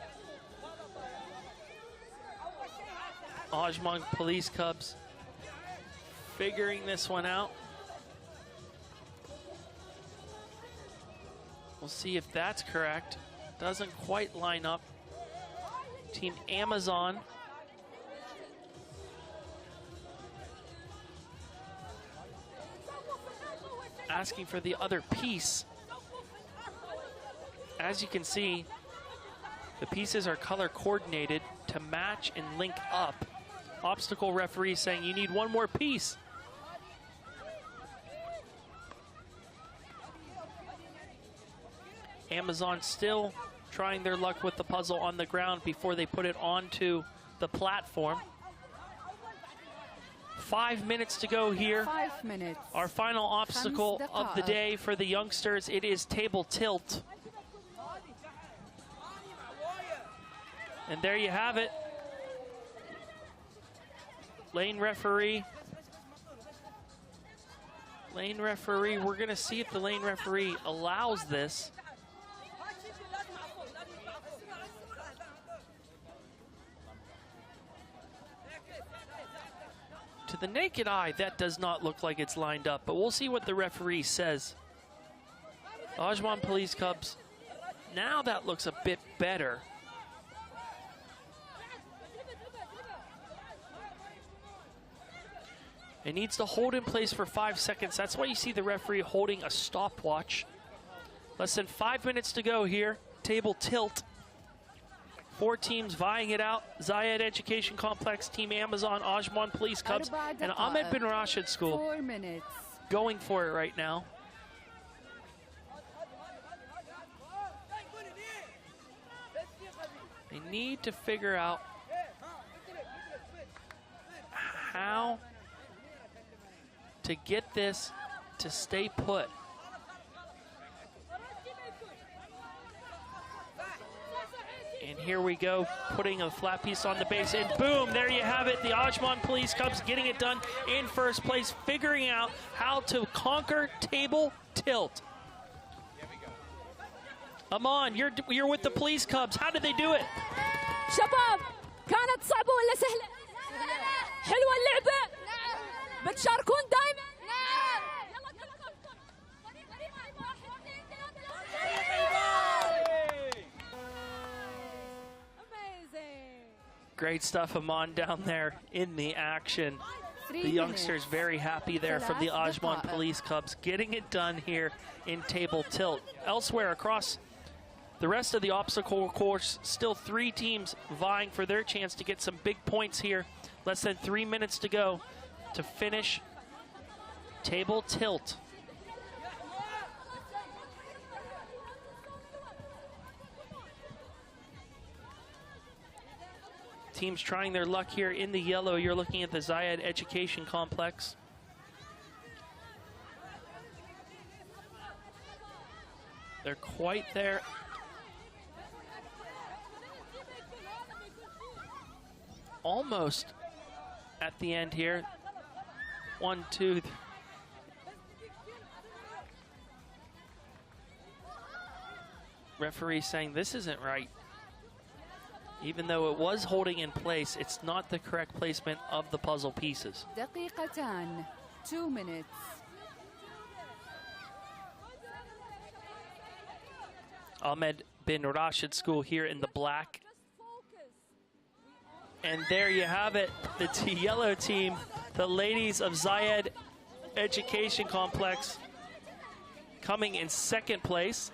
Ajman Police Cubs figuring this one out. We'll see if that's correct. Doesn't quite line up. Team Amazon asking for the other piece. As you can see, the pieces are color coordinated to match and link up. Obstacle referee saying you need one more piece. Amazon still trying their luck with the puzzle on the ground before they put it onto the platform. 5 minutes to go here. 5 minutes. Our final obstacle of the day for the youngsters, it is table tilt. And there you have it. Lane referee. Lane referee, we're gonna see if the lane referee allows this. To the naked eye, that does not look like it's lined up, but we'll see what the referee says. Ajman Police Cubs, now that looks a bit better. It needs to hold in place for 5 seconds. That's why you see the referee holding a stopwatch. Less than 5 minutes to go here. Table tilt. 4 teams vying it out. Zayed Education Complex, Team Amazon, Ajman Police Cubs, and Ahmed bin Rashid School 4 minutes. going for it right now. They need to figure out how to get this to stay put. And here we go, putting a flat piece on the base, and boom, there you have it. The Ajman Police Cubs getting it done in first place, figuring out how to conquer table tilt. Aman, you're with the police cubs. How did they do it? شباب كانت صعبة ولا سهلة؟ حلوة اللعبة؟ بتشاركون دايما؟ Great stuff, Aman, down there in the action. The youngsters very happy there from the Ajman Police Cubs, getting it done here in table tilt. Elsewhere across the rest of the obstacle course, still 3 teams vying for their chance to get some big points here. Less than 3 minutes to go to finish table tilt. Teams trying their luck here in the yellow. You're looking at the Zayed Education Complex. They're quite there. Almost at the end here. 1, 2. Referee saying this isn't right. Even though it was holding in place, it's not the correct placement of the puzzle pieces. دقيقتان, 2 minutes. Ahmed bin Rashid School here in the black. And there you have it, the yellow team, the ladies of Zayed Education Complex, coming in 2nd place.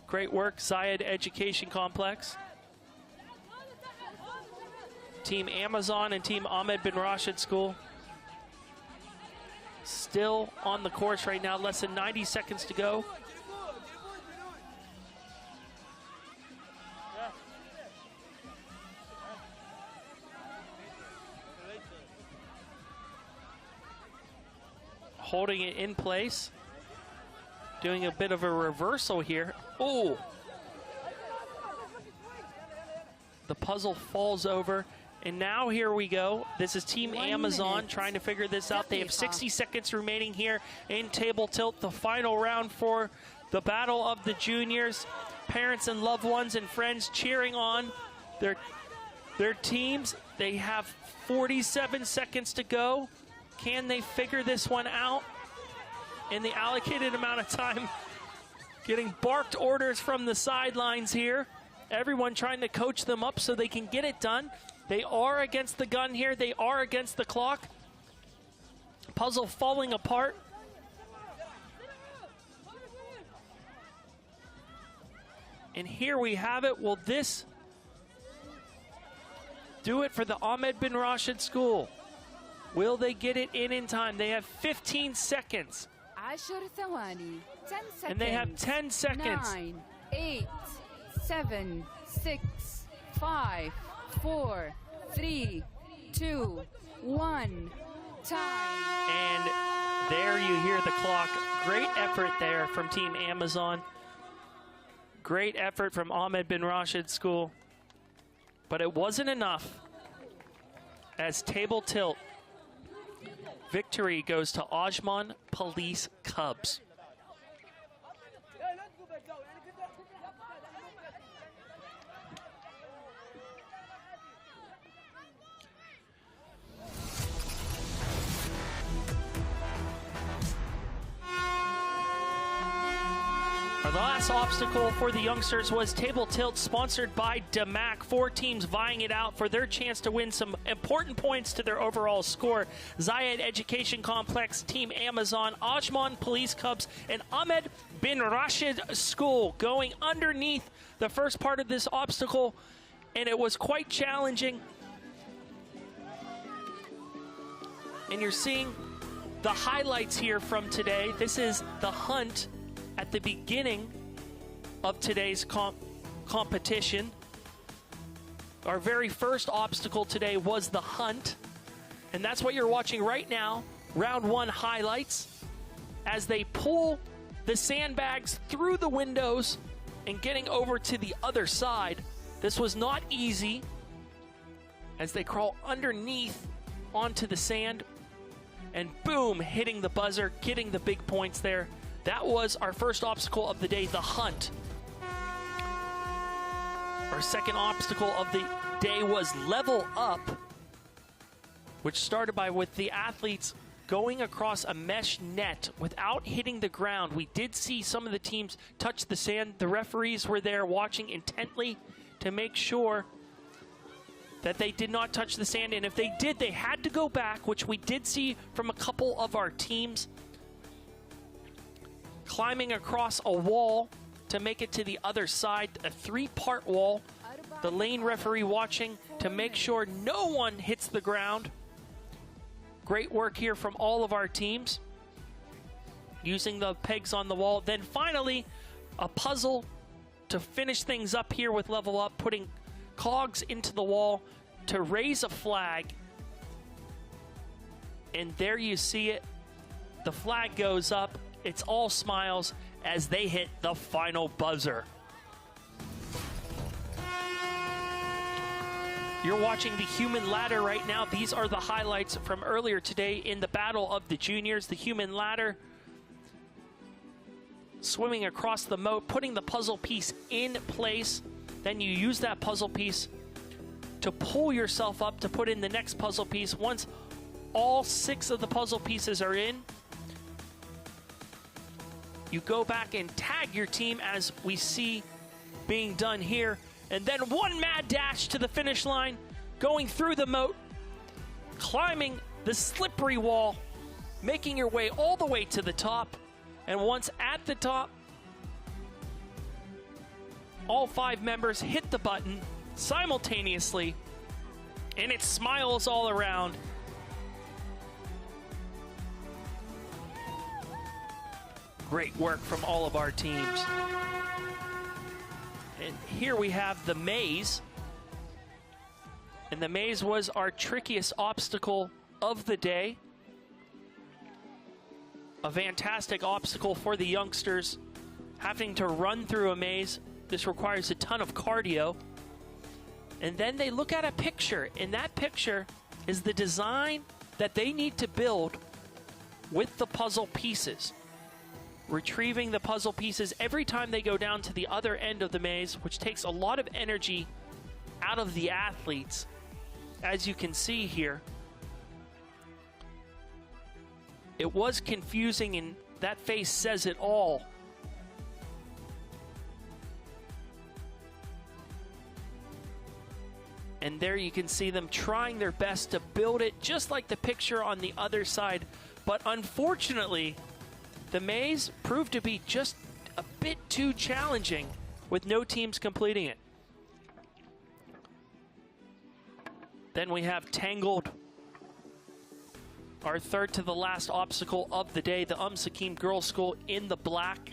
Great work, Zayed Education Complex. Team Amazon and Team Ahmed bin Rashid School still on the course right now, less than 90 seconds to go. Holding it in place, doing a bit of a reversal here. Oh! The puzzle falls over, and now here we go. This is Team Amazon trying to figure this out. They have 60 seconds remaining here in table tilt, the final round for the battle of the juniors. Parents and loved ones and friends cheering on their teams. They have 47 seconds to go. Can they figure this one out in the allocated amount of time? Getting barked orders from the sidelines here. Everyone trying to coach them up so they can get it done. They are against the gun here. They are against the clock. Puzzle falling apart. And here we have it. Will this do it for the Ahmed bin Rashid School? Will they get it in time? They have 15 seconds. 10 ثواني. 10 seconds. And they have 10 seconds. 9, 8, 7, 6, 5, 4, 3, 2, 1. Time. And there you hear the clock. Great effort there from Team Amazon. Great effort from Ahmed bin Rashid School. But it wasn't enough. As table tilt, victory goes to Ajman Police Cubs. Our last obstacle for the youngsters was table tilt, sponsored by DMAC. 4 teams vying it out for their chance to win some important points to their overall score. Zayed Education Complex, Team Amazon, Ajman Police Cubs, and Ahmed bin Rashid School going underneath the first part of this obstacle, and it was quite challenging. And you're seeing the highlights here from today. This is the hunt at the beginning of today's competition. Our very first obstacle today was the hunt, and that's what you're watching right now. Round 1 highlights as they pull the sandbags through the windows and getting over to the other side. This was not easy as they crawl underneath onto the sand and boom, hitting the buzzer, getting the big points there. That was our first obstacle of the day, the hunt. Our second obstacle of the day was level up, which started with the athletes going across a mesh net without hitting the ground. We did see some of the teams touch the sand. The referees were there watching intently to make sure that they did not touch the sand. And if they did, they had to go back, which we did see from a couple of our teams. Climbing across a wall to make it to the other side, a 3-part wall. The lane referee watching to make sure no one hits the ground. Great work here from all of our teams, using the pegs on the wall. Then finally, a puzzle to finish things up here with level up, putting cogs into the wall to raise a flag. And there you see it. The flag goes up. It's all smiles as they hit the final buzzer. You're watching the human ladder right now. These are the highlights from earlier today in the battle of the juniors. The human ladder swimming across the moat, putting the puzzle piece in place. Then you use that puzzle piece to pull yourself up to put in the next puzzle piece. Once all 6 of the puzzle pieces are in, you go back and tag your team as we see being done here. And then one mad dash to the finish line, going through the moat, climbing the slippery wall, making your way all the way to the top. And once at the top, all 5 members hit the button simultaneously, and it smiles all around. Great work from all of our teams. And here we have the maze. And the maze was our trickiest obstacle of the day. A fantastic obstacle for the youngsters, having to run through a maze. This requires a ton of cardio. And then they look at a picture, and that picture is the design that they need to build with the puzzle pieces. Retrieving the puzzle pieces every time they go down to the other end of the maze, which takes a lot of energy out of the athletes, as you can see here. It was confusing, and that face says it all. And there you can see them trying their best to build it just like the picture on the other side. But unfortunately, the maze proved to be just a bit too challenging with no teams completing it. Then we have Tangled, our third to the last obstacle of the day, the Sakim Girls School in the black.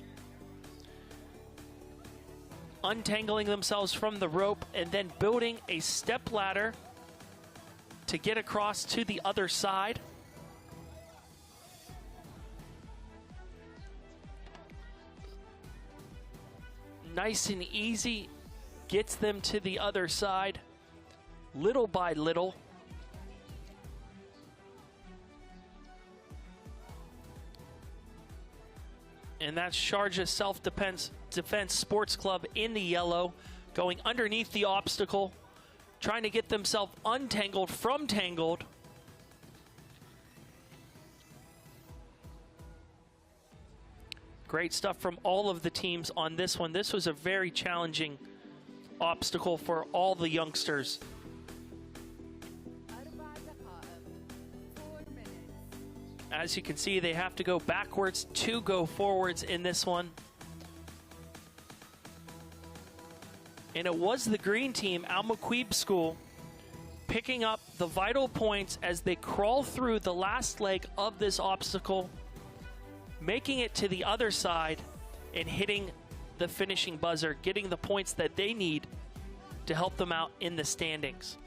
Untangling themselves from the rope and then building a step ladder to get across to the other side. Nice and easy, gets them to the other side, little by little. And that's Sharjah Self-Defense Sports Club in the yellow, going underneath the obstacle, trying to get themselves untangled from tangled. Great stuff from all of the teams on this one. This was a very challenging obstacle for all the youngsters. As you can see, they have to go backwards to go forwards in this one. And it was the green team, Al-Muqeeb School, picking up the vital points as they crawl through the last leg of this obstacle, making it to the other side and hitting the finishing buzzer, getting the points that they need to help them out in the standings.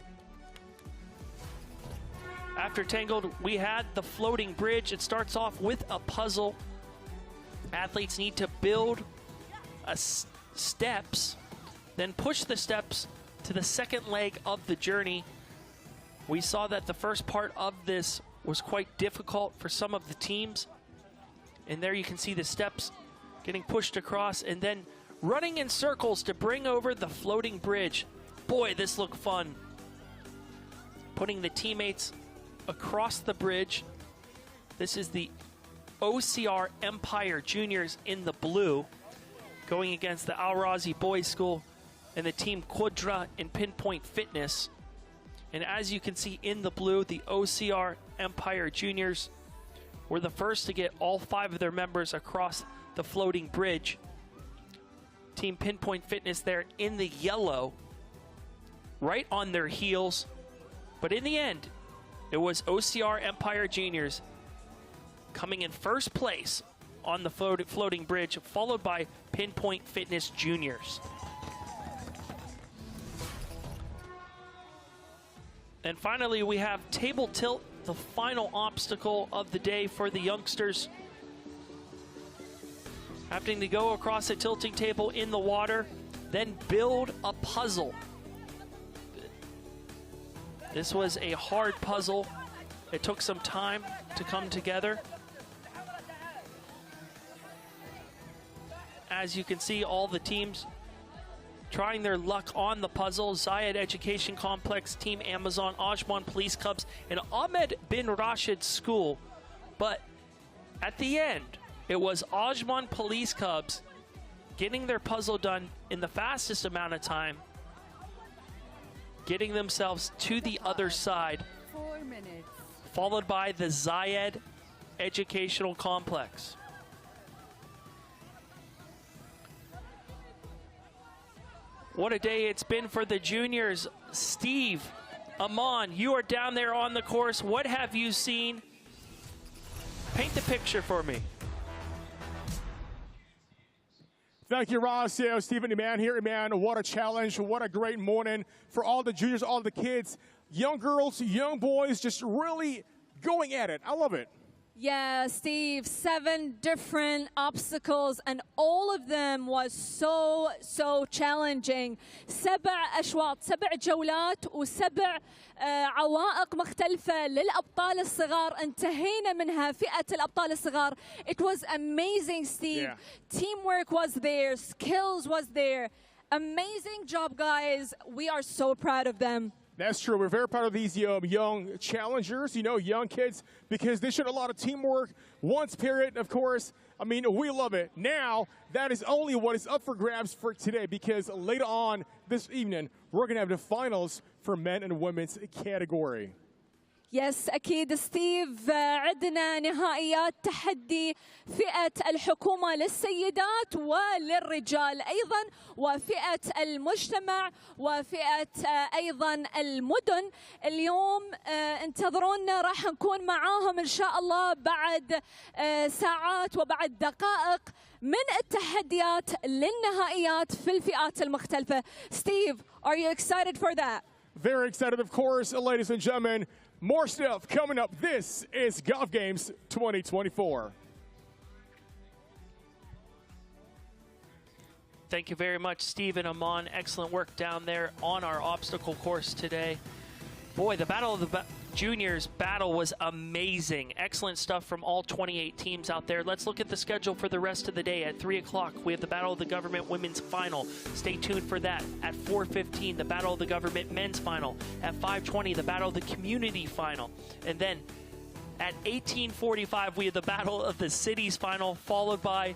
After Tangled, we had the floating bridge. It starts off with a puzzle. Athletes need to build steps, then push the steps to the second leg of the journey. We saw that the first part of this was quite difficult for some of the teams. And there you can see the steps getting pushed across and then running in circles to bring over the floating bridge. Boy, this looked fun. Putting the teammates across the bridge. This is the OCR Empire Juniors in the blue, going against the Al Razi Boys School and the team Quadra in Pinpoint Fitness. And as you can see in the blue, the OCR Empire Juniors were the first to get all 5 of their members across the floating bridge. Team Pinpoint Fitness there in the yellow, right on their heels. But in the end, it was OCR Empire Juniors coming in first place on the floating bridge, followed by Pinpoint Fitness Juniors. And finally, we have table tilt, the final obstacle of the day for the youngsters. Having to go across a tilting table in the water, then build a puzzle. This was a hard puzzle. It took some time to come together. As you can see, all the teams trying their luck on the puzzle. Zayed Education Complex, Team Amazon, Ajman Police Cubs, and Ahmed bin Rashid School. But at the end, it was Ajman Police Cubs getting their puzzle done in the fastest amount of time, getting themselves to the other side, 4 minutes. followed by the Zayed Educational Complex. What a day it's been for the juniors. Steve, Aman, you are down there on the course. What have you seen? Paint the picture for me. Thank you, Ross. Yeah, Stephen, man, here, man. What a challenge. What a great morning for all the juniors, all the kids, young girls, young boys, just really going at it. I love it. Yeah, Steve, 7 different obstacles, and all of them was so challenging. 7 أشواط، 7 جولات و7 عوائق مختلفة للأبطال الصغار. انتهينا منها فئة الأبطال الصغار. It was amazing, Steve. Yeah. Teamwork was there, skills was there. Amazing job, guys. We are so proud of them. That's true. We're very proud of these young challengers, young kids, because they showed a lot of teamwork. One spirit, of course. I mean, we love it. Now, that is only what is up for grabs for today, because later on this evening, we're going to have the finals for men and women's category. يس أكيد ستيف. عندنا نهائيات تحدي فئة الحكومة للسيدات وللرجال أيضا، وفئة المجتمع، وفئة أيضا المدن. اليوم انتظرونا، راح نكون معاهم إن شاء الله بعد ساعات وبعد دقائق من التحديات للنهائيات في الفئات المختلفة. Steve, are you excited for that? Very excited, of course, ladies and gentlemen. More stuff coming up. This is Golf Games 2024. Thank you very much, Steve and Aman. Excellent work down there on our obstacle course today. Boy, the Battle of the Juniors battle was amazing. Excellent stuff from all 28 teams out there. Let's look at the schedule for the rest of the day. At 3 o'clock, we have the Battle of the Government Women's Final. Stay tuned for that. At 4:15, the Battle of the Government Men's Final. At 5:20, the Battle of the Community Final. And then at 18:45, we have the Battle of the Cities Final, followed by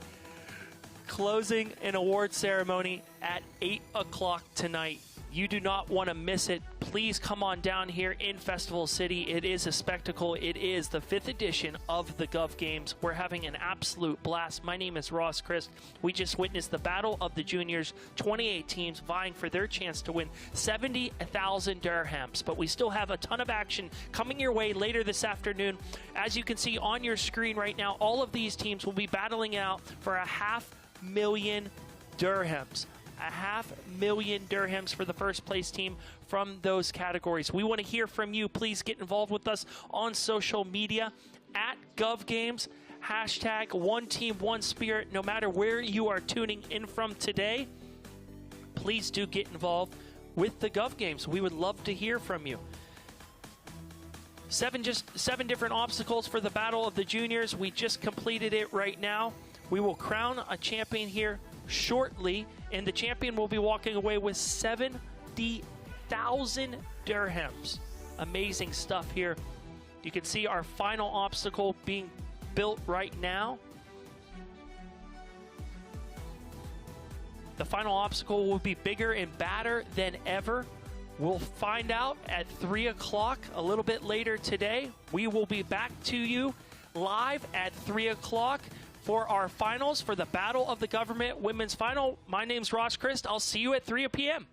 closing an award ceremony at 8 o'clock tonight. You do not want to miss it. Please come on down here in Festival City. It is a spectacle. It is the 5th edition of the Gov Games. We're having an absolute blast. My name is Ross Christ. We just witnessed the Battle of the Juniors, 28 teams vying for their chance to win 70,000 dirhams. But we still have a ton of action coming your way later this afternoon. As you can see on your screen right now, all of these teams will be battling out for 500,000 dirhams. 500,000 dirhams for the first place team from those categories. We want to hear from you. Please get involved with us on social media at GovGames, hashtag One Team, One Spirit. No matter where you are tuning in from today, please do get involved with the Gov Games. We would love to hear from you. 7 different obstacles for the Battle of the Juniors. We just completed it right now. We will crown a champion here shortly, and the champion will be walking away with 70,000 dirhams. Amazing stuff here. You can see our final obstacle being built right now. The final obstacle will be bigger and badder than ever. We'll find out at 3 o'clock a little bit later today. We will be back to you live at 3 o'clock for our finals for the Battle of the Government Women's Final. My name's Rashid. I'll see you at 3 p.m.